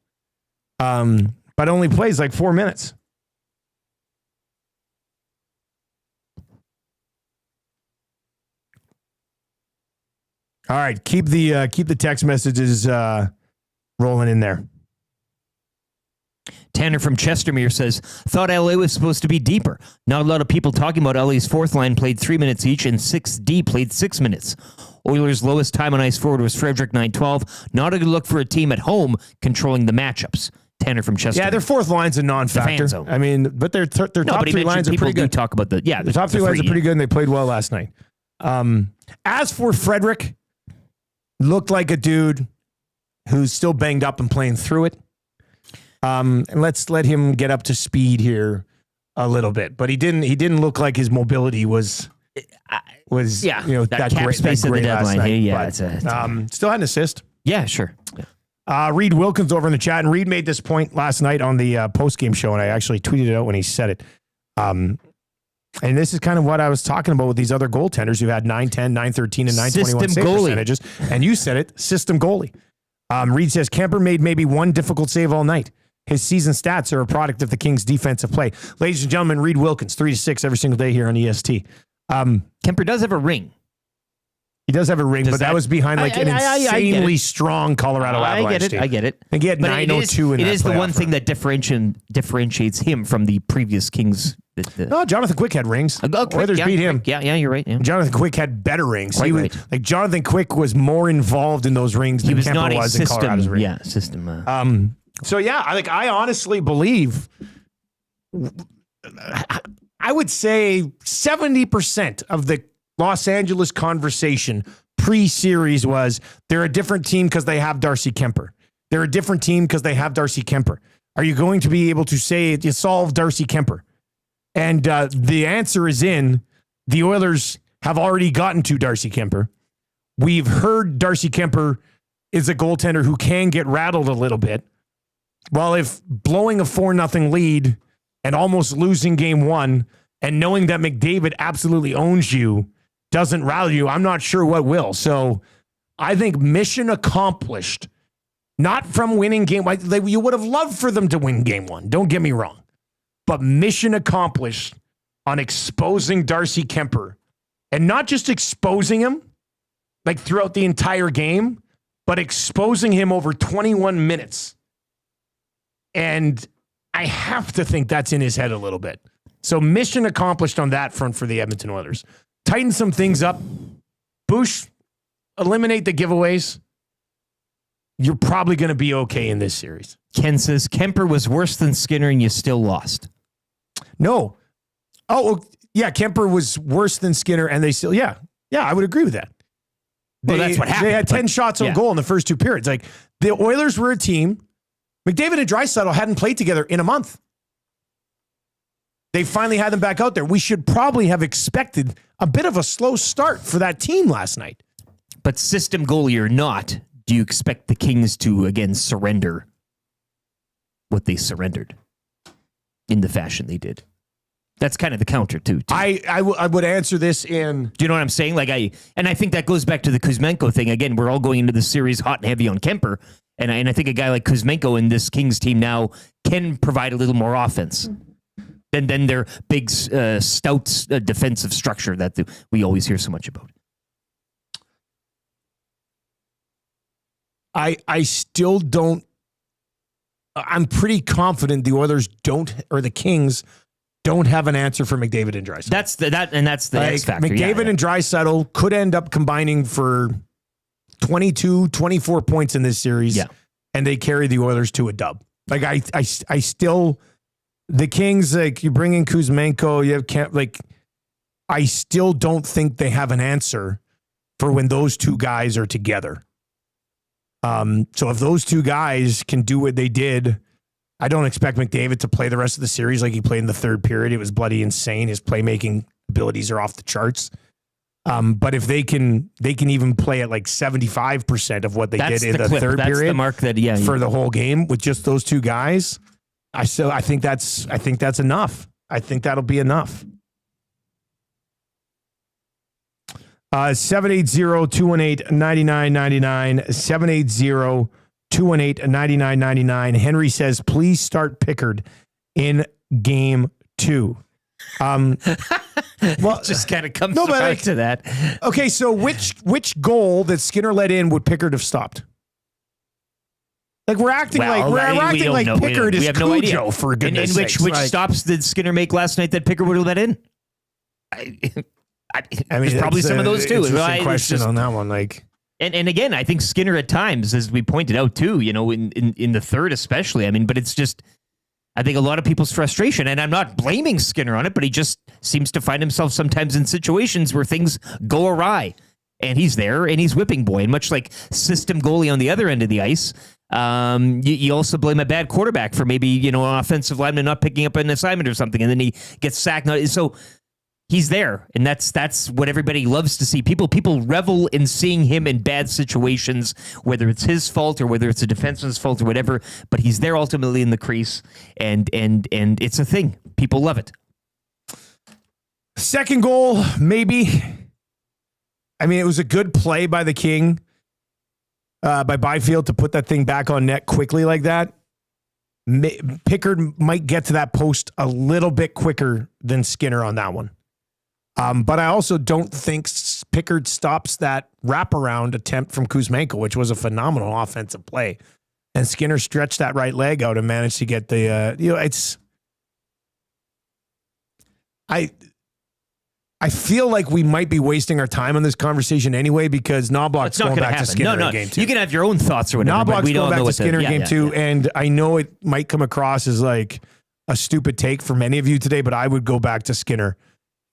But only plays like 4 minutes. All right, keep the text messages rolling in there. Tanner from Chestermere says, thought LA was supposed to be deeper. Not a lot of people talking about LA's fourth line played 3 minutes each and 6D played 6 minutes. Oilers' lowest time on ice forward was Frederick 9-12. Not a good look for a team at home controlling the matchups. Tanner from Chestermere. Yeah, their fourth line's a non-factor. I mean, but their top 3 lines are pretty good. Talk about the top 3 lines are pretty good, and they played well last night. As for Frederick, looked like a dude who's still banged up and playing through it. And let's let him get up to speed here a little bit. But he didn't look like his mobility was that great last night. But, still had an assist. Yeah, sure. Reed Wilkins over in the chat, and Reed made this point last night on the post-game show, and I actually tweeted it out when he said it. And this is kind of what I was talking about with these other goaltenders who had 9-10, 9-13, and 9-21 save percentages. And you said it, system goalie. Reed says, Kemper made maybe one difficult save all night. His season stats are a product of the Kings' defensive play. Ladies and gentlemen, Reed Wilkins, 3-6 every single day here on EST. Kemper does have a ring. He does have a ring, but that was behind like an insanely strong Colorado Avalanche team. I get it. I think he had 902 in that It is the one playoff thing that differentiates him from the previous Kings. No, Jonathan Quick had rings. Oilers beat him. Yeah, you're right. Yeah. Jonathan Quick had better rings. Right. Like Jonathan Quick was more involved in those rings than Kemper was in Colorado's ring. Yeah, system. So yeah, I honestly believe, I would say 70% of the Los Angeles conversation pre-series was they're a different team because they have Darcy Kemper. They're a different team because they have Darcy Kemper. Are you going to be able to say you solve Darcy Kemper? And the answer is in the Oilers have already gotten to Darcy Kemper. We've heard Darcy Kemper is a goaltender who can get rattled a little bit. Well, if blowing a 4-0 lead and almost losing game 1 and knowing that McDavid absolutely owns you doesn't rattle you, I'm not sure what will. So I think mission accomplished, not from winning game 1. You would have loved for them to win game 1. Don't get me wrong. But mission accomplished on exposing Darcy Kemper, and not just exposing him like throughout the entire game, but exposing him over 21 minutes. And I have to think that's in his head a little bit. So mission accomplished on that front for the Edmonton Oilers. Tighten some things up. Bush, eliminate the giveaways. You're probably going to be okay in this series. Ken says, Kemper was worse than Skinner and you still lost. No. Oh, yeah, Kemper was worse than Skinner and they still, yeah, I would agree with that. Well, that's what happened. They had 10 shots on goal in the first 2 periods. Like, the Oilers were a team. McDavid and Draisaitl hadn't played together in a month. They finally had them back out there. We should probably have expected a bit of a slow start for that team last night. But system goalie or not, do you expect the Kings to, again, surrender what they surrendered in the fashion they did? That's kind of the counter, too. I would answer this in... Do you know what I'm saying? And I think that goes back to the Kuzmenko thing. Again, we're all going into the series hot and heavy on Kemper. And I think a guy like Kuzmenko in this Kings team now can provide a little more offense than their big, stout defensive structure that we always hear so much about. I still don't. I'm pretty confident the Oilers or the Kings don't have an answer for McDavid and Draisaitl. That's the X factor. McDavid and Draisaitl could end up combining for 22, 24 points in this series, and they carry the Oilers to a dub. Like I still, the Kings, like you bring in Kuzmenko, you have I still don't think they have an answer for when those two guys are together. So if those two guys can do what they did, I don't expect McDavid to play the rest of the series like he played in the third period. It was bloody insane. His playmaking abilities are off the charts. But if they can even play at like 75% of what they did in the third period, the mark that for the whole game with just those two guys, I think that's enough. I think that'll be enough. 780-218-9999. 780-218-9999. Henry says, please start Pickard in game 2. Well, just kind of comes back to that. Okay, so which goal that Skinner let in would Pickard have stopped? Like we're acting like Pickard is Cujo, for goodness sakes. Which stops did Skinner make last night that Pickard would have let in? I mean, there's probably some of those too. Interesting question on that one. Like, and again, I think Skinner at times, as we pointed out too, in the third especially. I mean, but it's just, I think a lot of people's frustration, and I'm not blaming Skinner on it, but he just seems to find himself sometimes in situations where things go awry, and he's there and he's whipping boy, and much like system goalie on the other end of the ice. You also blame a bad quarterback for maybe an offensive lineman not picking up an assignment or something, and then he gets sacked. So he's there, and that's what everybody loves to see. People revel in seeing him in bad situations, whether it's his fault or whether it's a defenseman's fault or whatever. But he's there ultimately in the crease, and it's a thing. People love it. Second goal, maybe. I mean, it was a good play by the King, by Byfield, to put that thing back on net quickly like that. Pickard might get to that post a little bit quicker than Skinner on that one. But I also don't think Pickard stops that wraparound attempt from Kuzmenko, which was a phenomenal offensive play. And Skinner stretched that right leg out and managed to get the, I feel like we might be wasting our time on this conversation anyway, because Knobloch's going back to Skinner in game 2. You can have your own thoughts or whatever. Knobloch's going back to Skinner in game 2, and I know it might come across as like a stupid take for many of you today, but I would go back to Skinner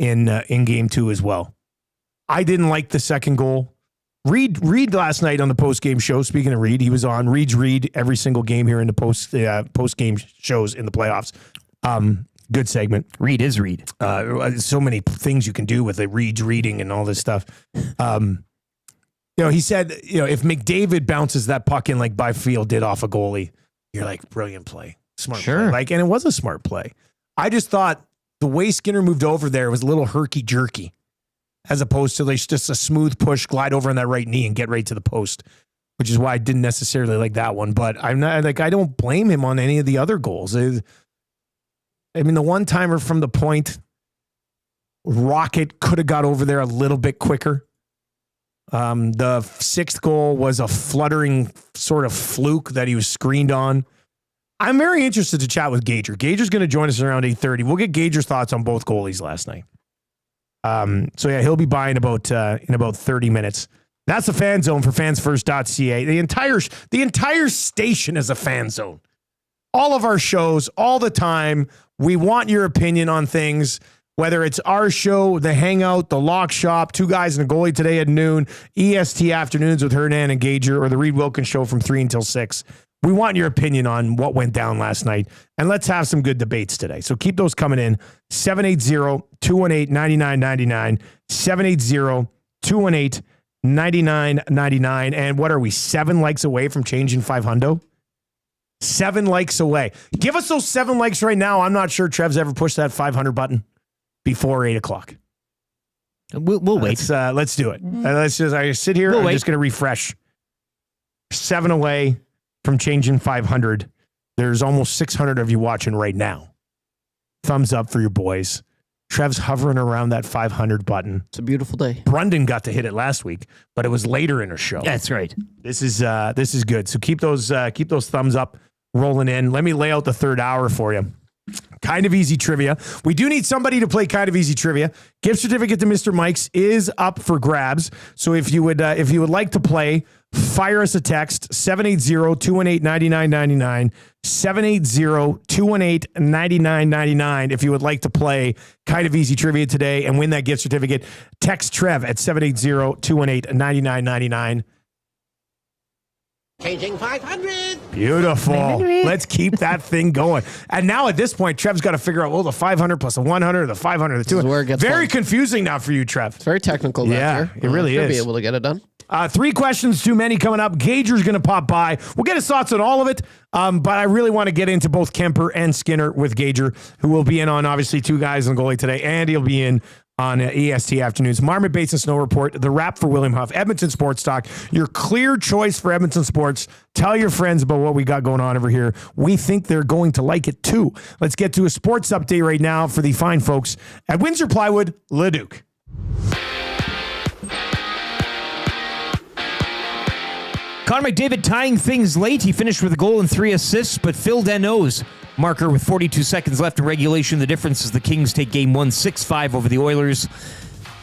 in game 2 as well. I didn't like the second goal. Reed last night on the post-game show, speaking of Reed, he was on Reed's Reed every single game here in the post-game shows in the playoffs. Good segment. Reed is Reed. So many things you can do with Reed's reading and all this stuff. He said, if McDavid bounces that puck in like Byfield did off a goalie, you're like, brilliant play. Smart play. And it was a smart play. I just thought the way Skinner moved over there was a little herky-jerky, as opposed to just a smooth push, glide over on that right knee and get right to the post, which is why I didn't necessarily like that one. But I'm not I don't blame him on any of the other goals. I mean, the one-timer from the point, Rocket could have got over there a little bit quicker. The sixth goal was a fluttering sort of fluke that he was screened on. I'm very interested to chat with Gager. Gager's going to join us around 8:30. We'll get Gager's thoughts on both goalies last night. He'll be by in about 30 minutes. That's the Fan Zone for fansfirst.ca. The entire station is a fan zone. All of our shows, all the time. We want your opinion on things, whether it's our show, The Hangout, The Lock Shop, Two Guys and a Goalie today at noon, EST Afternoons with Hernan and Gager, or The Reed Wilkins Show from 3 until 6. We want your opinion on what went down last night, and let's have some good debates today. So keep those coming in. 780-218-9999, 780-218-9999. And what are we, 7 likes away from changing 500? 7 likes away. Give us those 7 likes right now. I'm not sure Trev's ever pushed that 500 button before 8 o'clock. We'll wait. Let's do it. I sit here. I'm just going to refresh. 7 away. from changing 500. There's almost 600 of you watching right now. Thumbs up for your boys. Trev's hovering around that 500 button. It's a beautiful day. Brendan got to hit it last week, but it was later in her show. That's right. This is good. So keep those thumbs up rolling in. Let me lay out the third hour for you. Kind of easy trivia. We do need somebody to play kind of easy trivia. Gift certificate to Mr. Mike's is up for grabs. So if you would like to play, fire us a text 780-218-9999. 780-218-9999. If you would like to play kind of easy trivia today and win that gift certificate, text Trev at 780-218-9999. Changing 500. Beautiful. 500. Let's keep that thing going. And now at this point, Trev's got to figure out, the 500 plus the 100, the 500, the 200. Very confusing now for you, Trev. It's very technical. Yeah, it really Should is. be able to get it done. 3 questions too many coming up. Gager's going to pop by. We'll get his thoughts on all of it. But I really want to get into both Kemper and Skinner with Gager, who will be in on obviously 2 guys on goalie today. And he'll be in on EST Afternoons. Marmot Basin Snow Report, the wrap for William Huff, Edmonton Sports Talk, your clear choice for Edmonton sports. Tell your friends about what we got going on over here. We think they're going to like it too. Let's get to a sports update right now for the fine folks at Windsor Plywood, Leduc. Connor McDavid tying things late. He finished with a goal and 3 assists, but Phil Danault's marker with 42 seconds left in regulation. The difference is the Kings take Game 1 6-5 over the Oilers.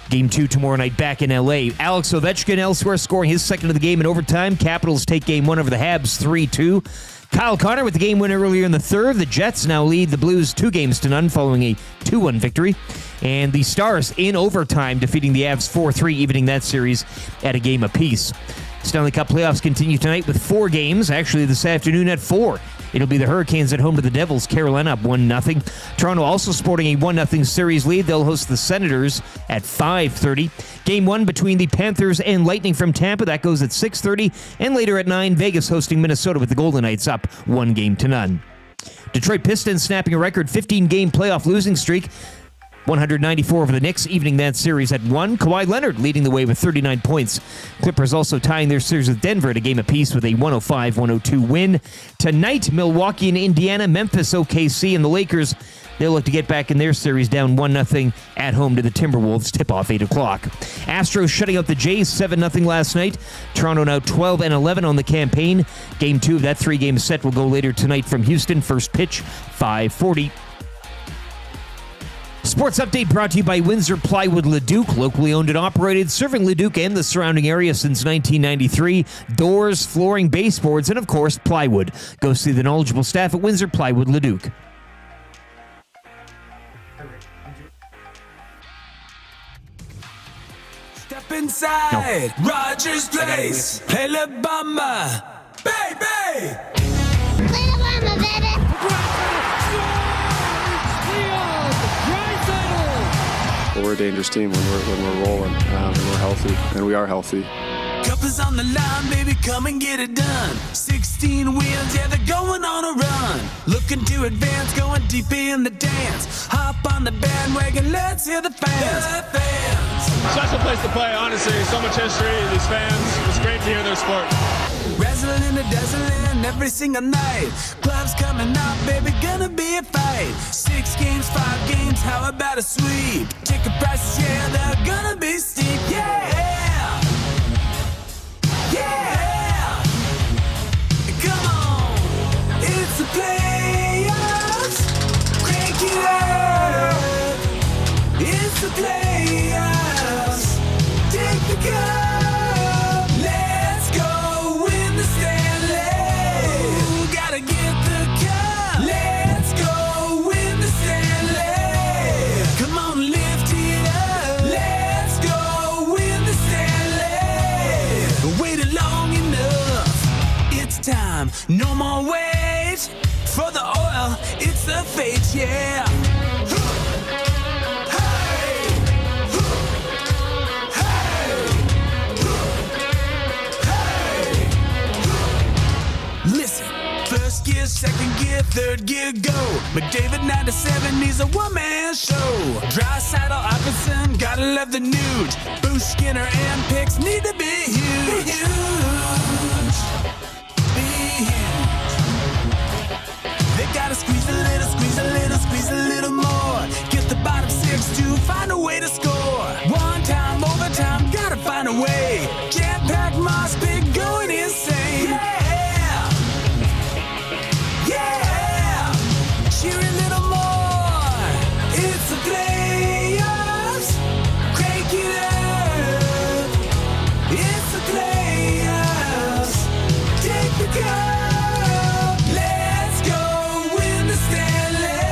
Game 2 tomorrow night back in L.A. Alex Ovechkin elsewhere scoring his second of the game in overtime. Capitals take Game 1 over the Habs 3-2. Kyle Connor with the game win earlier in the third. The Jets now lead the Blues 2-0 following a 2-1 victory. And the Stars in overtime defeating the Avs 4-3, evening that series at a game apiece. Stanley Cup playoffs continue tonight with 4 games. Actually, this afternoon at 4. It'll be the Hurricanes at home to the Devils. Carolina up 1-0. Toronto also sporting a 1-0 series lead. They'll host the Senators at 5:30. Game 1 between the Panthers and Lightning from Tampa. That goes at 6:30. And later at 9, Vegas hosting Minnesota with the Golden Knights up 1-0. Detroit Pistons snapping a record 15-game playoff losing streak. 194 over the Knicks, evening that series at 1. Kawhi Leonard leading the way with 39 points. Clippers also tying their series with Denver at a game apiece with a 105-102 win. Tonight, Milwaukee and Indiana, Memphis, OKC, and the Lakers, they'll look to get back in their series down 1-0 at home to the Timberwolves. Tip-off 8 o'clock. Astros shutting out the Jays 7-0 last night. Toronto now 12-11 on the campaign. Game 2 of that 3-game set will go later tonight from Houston. First pitch, 5:40. Sports update brought to you by Windsor Plywood Leduc, locally owned and operated, serving Leduc and the surrounding area since 1993. Doors, flooring, baseboards, and of course, plywood. Go see the knowledgeable staff at Windsor Plywood Leduc. Step inside Rogers Place. Play La Bamba. Baby! Play La Bamba, baby! Well, we're a dangerous team when we're rolling, and we're healthy, and we are healthy. Cup is on the line, baby, come and get it done. 16 wins, yeah, they're going on a run. Looking to advance, going deep in the dance. Hop on the bandwagon, let's hear the fans. The fans. Special place to play, honestly. So much history, these fans. It's great to hear their sport. Razzling and dazzling every single night. Clubs coming out, baby, gonna be a fight. 6 games, 5 games, how about a sweep? Ticket prices, yeah, they're gonna be steep, yeah! Yeah! Come on! It's the playoffs! Crank it up! It's the playoffs! Take the cup! Let's go win the Stanley! Ooh, gotta get the cup! Let's go win the Stanley! Come on, lift it up! Let's go win the Stanley! Waited long enough. It's time. No more wait for the oil. It's the fate, yeah. Listen, first gear, second gear, third gear, go. McDavid 97, he's a one-man show. Draisaitl, Iverson, gotta love the nude. Boost, Skinner, and Picks need to be huge. Be huge. gotta squeeze a little, squeeze a little, squeeze a little more. Get the bottom six to find a way to score. One time, overtime, gotta find a way. Jam-packed moss pit going insane. Yeah! Yeah! Cheer a little more. It's the playoffs. Crank it up. It's the playoffs. Take the cup. Let's go win the Stanley.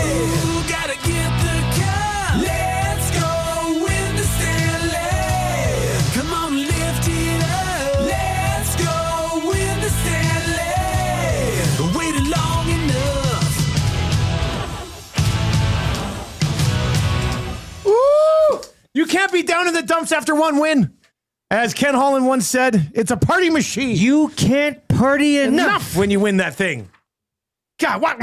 Ooh, gotta get the cup. Let's go win the Stanley. Come on, lift it up. Let's go win the Stanley. Waited long enough. Woo! You can't be down in the dumps after one win. As Ken Holland once said, it's a party machine. You can't party enough when you win that thing. God, what?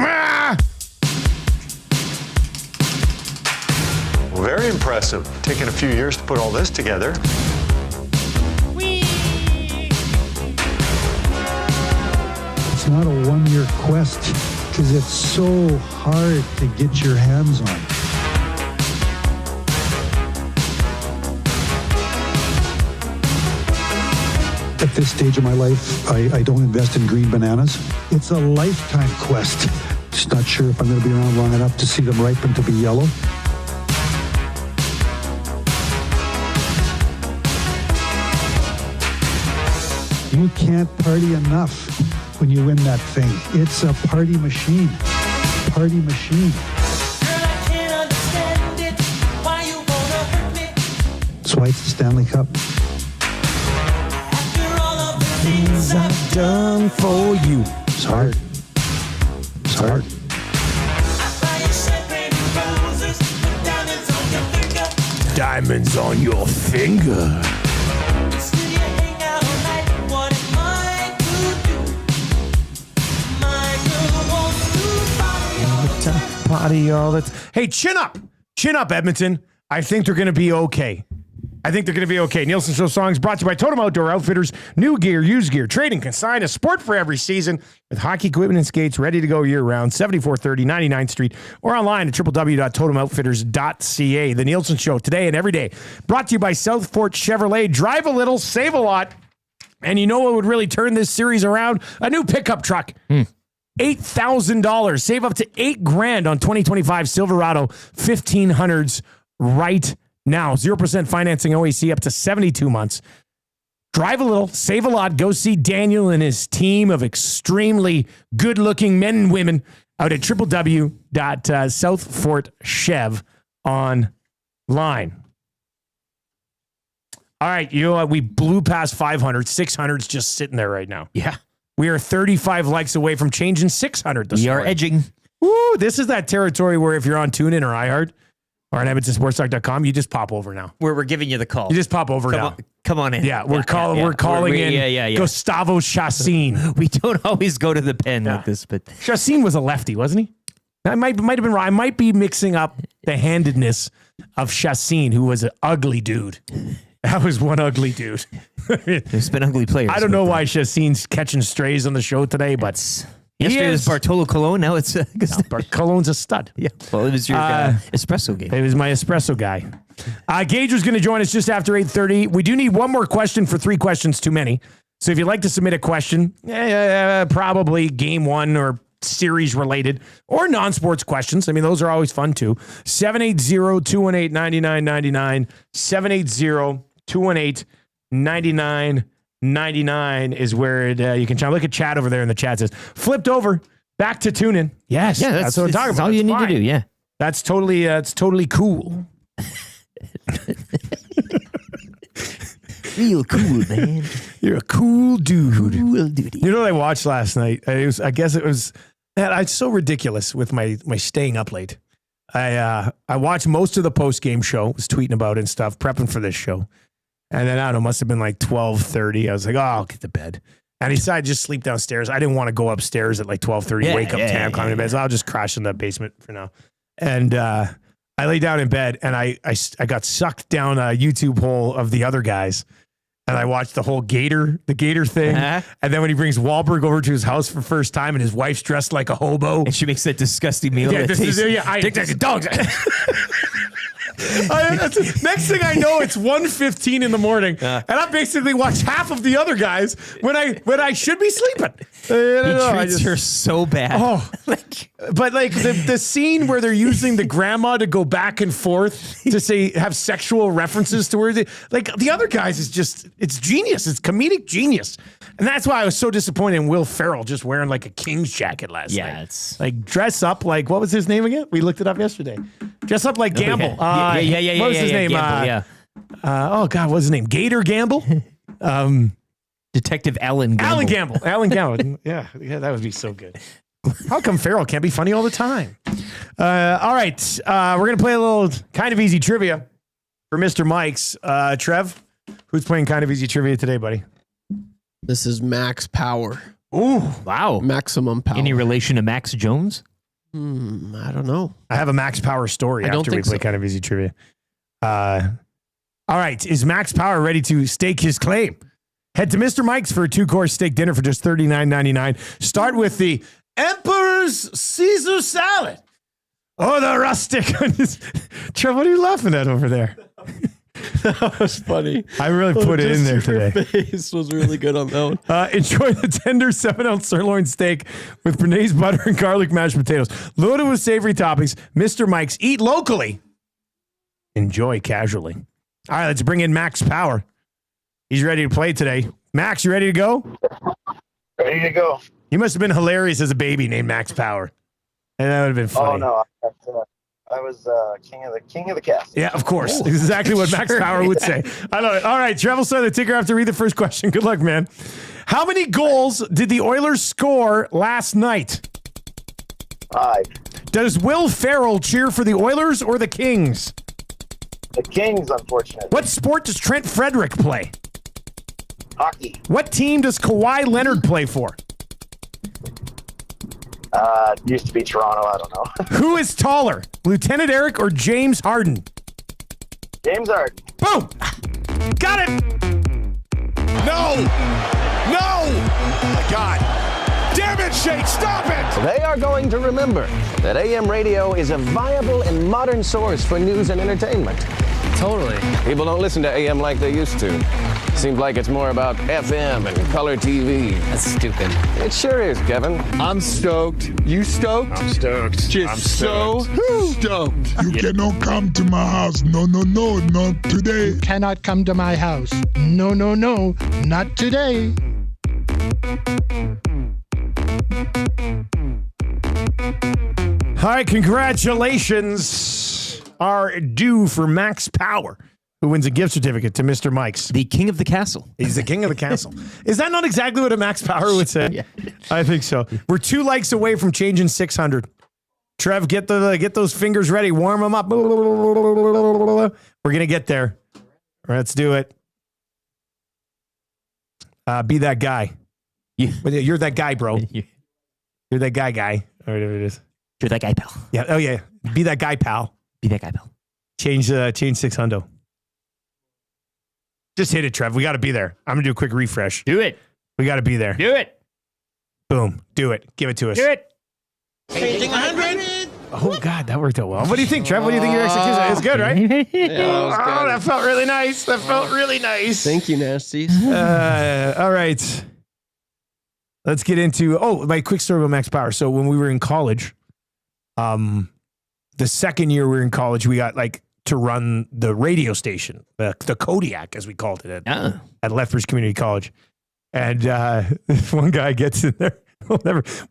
Very impressive. Taking a few years to put all this together. It's not a one-year quest because it's so hard to get your hands on. At this stage of my life, I don't invest in green bananas. It's a lifetime quest. Just not sure if I'm going to be around long enough to see them ripen to be yellow. You can't party enough when you win that thing. It's a party machine. Party machine. That's why it's the Stanley Cup. Things I've done for you. It's hard. It's hard. Diamonds on your finger. Party all that. Hey, chin up, Edmonton. I think they're going to be okay. Nielsen Show Songs brought to you by Totem Outdoor Outfitters. New gear, used gear, trading, consign, a sport for every season with hockey equipment and skates ready to go year round. 7430 99th Street or online at www.totemoutfitters.ca. The Nielsen Show today and every day brought to you by Southport Chevrolet. Drive a little, save a lot. And you know what would really turn this series around? A new pickup truck. $8,000. Save up to $8,000 on 2025 Silverado 1500s right now. 0% financing OAC up to 72 months. Drive a little, save a lot. Go see Daniel and his team of extremely good-looking men and women out at www.southfortchev online. All right, you know what? We blew past 500. 600's just sitting there right now. Yeah. We are 35 likes away from changing 600 this We are morning. edging. Woo, this is that territory where if you're on TuneIn or iHeart or on EdmontonSportsTalk.com, you just pop over now. We're giving you the call. You just pop over now. Come on in. Yeah, we're calling in Gustavo Chassin. We don't always go to the pen with this, but Chassin was a lefty, wasn't he? I might have been wrong. I might be mixing up the handedness of Chassin, who was an ugly dude. That was one ugly dude. There's been ugly players. I don't know why Chassin's catching strays on the show today, but yesterday was Bartolo Colon. Now it's Colon's a stud. Yeah. Well, it was your espresso game. It was my espresso guy. Gager's going to join us just after 8:30. We do need one more question for 3 questions too many. So if you'd like to submit a question, probably game one or series related or non-sports questions. I mean, those are always fun too. 780-218-9999. 780-218-9999 is where you can chime. Look at chat over there in the chat. Says flipped over back to tune in. Yes, Yeah, that's what I'm talking about. all you It's need to fine. do. Yeah. That's totally cool. Real cool, man. You're a cool dude. Cool duty. You know what I watched last night? It's so ridiculous with my staying up late. I watched most of the post game show, was tweeting about it and stuff, prepping for this show. And then I don't know, must have been like 12:30. I was like, oh, I'll get to bed. And I decided to just sleep downstairs. I didn't want to go upstairs at like 12:30, wake up Tam, climb to bed. So I'll just crash in the basement for now. And I lay down in bed and I got sucked down a YouTube hole of the other guys. and I watched the whole Gager thing. And then when he brings Wahlberg over to his house for the first time and his wife's dressed like a hobo. And she makes that disgusting meal. Yeah, that this is, tastes, yeah, I, tastes like dogs. Next thing I know, it's 1:15 in the morning, and I basically watch half of the other guys when I should be sleeping. He treats her so bad. Oh, but like the scene where they're using the grandma to go back and forth to say have sexual references to her, like the other guys is just it's genius. It's comedic genius, and that's why I was so disappointed in Will Ferrell just wearing like a King's jacket last night. Yeah, it's like dress up like what was his name again? We looked it up yesterday. Dress up like Gamble. Yeah. What was his name? Gamble, oh God, what was his name? Gator Gamble. Detective Alan Gamble. Alan Gamble. Yeah, that would be so good. How come Farrell can't be funny all the time? All right, we're gonna play a little kind of easy trivia for Mr. Mike's. Trev, who's playing kind of easy trivia today, buddy? This is Max Power. Ooh, wow, maximum power. Any relation to Max Jones? I don't know. I have a Max Power story after we play kind of easy trivia. All right, is Max Power ready to stake his claim? Head to Mr. Mike's for a 2-course steak dinner for just $39.99. Start with the Emperor's Caesar salad. Oh, the rustic. Trev, what are you laughing at over there? That was funny. I really put it in there today. Your face was really good on that one. Enjoy the tender 7-ounce sirloin steak with béarnaise butter and garlic mashed potatoes. Loaded with savory toppings. Mr. Mike's. Eat locally. Enjoy casually. All right, let's bring in Max Power. He's ready to play today. Max, you ready to go? Ready to go. You must have been hilarious as a baby named Max Power. And that would have been funny. Oh, no. I was king of the castle. Yeah, of course. Exactly what Max Power would say. I love it. All right, Travel Star, the ticker, have to read the first question. Good luck, man. How many goals did the Oilers score last night? 5. Does Will Ferrell cheer for the Oilers or the Kings? The Kings, unfortunately. What sport does Trent Frederick play? Hockey. What team does Kawhi Leonard play for? Used to be Toronto. I don't know. Who is taller, Lieutenant Eric or James Harden? James Harden. Boom! Got it! No! Oh my God. Damn it, Shake, stop it! They are going to remember that AM radio is a viable and modern source for news and entertainment. Totally. People don't listen to AM like they used to. Seems like it's more about FM and color TV. That's stupid. It sure is, Kevin. I'm stoked. You stoked? I'm stoked. Just so stoked. You cannot come to my house. No, not today. Cannot come to my house. No, not today. All right, congratulations are due for Max Power, who wins a gift certificate to Mr. Mike's. The king of the castle. He's the king of the castle. Is that not exactly what a Max Power would say? Yeah. I think so. We're 2 likes away from changing 600. Trev, get those fingers ready. Warm them up. We're going to get there. Let's do it. Be that guy. Yeah. You're that guy, bro. You're that guy. Or whatever it is. You're that guy, pal. Yeah. Oh, yeah. Be that guy, pal. Be that guy, pal. Change 600. Just hit it, Trev. We got to be there. I'm going to do a quick refresh. Do it. We got to be there. Do it. Boom. Do it. Give it to us. Do it. Changing 100. Oh, God. That worked out well. What do you think, Trev? What do you think your execution is? Good, right? Yeah, that felt really nice. That felt really nice. Thank you, Nasties. All right. Let's get into, my quick story about Max Power. So when we were in college, the second year we were in college, we got to run the radio station, the Kodiak, as we called it at Lethbridge Community College. And this one guy gets in there.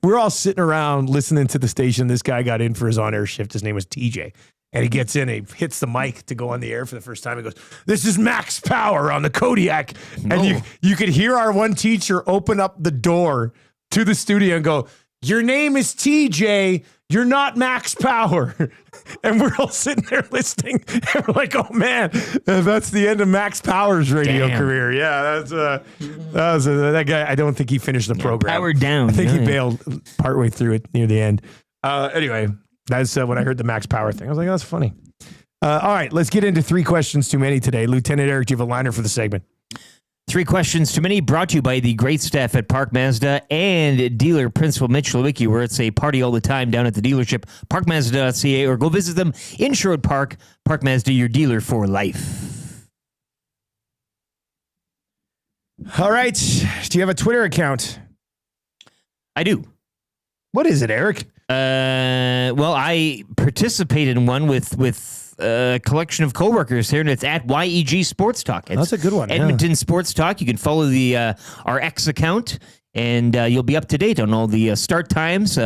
We're all sitting around listening to the station. This guy got in for his on-air shift. His name was TJ. And he gets in, he hits the mic to go on the air for the first time. He goes, "This is Max Power on the Kodiak." And you could hear our one teacher open up the door to the studio and go, "Your name is TJ. You're not Max Power." And we're all sitting there listening. And we're like, "Oh, man, that's the end of Max Power's radio career." Yeah, that guy. I don't think he finished the program. Powered down. I think he bailed partway through it near the end. Anyway, that's when I heard the Max Power thing. I was like, "That's funny." All right, let's get into 3 questions too many today. Lieutenant Eric, do you have a liner for the segment? 3 questions too many, brought to you by the great staff at Park Mazda and dealer Principal Mitch Lewicki, where it's a party all the time down at the dealership, parkmazda.ca, or go visit them in Sherwood Park. Park Mazda, your dealer for life. All right. Do you have a Twitter account? I do. What is it, Eric? Well, I participated in one with a collection of coworkers here, and it's at YEG Sports Talk. It's That's a good one. Edmonton Sports Talk. You can follow the our X account, and you'll be up to date on all the start times,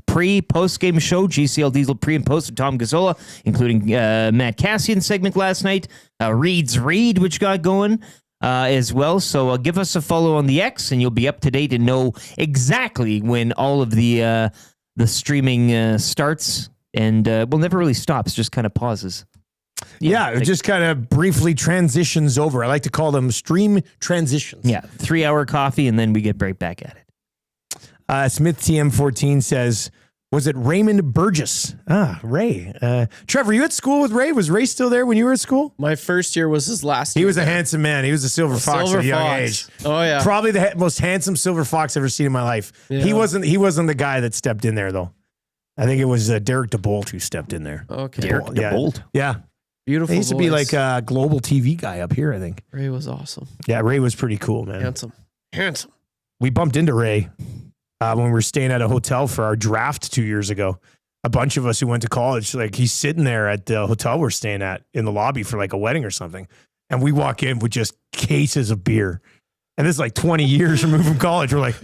post game show, GCL Diesel pre and post with Tom Gazzola, including Matt Cassian's segment last night, Reed's Read, which got going as well. So give us a follow on the X, and you'll be up to date and know exactly when all of the streaming starts, and well, never really stops, just kind of pauses. Yeah, it just kind of briefly transitions over. I like to call them stream transitions. Yeah, 3-hour coffee, and then we get right back at it. Smith TM14 says, was it Raymond Burgess? Ray. Trevor, you at school with Ray? Was Ray still there when you were at school? My first year was his last He year was a there. handsome man. He was a silver fox at a young age. Oh, yeah. Probably the most handsome silver fox I've ever seen in my life. Yeah. He wasn't the guy that stepped in there, though. I think it was Derek DeBolt who stepped in there. Okay. Derek DeBolt? Yeah. Beautiful He used to be voice. like a global TV guy up here, I think. Ray was awesome. Yeah, Ray was pretty cool, man. Handsome. We bumped into Ray when we were staying at a hotel for our draft 2 years ago. A bunch of us who went to college, like he's sitting there at the hotel we're staying at in the lobby for like a wedding or something. And we walk in with just cases of beer. And this is like 20 years removed from college. We're like,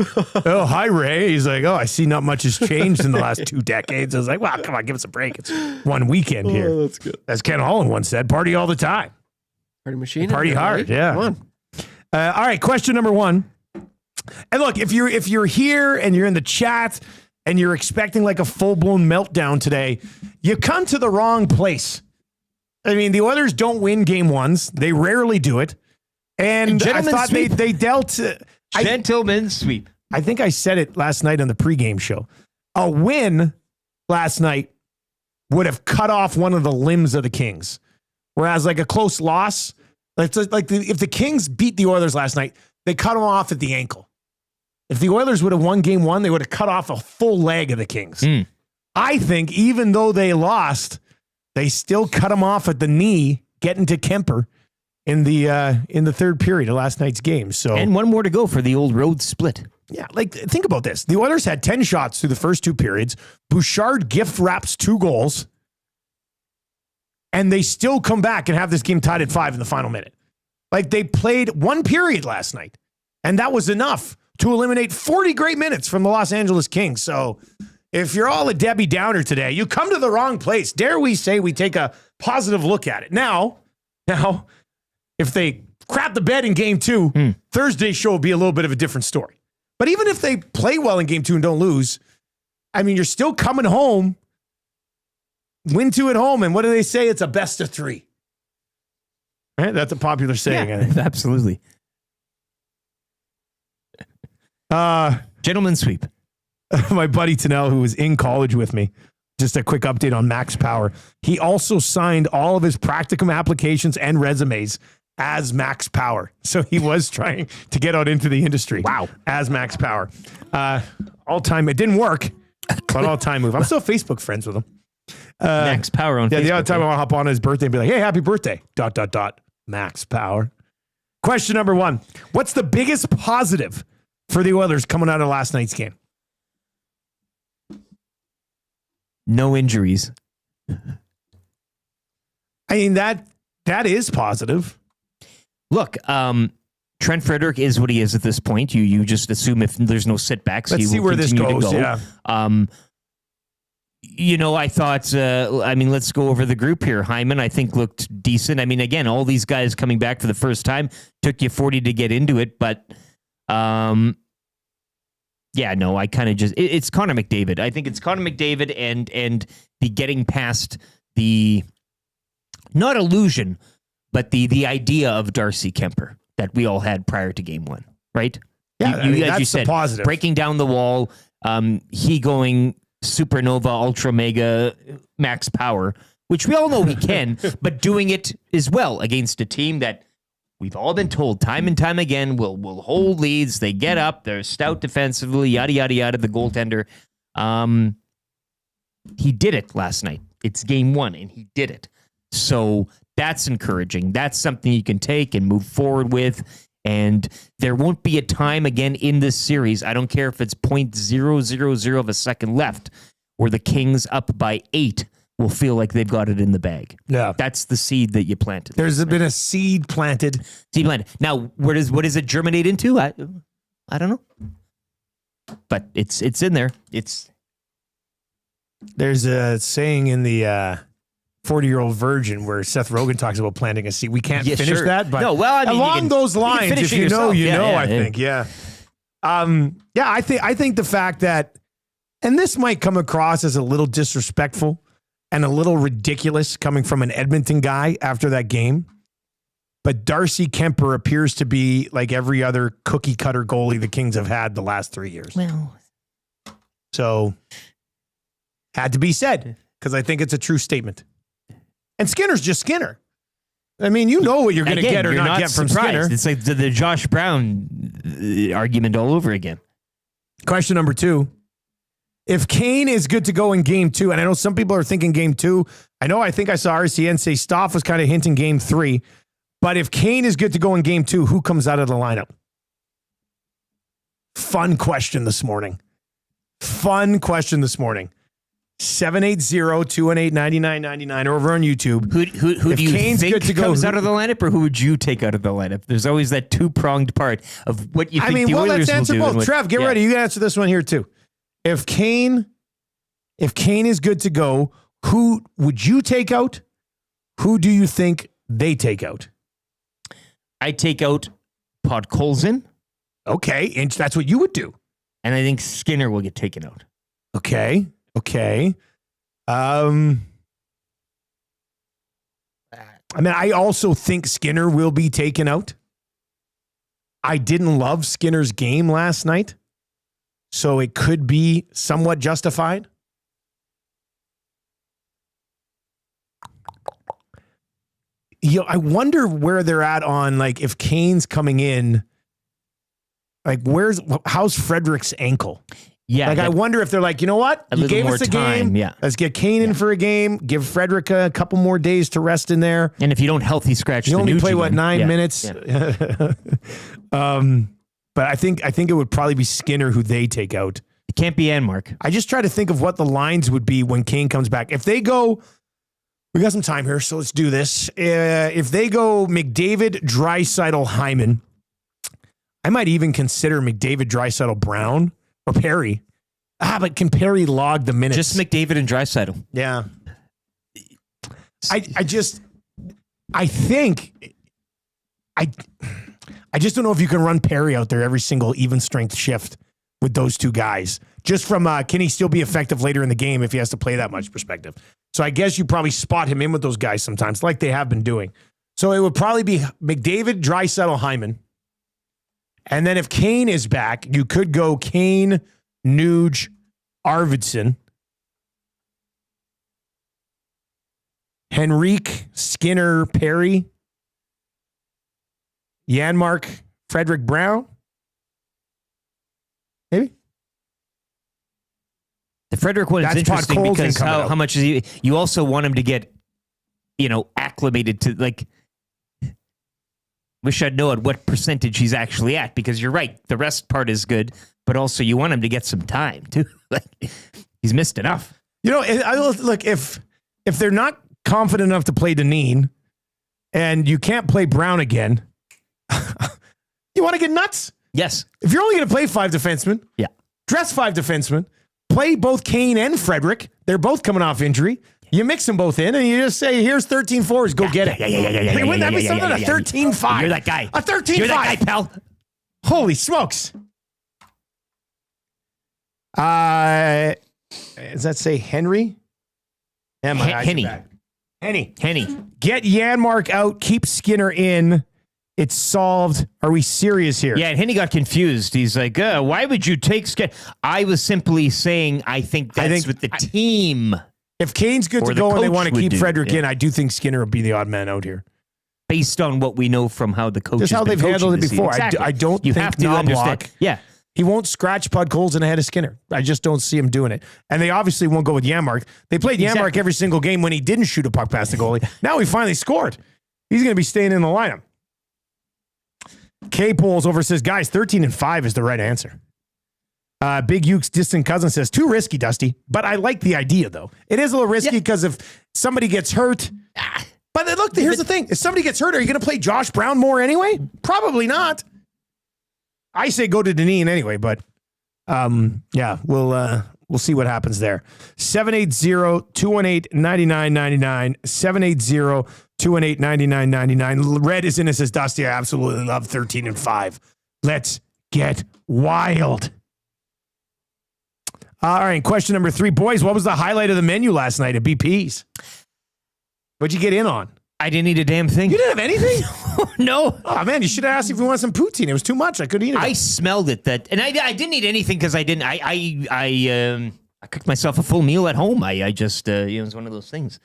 oh, hi, Ray. He's like, oh, I see not much has changed in the last 2 decades. I was like, wow, come on, give us a break. It's one weekend here. Oh, that's good. As Ken Holland once said, party all the time. Party machine. Party hard, yeah. Come on. All right, question number 1. And look, if you're here and you're in the chat and you're expecting like a full-blown meltdown today, you come to the wrong place. I mean, the Oilers don't win game ones. They rarely do it. And I thought they dealt... Gentleman's sweep. I think I said it last night on the pregame show. A win last night would have cut off one of the limbs of the Kings. Whereas like a close loss, if the Kings beat the Oilers last night, they cut them off at the ankle. If the Oilers would have won game 1, they would have cut off a full leg of the Kings. I think even though they lost, they still cut them off at the knee, getting to Kemper in the third period of last night's game. So And one more to go for the old road split. yeah, like think about this. The Oilers had 10 shots through the first 2 periods. Bouchard gift wraps 2 goals. And they still come back and have this game tied at 5 in the final minute. Like they played 1 period last night. And that was enough to eliminate 40 great minutes from the Los Angeles Kings. So if you're all a Debbie Downer today, you come to the wrong place. Dare we say we take a positive look at it. Now, if they crap the bed in game 2, Thursday's show will be a little bit of a different story. But even if they play well in game 2 and don't lose, I mean, you're still coming home, win 2 at home, and what do they say? It's a best of 3. Right? That's a popular saying. I think. Absolutely. Gentleman's sweep. My buddy Tanel, who was in college with me, just a quick update on Max Power. He also signed all of his practicum applications and resumes as Max Power. So he was trying to get out into the industry. Wow. As Max Power. All time. It didn't work, but all time move. I'm still Facebook friends with him. Max Power on Facebook. The other time I want to hop on his birthday and be like, hey, happy birthday. ... Max Power. Question number 1. What's the biggest positive for the Oilers coming out of last night's game? No injuries. I mean, that is positive. Look, Trent Frederick is what he is at this point. You just assume if there's no setbacks, Let's he see will where this continue goes. to go. Yeah. I thought, let's go over the group here. Hyman, I think, looked decent. I mean, again, all these guys coming back for the first time took you 40 to get into it, but I kind of it's Connor McDavid. I think it's Connor McDavid and the getting past the, not illusion, but the idea of Darcy Kemper that we all had prior to game 1, right? Yeah, as you that's the said, positive. breaking down the wall, he going supernova, ultra mega, max power, which we all know he can, but doing it as well against a team that we've all been told time and time again, will hold leads. They get up. They're stout defensively, yada, yada, yada, the goaltender. He did it last night. It's game 1, and he did it. So that's encouraging. That's something you can take and move forward with. And there won't be a time again in this series, I don't care if it's 0.000 of a second left, where the Kings up by 8 will feel like they've got it in the bag. Yeah. That's the seed that you planted. There's been a seed planted. Seed planted. Now, what does it germinate into? I don't know. But it's in there. There's a saying in the 40-Year-Old Virgin where Seth Rogen talks about planting a seed. We can't finish that, but no, well, I mean, along those lines, if you know, you know, I think. Yeah. I think the fact that, and this might come across as a little disrespectful and a little ridiculous coming from an Edmonton guy after that game, but Darcy Kemper appears to be like every other cookie cutter goalie the Kings have had the last 3 years. Well, so had to be said because I think it's a true statement. And Skinner's just Skinner. I mean, you know what you're going to get or not get from Skinner. It's like the Josh Brown argument all over again. Question number 2. If Kane is good to go in game 2, and I know some people are thinking game 2. I think I saw RCN say Stoff was kind of hinting game 3. But if Kane is good to go in game 2, who comes out of the lineup? Fun question this morning. 780-218-9999 over on YouTube. Who do you think comes out of the lineup, or who would you take out of the lineup? There's always that two-pronged part of what you think the Oilers let's answer will do. both. Trev, get ready. You can answer this one here too. If Kane is good to go, who would you take out? Who do you think they take out? I take out Podkolzin. Okay, and that's what you would do. And I think Skinner will get taken out. Okay. I mean, I also think Skinner will be taken out. I didn't love Skinner's game last night, so it could be somewhat justified. I wonder where they're at on, like, if Kane's coming in, like, how's Frederick's ankle? Yeah. Like, I wonder if they're like, you know what? You gave us a game. Yeah. Let's get Kane in for a game. Give Frederick a couple more days to rest in there. And if you don't healthy scratch, you only play, 9 minutes? Yeah. But I think it would probably be Skinner who they take out. It can't be Anmark. I just try to think of what the lines would be when Kane comes back. If they go, we got some time here, so let's do this. If they go McDavid, Draisaitl, Hyman, I might even consider McDavid, Draisaitl, Brown. Or Perry. But can Perry log the minutes? Just McDavid and Draisaitl. Yeah. I just don't know if you can run Perry out there every single even strength shift with those two guys. Just from can he still be effective later in the game if he has to play that much perspective. So I guess you probably spot him in with those guys sometimes, like they have been doing. So it would probably be McDavid, Draisaitl, Hyman. And then if Kane is back, you could go Kane, Nuge, Arvidsson, Henrique, Skinner, Perry, Janmark, Frederick Brown. Maybe. The Frederick one is interesting because how much is he? You also want him to get, acclimated to, like. Wish I'd know at what percentage he's actually at, because you're right. The rest part is good, but also you want him to get some time too. Like, he's missed enough. Look, if they're not confident enough to play Dineen and you can't play Brown again, you want to get nuts? Yes. If you're only going to play 5 defensemen, dress 5 defensemen, play both Kane and Frederick. They're both coming off injury. You mix them both in, and you just say, here's 13 forwards. Go get it. Wouldn't that be something? A 13-5. You're that guy. A 13-5. You're that guy, pal. Holy smokes. Does that say Henry? Henny. Get Janmark out. Keep Skinner in. It's solved. Are we serious here? Yeah, and Henny got confused. He's like, why would you take Skinner? I was simply saying I think with the team. If Kane's good to go and they want to keep Frederick in, I do think Skinner will be the odd man out here. based on what we know from how the coaches. Just how they've handled it before. Exactly. I don't you think have to understand. Knobloch. Yeah. He won't scratch Pud Coles in the head of Skinner. I just don't see him doing it. And they obviously won't go with Janmark. They played Janmark every single game when he didn't shoot a puck past the goalie. Now he finally scored. He's going to be staying in the lineup. K Poles over says, guys, 13-5 is the right answer. Big Uke's distant cousin says, too risky, Dusty. But I like the idea, though. It is a little risky because if somebody gets hurt. But look, here's the thing. If somebody gets hurt, are you going to play Josh Brown more anyway? Probably not. I say go to Deneen anyway, but yeah, we'll see what happens there. 780-218-9999. 780-218-9999. Red is in and says, Dusty, I absolutely love 13-5. Let's get wild. All right, question number 3. Boys, what was the highlight of the menu last night at BP's? What'd you get in on? I didn't eat a damn thing. You didn't have anything? No. Oh, man, you should have asked if you wanted some poutine. It was too much. I couldn't eat it. I smelled it. And I didn't eat anything because I didn't. I cooked myself a full meal at home. I just, it was one of those things.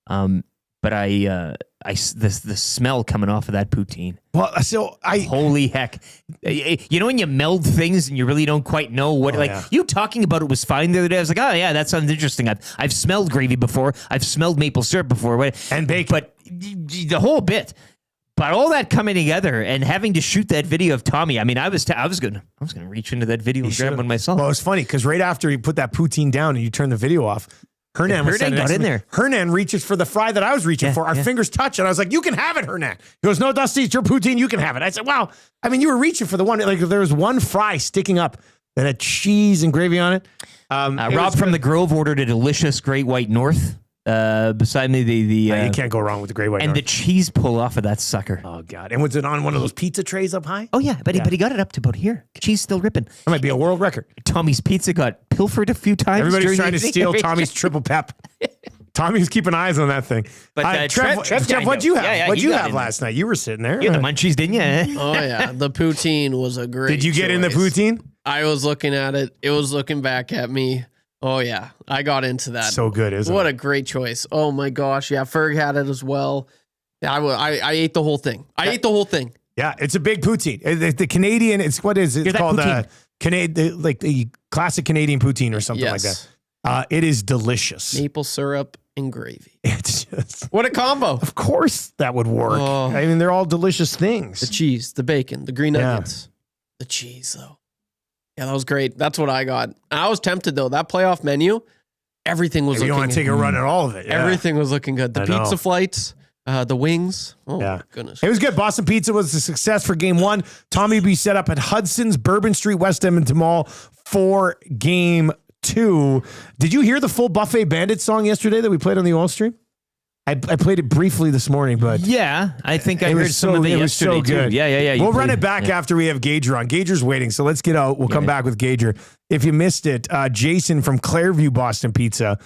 But the smell coming off of that poutine. Well, so holy heck. You know when you meld things and you really don't quite know what, you talking about it was fine the other day. I was like, oh yeah, that sounds interesting. I've smelled gravy before. I've smelled maple syrup before. And bacon. But the whole bit. But all that coming together and having to shoot that video of Tommy, I mean, I was gonna reach into that video and grab one myself. Well, it's funny because right after he put that poutine down and you turn the video off, Hernan got in there. Hernan reaches for the fry that I was reaching for. Our fingers touch, and I was like, "You can have it, Hernan." He goes, "No, Dusty, it's your poutine. You can have it." I said, "Wow." I mean, you were reaching for the one. Like there was one fry sticking up that had cheese and gravy on it. Rob from the Grove ordered a delicious Great White North. Beside me, you can't go wrong with the Great White and North. the cheese pull off of that sucker. Oh God! And was it on one of those pizza trays up high? Oh yeah, but he got it up to about here. Cheese still ripping. That might be a world record. Tommy's Pizza got pilfered a few times. Everybody's trying to steal Tommy's triple pep. Tommy's keeping eyes on that thing. But Trev, what'd you have? What'd you have in last night? You were sitting there. You had the munchies, didn't you? Oh yeah, the poutine was a great. Did you get in the poutine? I was looking at it. It was looking back at me. Oh yeah, I got into that. So good, isn't it? What a great choice. Oh my gosh, yeah, Ferg had it as well. Yeah, I ate the whole thing. Ate the whole thing. Yeah, it's a big poutine. The Canadian, it's what is it? It's called like the classic Canadian poutine or something like that. It is delicious. Maple syrup and gravy. It's just what a combo. Of course that would work. Oh. I mean, they're all delicious things. The cheese, the bacon, the green onions, the cheese though. Yeah, that was great. That's what I got. I was tempted though. That playoff menu, everything was. You looking want to take a run at all of it? Yeah. Everything was looking good. The pizza flights, the wings. Oh my goodness! It was good. Boston Pizza was a success for Game 1. Tommy will be set up at Hudson's Bourbon Street, West Edmonton Mall for Game 2. Did you hear the full Buffet Bandit song yesterday that we played on the oil stream? I played it briefly this morning, but yeah, I think I heard some of it yesterday too. Yeah. We'll run it back after we have Gager on. Gager's waiting, so let's get out. We'll come back with Gager. If you missed it, Jason from Clairview Boston Pizza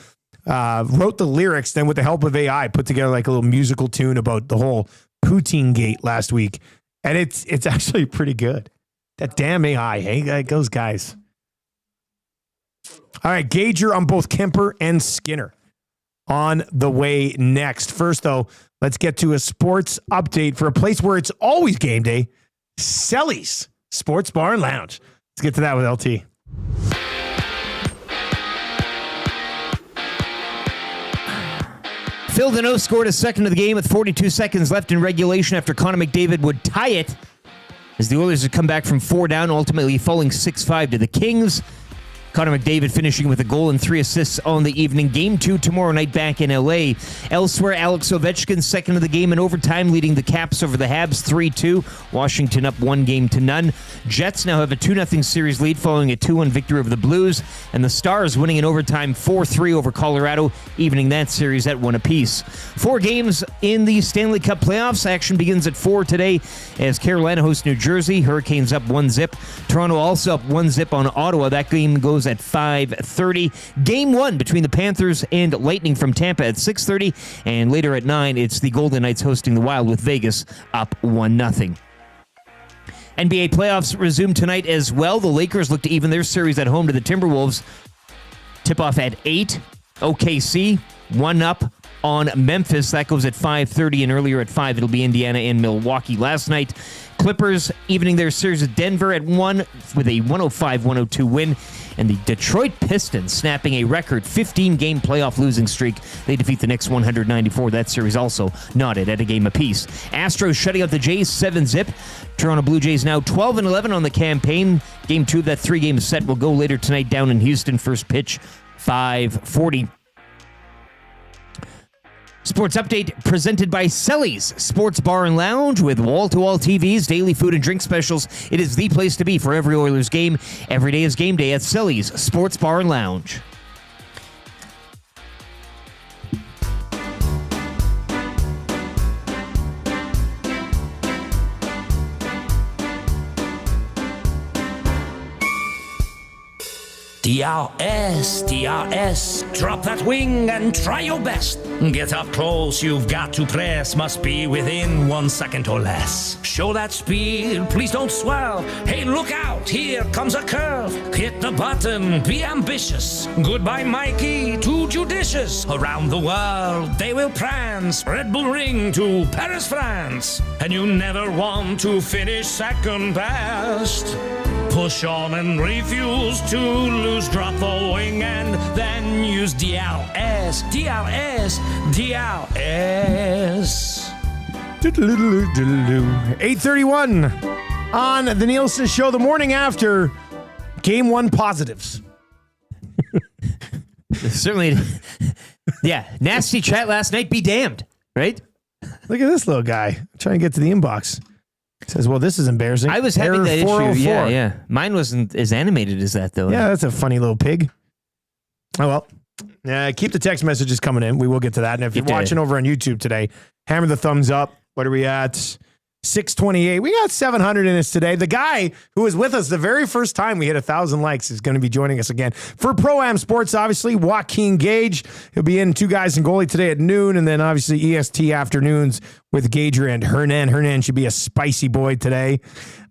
wrote the lyrics, then with the help of AI, put together like a little musical tune about the whole poutine gate last week, and it's actually pretty good. That damn AI, hey, those guys. All right, Gager on both Kemper and Skinner on the way next. First, though, let's get to a sports update for a place where it's always game day, Selly's Sports Bar and Lounge. Let's get to that with LT. Phil Deneau scored a second of the game with 42 seconds left in regulation after Connor McDavid would tie it as the Oilers had come back from 4 down, ultimately falling 6-5 to the Kings. Connor McDavid finishing with a goal and 3 assists on the evening. Game 2 tomorrow night back in LA. Elsewhere, Alex Ovechkin second of the game in overtime, leading the Caps over the Habs 3-2. Washington up 1-0. Jets now have a 2-0 series lead following a 2-1 victory over the Blues. And the Stars winning in overtime 4-3 over Colorado, evening that series at 1 apiece. 4 games in the Stanley Cup playoffs. Action begins at 4 today as Carolina hosts New Jersey. Hurricanes up 1-0. Toronto also up 1-0 on Ottawa. That game goes at 5:30. Game 1 between the Panthers and Lightning from Tampa at 6:30. And later at 9, it's the Golden Knights hosting the Wild with Vegas up 1-0. NBA playoffs resume tonight as well. The Lakers look to even their series at home to the Timberwolves. Tip-off at 8. OKC 1 up on Memphis. That goes at 5:30, and earlier at 5, it'll be Indiana and Milwaukee. Last night, Clippers evening their series at Denver at 1 with a 105-102 win. And the Detroit Pistons snapping a record 15-game playoff losing streak. They defeat the Knicks 194. That series also knotted at a game apiece. Astros shutting out the Jays 7-zip. Toronto Blue Jays now 12-11 on the campaign. Game 2 of that 3-game set will go later tonight down in Houston. First pitch, 5:40. Sports update presented by Selly's Sports Bar and Lounge with wall-to-wall TVs, daily food and drink specials. It is the place to be for every Oilers game. Every day is game day at Selly's Sports Bar and Lounge. DRS, DRS, drop that wing and try your best. Get up close, you've got to press, must be within 1 second or less. Show that speed, please don't swerve. Hey, look out, here comes a curve. Hit the button, be ambitious. Goodbye, Mikey, too judicious. Around the world, they will prance. Red Bull Ring to Paris, France. And you never want to finish second best. Push on and refuse to lose, drop the wing and then use DRS, DRS, DRS. 8:31 on the Nielson Show, the morning after Game 1 positives. Certainly, yeah, nasty chat last night, be damned, right? Look at this little guy trying to get to the inbox. Says, well, this is embarrassing. I was having that issue. Yeah. Mine wasn't as animated as that, though. Yeah, that's a funny little pig. Oh, well. Keep the text messages coming in. We will get to that. And if you're watching over on YouTube today, hammer the thumbs up. What are we at? 628. We got 700 in us today. The guy who was with us the very first time we hit 1,000 likes is going to be joining us again for Pro-Am Sports, obviously. Joaquin Gage. He'll be in Two Guys and Goalie today at noon, and then obviously EST afternoons with Gager and Hernan. Hernan should be a spicy boy today.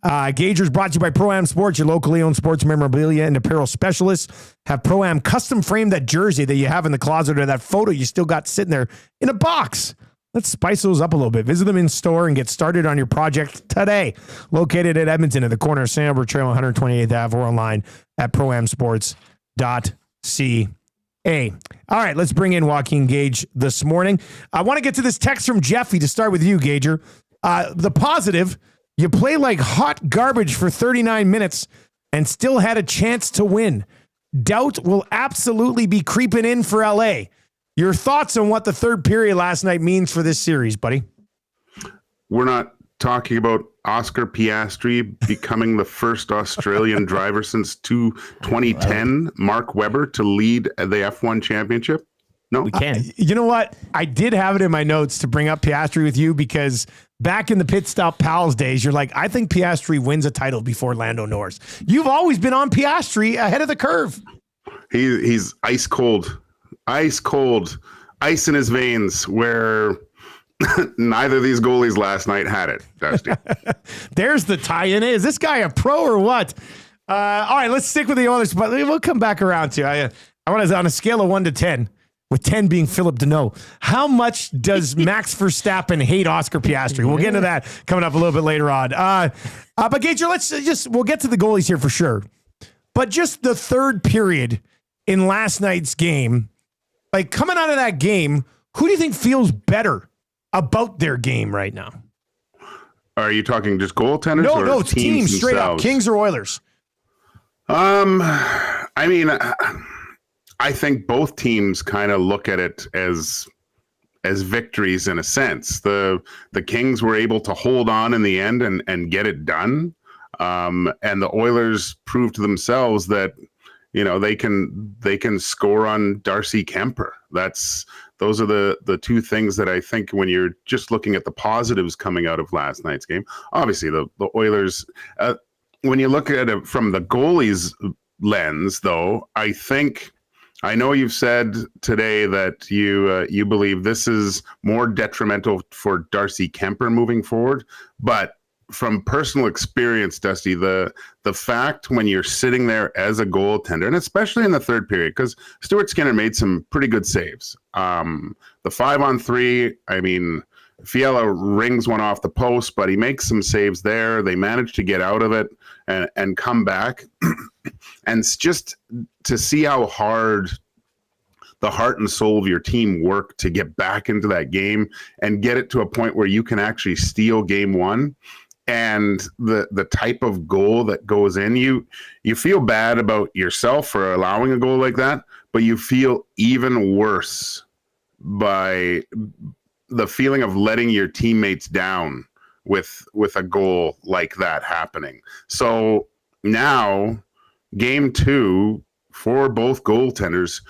Gager's brought to you by Pro-Am Sports, your locally owned sports memorabilia and apparel specialists. Have Pro-Am custom frame that jersey that you have in the closet or that photo you still got sitting there in a box. Let's spice those up a little bit. Visit them in store and get started on your project today. Located at Edmonton at the corner of St. Albert Trail, 128th Ave, or online at proamsports.ca. All right, let's bring in Joaquin Gage this morning. I want to get to this text from Jeffy to start with you, Gager. The positive, you play like hot garbage for 39 minutes and still had a chance to win. Doubt will absolutely be creeping in for LA. Your thoughts on what the third period last night means for this series, buddy? We're not talking about Oscar Piastri becoming the first Australian driver since 2010, Mark Webber, to lead the F1 championship? No? We can. You know what? I did have it in my notes to bring up Piastri with you because back in the Pit Stop Pals days, you're like, I think Piastri wins a title before Lando Norris. You've always been on Piastri ahead of the curve. He's ice cold. Ice cold, ice in his veins, where neither of these goalies last night had it, Dusty. There's the tie-in. Is this guy a pro or what? All right, let's stick with the Oilers, but we'll come back around to I want to, on a scale of 1 to 10, with 10 being Philip Deneau, how much does Max Verstappen hate Oscar Piastri? We'll get into that coming up a little bit later on. But Gager, we'll get to the goalies here for sure. But just the third period in last night's game, like coming out of that game, who do you think feels better about their game right now? Are you talking just goaltenders? No, teams straight up, Kings or Oilers. I mean, I think both teams kind of look at it as victories in a sense. The Kings were able to hold on in the end and get it done, and the Oilers proved to themselves that, you know, they can score on Darcy Kemper. Those are the two things that I think when you're just looking at the positives coming out of last night's game. Obviously, the Oilers, when you look at it from the goalie's lens, though, I know you've said today that you believe this is more detrimental for Darcy Kemper moving forward, but from personal experience, Dusty, the fact when you're sitting there as a goaltender, and especially in the third period, because Stuart Skinner made some pretty good saves. The 5-on-3, I mean, Fiala rings one off the post, but he makes some saves there. They manage to get out of it and come back. And it's just to see how hard the heart and soul of your team work to get back into that game and get it to a point where you can actually steal game one. And the type of goal that goes in, you feel bad about yourself for allowing a goal like that, but you feel even worse by the feeling of letting your teammates down with a goal like that happening. So now, game 2 for both goaltenders,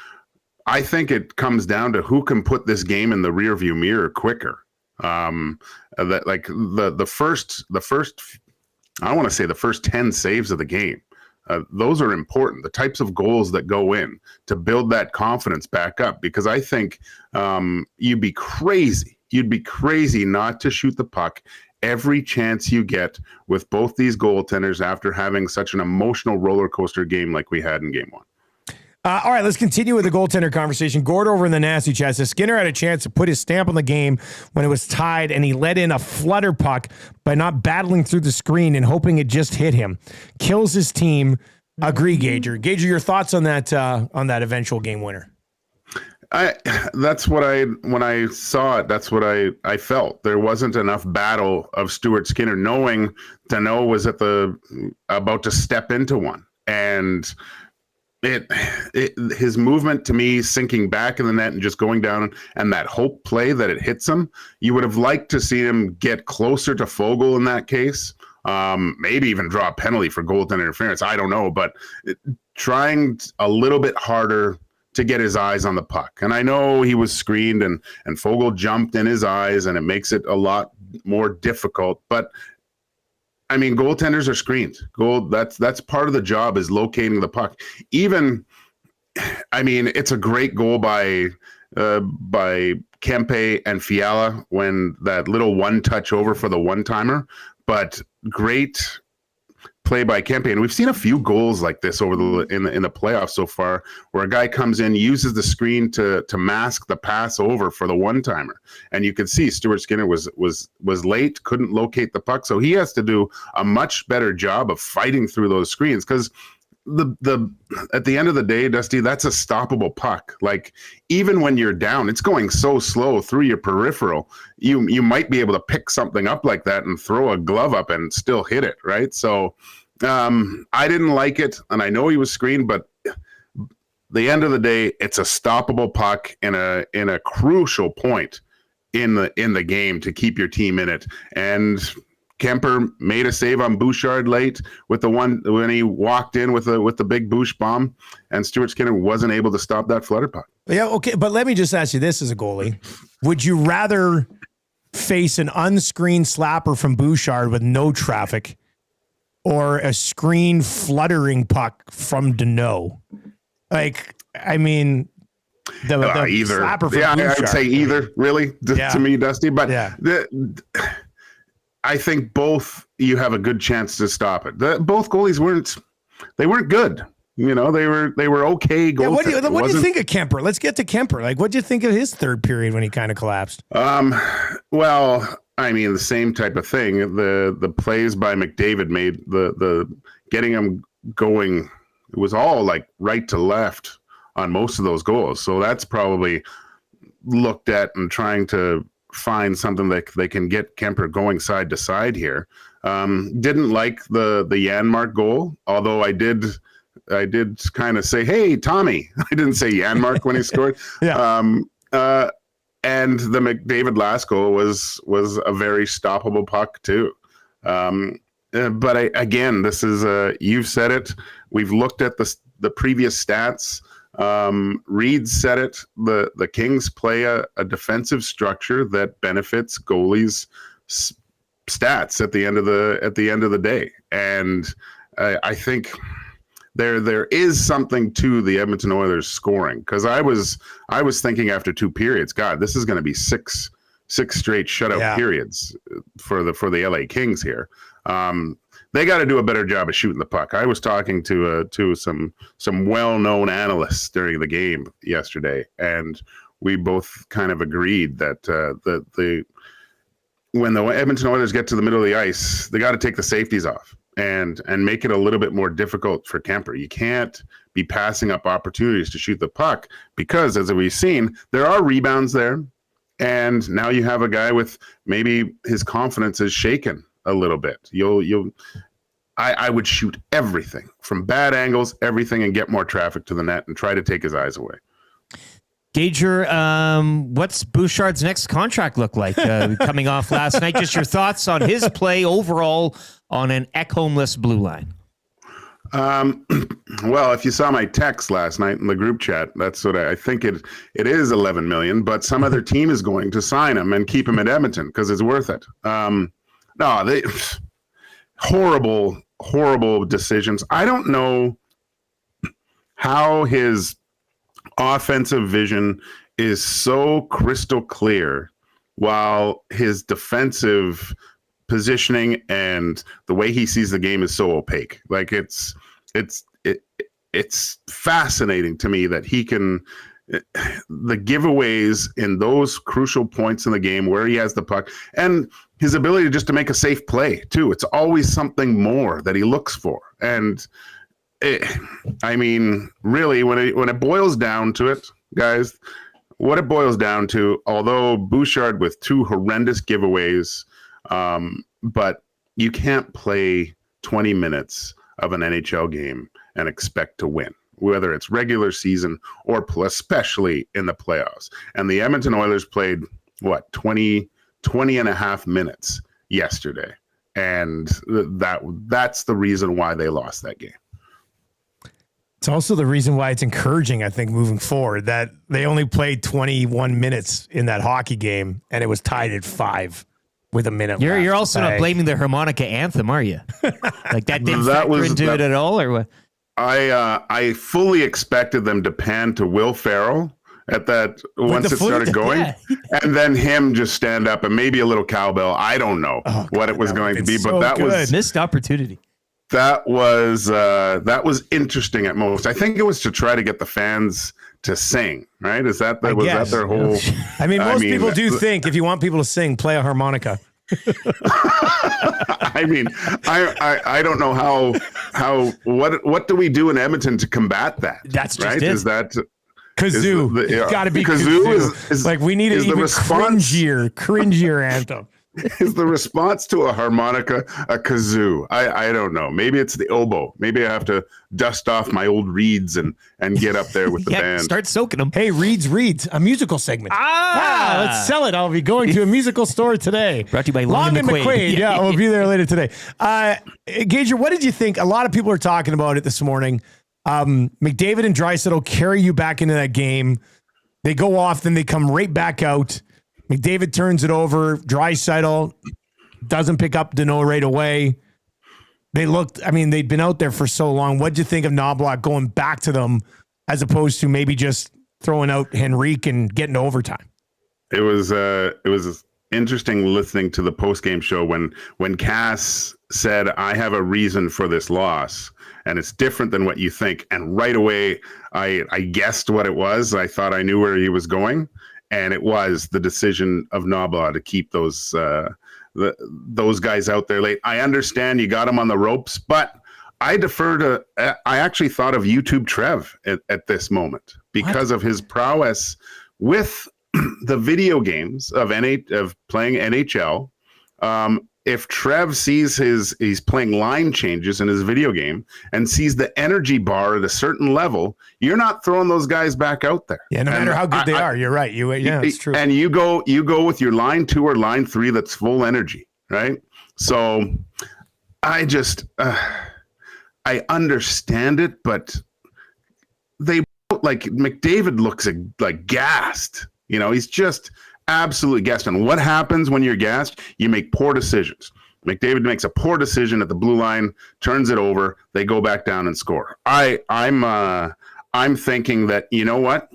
I think it comes down to who can put this game in the rearview mirror quicker. That like the first I want to say the first 10 saves of the game. Those are important. The types of goals that go in to build that confidence back up, because I think you'd be crazy not to shoot the puck every chance you get with both these goaltenders after having such an emotional roller coaster game like we had in game 1. All right, let's continue with the goaltender conversation. Gord over in the nasty chat says Skinner had a chance to put his stamp on the game when it was tied, and he let in a flutter puck by not battling through the screen and hoping it just hit him. Kills his team. Agree, Gager. Gager, your thoughts on that eventual game winner? That's what when I saw it, that's what I felt. There wasn't enough battle of Stuart Skinner, knowing Danault was about to step into one, and his movement to me, sinking back in the net and just going down, and that hope play that it hits him, you would have liked to see him get closer to Foegele in that case. Maybe even draw a penalty for goaltender interference. I don't know, but trying a little bit harder to get his eyes on the puck. And I know he was screened and Foegele jumped in his eyes, and it makes it a lot more difficult, but I mean, goaltenders are screened. That's part of the job, is locating the puck. Even, I mean, it's a great goal by Kempe and Fiala when that little one touch over for the one-timer, but great play by Kempe. And we've seen a few goals like this over in the playoffs so far, where a guy comes in, uses the screen to mask the pass over for the one-timer. And you could see Stuart Skinner was late, couldn't locate the puck. So he has to do a much better job of fighting through those screens, because at the end of the day, Dusty, that's a stoppable puck. Like, even when you're down, it's going so slow through your peripheral. You might be able to pick something up like that and throw a glove up and still hit it, right? So I didn't like it, and I know he was screened, but the end of the day, it's a stoppable puck in a crucial point in the game to keep your team in it. And Kemper made a save on Bouchard late with the one when he walked in with the big Bouch bomb, and Stuart Skinner wasn't able to stop that flutter puck. Yeah, okay, but let me just ask you this as a goalie. Would you rather face an unscreened slapper from Bouchard with no traffic, or a screen fluttering puck from Danault? Like, I mean, the either. slapper from I Bouchard. would say either, really, to me, Dusty. But yeah. I think both, you have a good chance to stop it. Both goalies weren't good. You know, they were okay goals. Yeah, what do you think of Kemper? Let's get to Kemper. Like, what do you think of his third period when he kind of collapsed? Well, I mean, the same type of thing. The plays by McDavid made the getting him going. It was all like right to left on most of those goals. So that's probably looked at and trying to find something that they can get Kemper going side to side here. Didn't like the Janmark goal, although I did kind of say, "Hey, Tommy." I didn't say Janmark when he scored. Yeah. And the McDavid last goal was a very stoppable puck too. But again, this is you've said it. We've looked at the previous stats. Reed said it. The Kings play a defensive structure that benefits goalies' stats at the end of the day, and I think there is something to the Edmonton Oilers scoring, because I was thinking after two periods, God, this is going to be six straight shutout periods for the LA Kings here. They got to do a better job of shooting the puck. I was talking to some well-known analysts during the game yesterday, and we both kind of agreed that when the Edmonton Oilers get to the middle of the ice, they got to take the safeties off and make it a little bit more difficult for Kemper. You can't be passing up opportunities to shoot the puck because, as we've seen, there are rebounds there, and now you have a guy with maybe his confidence is shaken a little bit. I would shoot everything from bad angles, everything, and get more traffic to the net and try to take his eyes away. Gager, what's Bouchard's next contract look like coming off last night? Just your thoughts on his play overall on an Ekholm-less blue line. Well, if you saw my text last night in the group chat, that's what I think it is $11 million, but some other team is going to sign him and keep him at Edmonton because it's worth it. They horrible decisions. I don't know how his offensive vision is so crystal clear while his defensive positioning and the way he sees the game is so opaque. Like it's fascinating to me that he can, the giveaways in those crucial points in the game where he has the puck and his ability just to make a safe play too. It's always something more that he looks for. And really, when it boils down to it, guys, what it boils down to, although Bouchard with 2 horrendous giveaways, but you can't play 20 minutes of an NHL game and expect to win, whether it's regular season or especially in the playoffs. And the Edmonton Oilers played, 20 and a half minutes yesterday. And that's the reason why they lost that game. It's also the reason why it's encouraging, I think, moving forward, that they only played 21 minutes in that hockey game, and it was tied at 5 with a minute left. You're also not blaming the harmonica anthem, are you? Like that didn't factor into it at all, or what? I fully expected them to pan to Will Ferrell at that once it started going, and then him just stand up and maybe a little cowbell. I don't know what it was going to be, but that was missed opportunity. That was interesting at most. I think it was to try to get the fans to sing, right? Was that their whole? Most people do think if you want people to sing, play a harmonica. I don't know what do we do in Edmonton to combat that? That's just right. It. Is that kazoo? It's got to be kazoo. Is like we need an even cringier anthem. Is the response to a harmonica a kazoo? I don't know. Maybe it's the oboe. Maybe I have to dust off my old reeds and get up there with the band. Start soaking them. Hey, Reeds, a musical segment. Let's sell it. I'll be going to a musical store today. Brought to you by Long and McQuaid. Yeah, we'll be there later today. Gager, what did you think? A lot of people are talking about it this morning. McDavid and Draisaitl carry you back into that game. They go off, then they come right back out. McDavid turns it over. Draisaitl doesn't pick up Danault right away. They'd been out there for so long. What'd you think of Knoblauch going back to them as opposed to maybe just throwing out Henrique and getting to overtime? It was interesting listening to the post-game show when Cass said, I have a reason for this loss, and it's different than what you think. And right away, I guessed what it was. I thought I knew where he was going. And it was the decision of Knoblauch to keep those guys out there late. I understand you got them on the ropes, but I defer to. I actually thought of YouTube Trev at this moment because of his prowess with the video games of playing NHL. If Trev sees he's playing line changes in his video game and sees the energy bar at a certain level, you're not throwing those guys back out there. Yeah, no matter how good they are, you're right. It's true. And you go with your line 2 or line 3 that's full energy, right? So I just I understand it, but they McDavid looks like gassed. He's just absolutely gassed. And what happens when you're gassed? You make poor decisions. McDavid makes a poor decision at the blue line, turns it over. They go back down and score. I'm thinking that, you know what?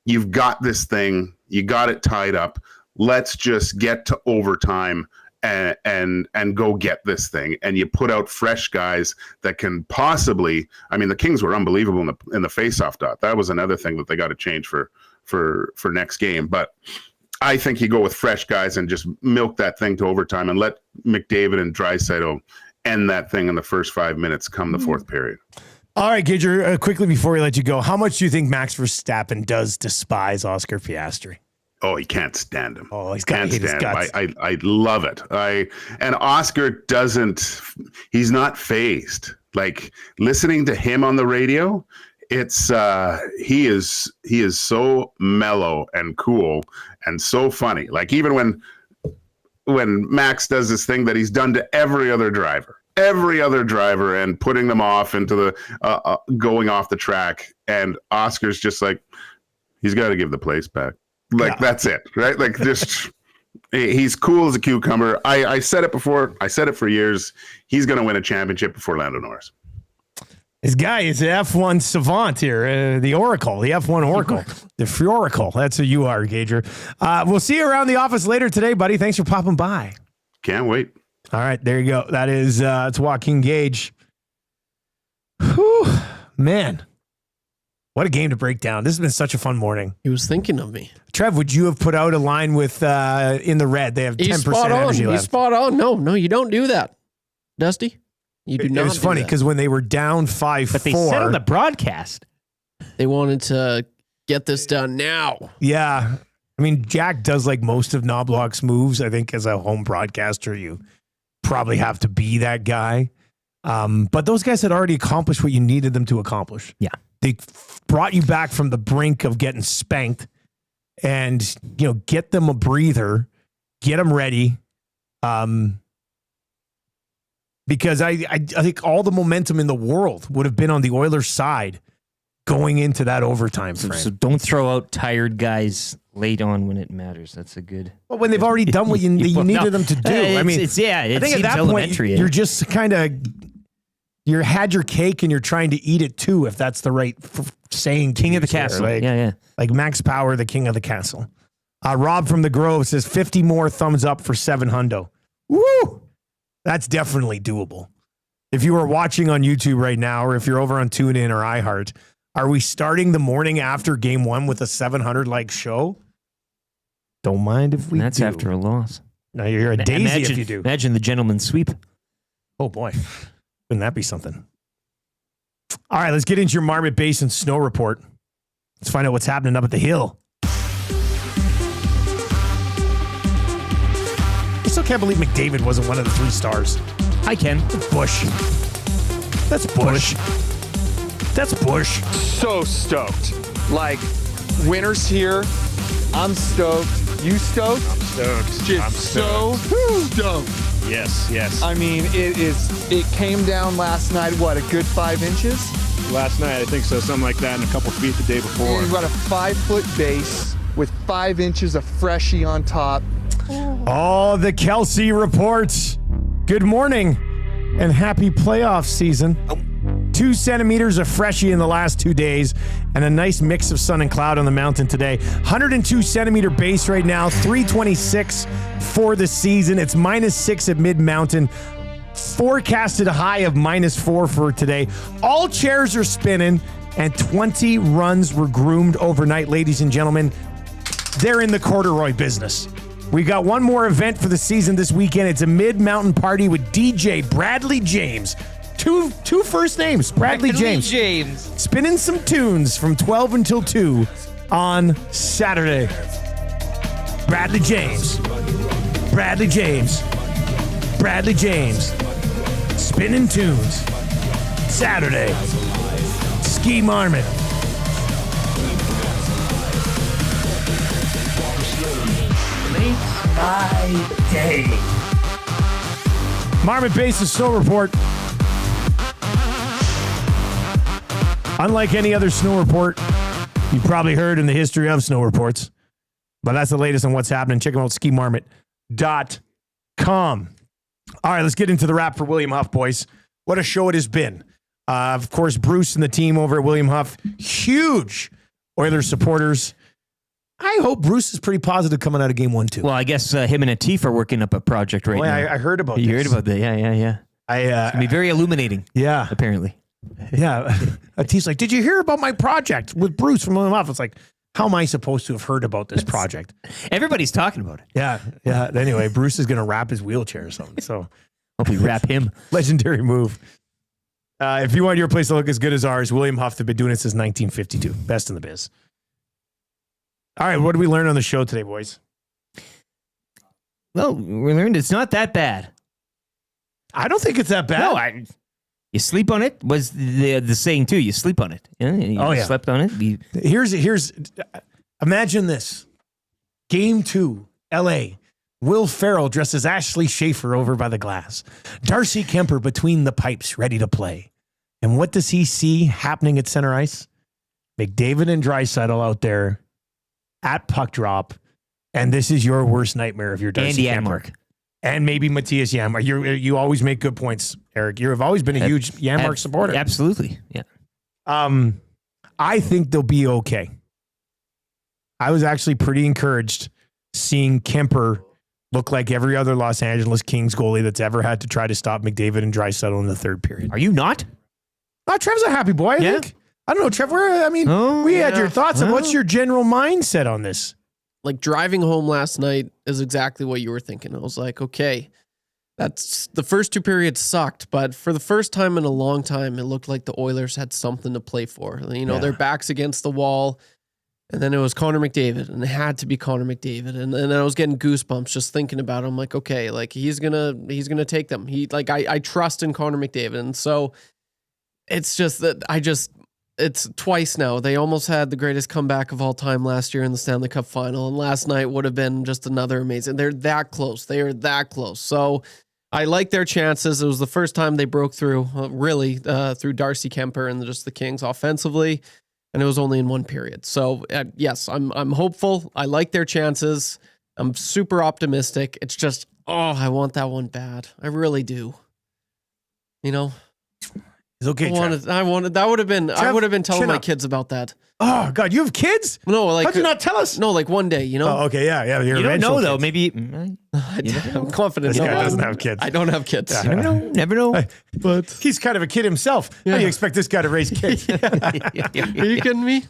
You've got this thing. You got it tied up. let's just get to overtime and go get this thing. And you put out fresh guys that can possibly, I mean, the Kings were unbelievable in the faceoff dot. That was another thing that they got to change for next game. But I think you go with fresh guys and just milk that thing to overtime and let McDavid and Draisaitl end that thing in the first 5 minutes come the fourth period. All right, Gager, quickly before we let you go, how much do you think Max Verstappen does despise Oscar Piastri? Oh, he can't stand him. Oh, he's got his stand guts. him. I love it. And Oscar doesn't. He's not phased. Like listening to him on the radio, it's he is so mellow and cool and so funny. Like even when Max does this thing that he's done to every other driver and putting them off into the going off the track, and Oscar's just like, he's got to give the place back. Like that's it, right? Like just he's cool as a cucumber. I said it before. I said it for years. He's going to win a championship before Lando Norris. This guy is an F1 savant here, the Oracle, the F1 Oracle, the Fioracle. That's who you are, Gager. We'll see you around the office later today, buddy. Thanks for popping by. Can't wait. All right, there you go. That is it's Joaquin Gage. Whew, man. What a game to break down. This has been such a fun morning. He was thinking of me. Trev, would you have put out a line with in the red? They have 10% energy left. He's spot on. No, you don't do that, Dusty. You do not. It was funny because when they were down 5-4. But they said on the broadcast they wanted to get this done now. Yeah. I mean, Jack does like most of Knobloch's moves. I think as a home broadcaster, you probably have to be that guy. But those guys had already accomplished what you needed them to accomplish. Yeah. They brought you back from the brink of getting spanked and, get them a breather, get them ready. Because I think all the momentum in the world would have been on the Oilers' side going into that overtime frame. So don't throw out tired guys late on when it matters. That's a good. Well, when they've already done what you needed them to do. I mean, I think at that point, you're just kind of, you had your cake and you're trying to eat it too, if that's the right saying. King of the castle. Like, like Max Power, the king of the castle. Rob from the Grove says 50 more thumbs up for 7 hundo. Woo! That's definitely doable. If you are watching on YouTube right now, or if you're over on TuneIn or iHeart, are we starting the morning after game 1 with a 700-like show? Don't mind if we That's do. after a loss. No, you're a daisy if you do. Imagine the gentleman's sweep. Oh, boy. Wouldn't that be something? All right, let's get into your Marmot Basin snow report. Let's find out what's happening up at the hill. I still can't believe McDavid wasn't one of the 3 stars. I can. Bush. That's Bush. That's Bush. So stoked. Like, winter's here. I'm stoked. You stoked? I'm stoked. Just I'm stoked. so stoked. Yes. I mean, it came down last night, what, a good 5 inches? Last night, I think so. Something like that, and a couple feet the day before. You've got a 5-foot base with 5 inches of freshie on top. Oh, the Kelsey reports. Good morning and happy playoff season. 2 centimeters of freshie in the last 2 days and a nice mix of sun and cloud on the mountain today. 102 centimeter base right now, 326 for the season. It's -6 at mid-mountain. Forecasted high of -4 for today. All chairs are spinning and 20 runs were groomed overnight, ladies and gentlemen. They're in the corduroy business. We got one more event for the season this weekend. It's a mid-mountain party with DJ Bradley James. Two first names, Bradley James. Spinning some tunes from 12 until 2 on Saturday. Bradley James. Bradley James. Bradley James. Spinning tunes. Saturday. Ski Marmot. My day. Marmot Basin Snow Report. Unlike any other snow report you've probably heard in the history of snow reports, but that's the latest on what's happening. Check them out, skimarmot.com. All right, let's get into the wrap for William Huff, boys. What a show it has been. Of course, Bruce and the team over at William Huff, huge Oilers supporters. I hope Bruce is pretty positive coming out of game 1 too. Well, I guess him and Atif are working up a project right now. I heard about You this. heard about that? Yeah. It's gonna be very illuminating. Yeah. Apparently. Yeah. Atif's like, did you hear about my project with Bruce from William Off? It's like, how am I supposed to have heard about this project? Everybody's talking about it. Yeah. Anyway, Bruce is going to wrap his wheelchair or something. So hope you wrap him. Legendary move. If you want your place to look as good as ours, William Huff have been doing it since 1952. Best in the biz. All right, what did we learn on the show today, boys? Well, we learned it's not that bad. I don't think it's that bad. No, you sleep on it was the saying too. You sleep on it. Yeah, you slept on it. Here's imagine this. Game 2, LA. Will Ferrell dressed as Ashley Schaefer over by the glass. Darcy Kemper between the pipes, ready to play. And what does he see happening at center ice? McDavid and Draisaitl out there at puck drop. And this is your worst nightmare of your Darcy Kemper. And maybe Matthias Janmark. You always make good points, Eric. You have always been a huge Janmark supporter. Absolutely. Yeah. I think they'll be okay. I was actually pretty encouraged seeing Kemper look like every other Los Angeles Kings goalie that's ever had to try to stop McDavid and Draisaitl in the third period. Are you not? Trev's a happy boy, I think. I don't know, Trevor. We had your thoughts on what's your general mindset on this? Like driving home last night is exactly what you were thinking. I was like, okay, that's the first 2 periods sucked, but for the first time in a long time, it looked like the Oilers had something to play for. Their backs against the wall. And then it was Connor McDavid, and it had to be Connor McDavid. And I was getting goosebumps just thinking about it. I'm like, okay, like he's gonna take them. I trust in Connor McDavid. And so it's just that it's twice now. They almost had the greatest comeback of all time last year in the Stanley Cup final. And last night would have been just another amazing. They're that close. They are that close. So I like their chances. It was the first time they broke through, through Darcy Kemper and just the Kings offensively. And it was only in 1 period. So yes, I'm hopeful. I like their chances. I'm super optimistic. It's just, I want that one bad. I really do. It's okay. I wanted. That would have been. I would have been telling my kids about that. Oh God, you have kids? No, like how'd you not tell us? No, like one day. Oh, okay, yeah. You don't know though. Maybe I'm confident. This guy doesn't have kids. I don't have kids. You never know. But he's kind of a kid himself. How do you expect this guy to raise kids? Are you kidding me?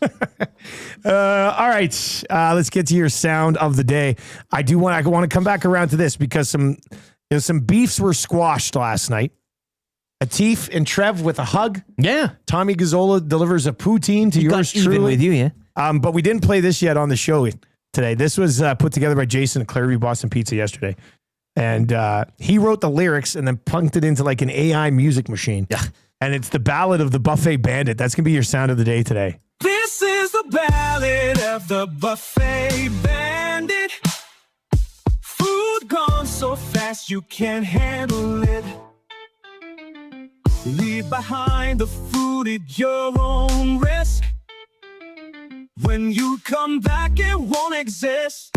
All right, let's get to your sound of the day. I want to come back around to this because some beefs were squashed last night. Atif and Trev with a hug. Yeah. Tommy Gazzola delivers a poutine to yours truly. Even with you, yeah. But we didn't play this yet on the show today. This was put together by Jason at Clareview Boston Pizza yesterday. And he wrote the lyrics and then punked it into like an AI music machine. Yeah. And it's the Ballad of the Buffet Bandit. That's going to be your sound of the day today. This is the Ballad of the Buffet Bandit. Food gone so fast you can't handle it. Leave behind the food at your own risk. When you come back, it won't exist.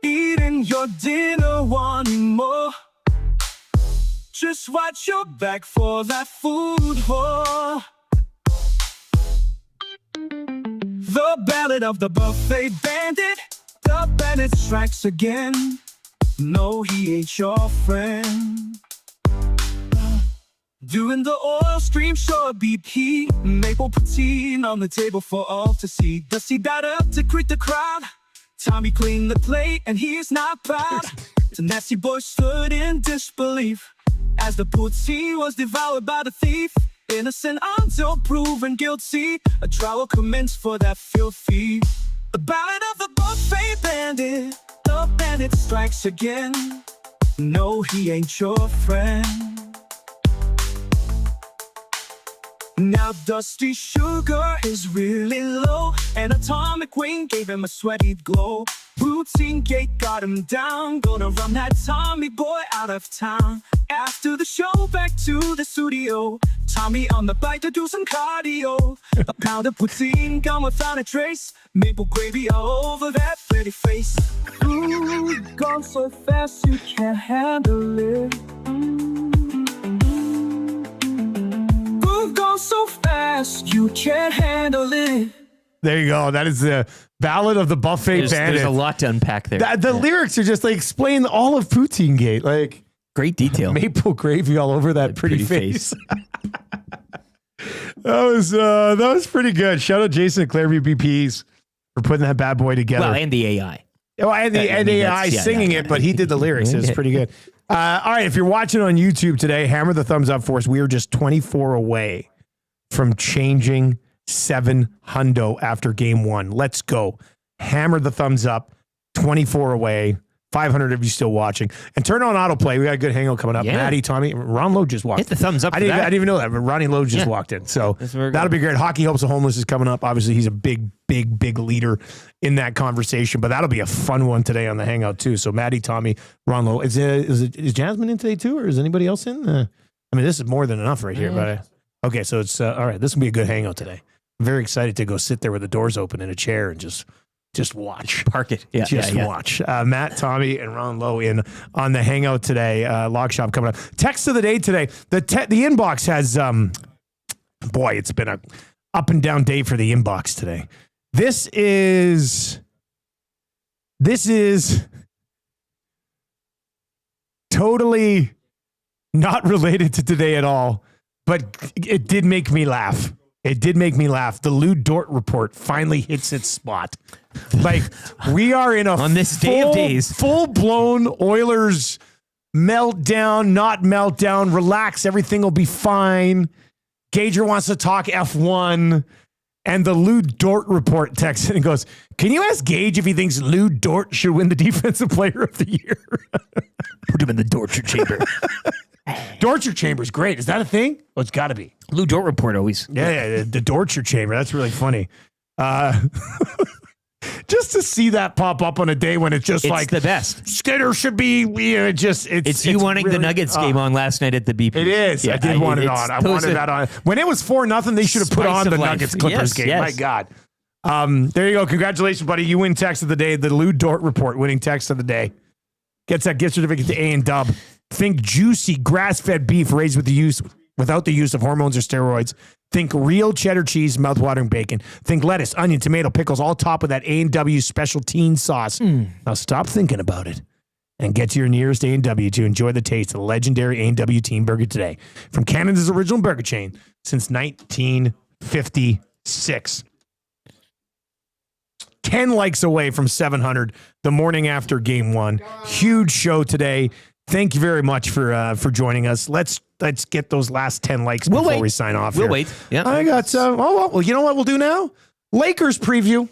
Eating your dinner, wanting more. Just watch your back for that food whore. The Ballad of the Buffet Bandit. The bandit strikes again. No, he ain't your friend. Doing the oil stream show BP. Maple poutine on the table for all to see. Does he got up to greet the crowd? Tommy cleaned the plate and he's not proud. The nasty boy stood in disbelief as the poutine was devoured by the thief. Innocent until proven guilty. A trial commenced for that filthy. The Ballad of the Buffet Bandit. The bandit strikes again. No, he ain't your friend. Now Dusty Sugar is really low. An atomic wing gave him a sweaty glow. Routine Gate got him down. Gonna run that Tommy boy out of town. After the show, back to the studio. Tommy on the bike to do some cardio. A pound of poutine gone without a trace. Maple gravy all over that pretty face. Food gone so fast you can't handle it. Food gone so fast you can't handle it. There you go. That is the Ballad of the Buffet Bandit. There's a lot to unpack there. The lyrics are just like explain all of Poutine Gate. Like great detail. Maple gravy all over that pretty face. that was pretty good. Shout out Jason at Clairview BPs for putting that bad boy together. Well, and the AI. Oh, and the AI singing it, but he did the lyrics. It's pretty good. All right, if you're watching on YouTube today, hammer the thumbs up for us. We are just 24 away from changing 7 hundo after game 1. Let's go. Hammer the thumbs up. 24 away. 500 of you still watching. And turn on autoplay. We got a good hangout coming up. Yeah. Maddie, Tommy, Ron Lowe just walked in. Hit the thumbs up. I didn't even know that, but Ronnie Lowe just walked in. So that'll be great. Hockey Helps the Homeless is coming up. Obviously, he's a big leader in that conversation, but that'll be a fun one today on the hangout too. So Maddie, Tommy, Ron Lowe. Is Jasmine in today too, or is anybody else in? I mean, this is more than enough right here. But okay, so it's all right. This will be a good hangout today. I'm very excited to go sit there with the doors open in a chair and just watch. Park it. Yeah, watch. Matt, Tommy, and Ron Lowe in on the hangout today. Log Shop coming up. Text of the day today. The inbox has, boy, it's been a up and down day for the inbox today. This is totally not related to today at all, but it did make me laugh. It did make me laugh. The Lou Dort report finally hits its spot. Like, we are in on this day of days, full-blown Oilers meltdown, not meltdown, relax, everything will be fine. Gager wants to talk F1. And the Lou Dort report texts and goes, can you ask Gage if he thinks Lou Dort should win the Defensive Player of the Year? Put him in the torture chamber. Torture chamber is great. Is that a thing? Oh, it's got to be. Lou Dort report always. Yeah, the torture chamber. That's really funny. Just to see that pop up on a day when it's like the best. Skinner should be. It's you wanting really, the Nuggets game on last night at the BP. It is. Yeah, I did want it on. I wanted that on. When it was 4-0, they should have put on the Nuggets Clippers game. Yes. My God. There you go. Congratulations, buddy. You win text of the day. The Lou Dort report winning text of the day. Gets that gift certificate to A and Dub. Think juicy grass-fed beef raised without the use of hormones or steroids. Think real cheddar cheese, mouth-watering bacon. Think lettuce, onion, tomato, pickles, all topped with that A&W special teen sauce. Now stop thinking about it and get to your nearest A&W to enjoy the taste of the legendary A&W Teen Burger today. From Canada's original burger chain since 1956. 10 likes away from 700 the morning after game 1. Huge show today. Thank you very much for joining us. Let's get those last 10 likes before we sign off. We'll wait. Yeah. I got well, you know what we'll do now? Lakers preview.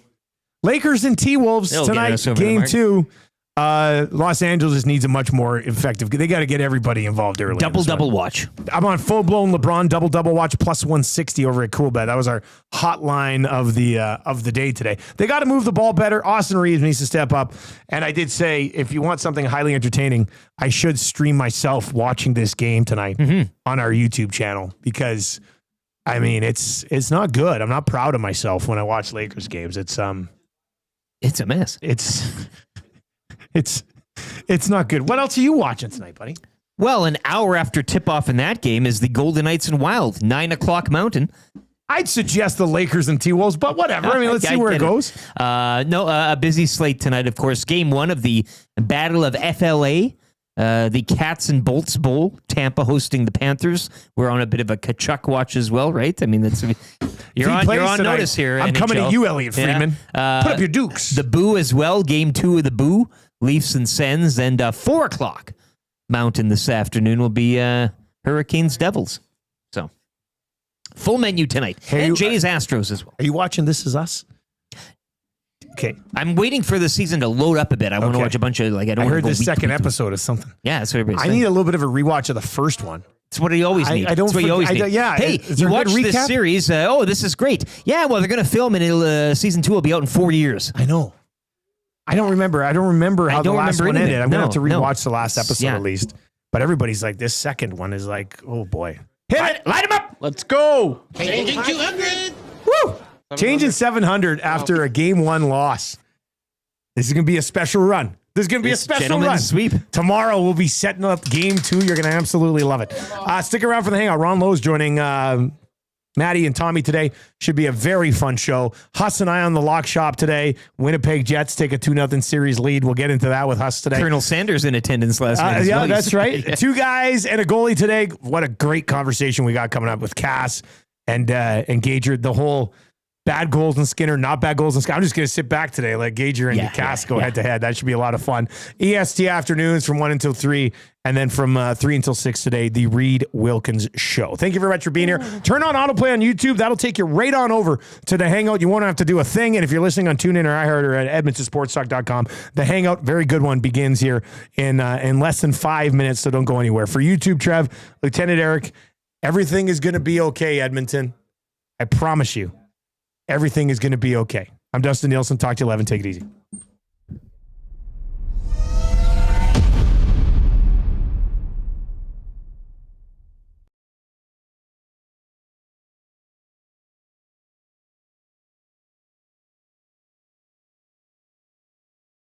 Lakers and T-Wolves tonight, game 2. Los Angeles just needs a much more effective. They got to get everybody involved early. Double watch. I'm on full-blown LeBron double watch plus 160 over at Coolbet. That was our hotline of the day today. They got to move the ball better. Austin Reeves needs to step up. And I did say, if you want something highly entertaining, I should stream myself watching this game tonight on our YouTube channel because, I mean, it's not good. I'm not proud of myself when I watch Lakers games. It's a mess. It's not good. What else are you watching tonight, buddy? Well, an hour after tip-off in that game is the Golden Knights and Wild, 9 o'clock Mountain. I'd suggest the Lakers and T-Wolves, but whatever. I mean, let's see where it goes. A busy slate tonight, of course. Game 1 of the Battle of FLA, the Cats and Bolts Bowl, Tampa hosting the Panthers. We're on a bit of a Kachuk watch as well, right? I mean, you're on notice here. I'm coming at you, Elliot Friedman. Put up your dukes. The Boo as well. Game 2 of the Boo, Leafs and Sens, and 4 o'clock Mountain this afternoon will be Hurricanes Devils. So full menu tonight. And Jays Astros as well. Are you watching This Is Us? Okay. I'm waiting for the season to load up a bit. I want to watch a bunch of I heard the second episode of something. Yeah, that's what everybody's saying. I need a little bit of a rewatch of the first one. It's what you always need. That's what you always need. Yeah. Hey, you watch this series. This is great. Yeah, well, they're going to film it. Season 2 will be out in 4 years. I know. I don't remember how the last one ended. I'm going to have to rewatch the last episode at least. But everybody's like, this second one is like, oh boy. Hit it. Light him up. Let's go. Changing 200. Woo. Changing 700 after a game 1 loss. This is going to be a special run. There's going to be a special run. Sweep. Tomorrow we'll be setting up game 2. You're going to absolutely love it. Stick around for the hangout. Ron Lowe's joining Maddie and Tommy today should be a very fun show. Huss and I on the lock shop today. Winnipeg Jets take a 2-0 series lead. We'll get into that with Huss today. Colonel Sanders in attendance last night. Yeah, that's right. Yeah. 2 guys and a goalie today. What a great conversation we got coming up with Cass and Gager. The whole bad goals and Skinner, not bad goals and Skinner. I'm just going to sit back today, let Gager and Cass go head to head. That should be a lot of fun. EST afternoons from 1 until 3. And then from 3 until 6 today, the Reed Wilkins Show. Thank you very much for being here. Turn on autoplay on YouTube. That'll take you right on over to the Hangout. You won't have to do a thing. And if you're listening on TuneIn or iHeart or at EdmontonSportsTalk.com, the Hangout, very good one, begins here in less than 5 minutes, so don't go anywhere. For YouTube, Trev, Lieutenant Eric, everything is going to be okay, Edmonton. I promise you, everything is going to be okay. I'm Dustin Nielsen. Talk to you 11. Take it easy.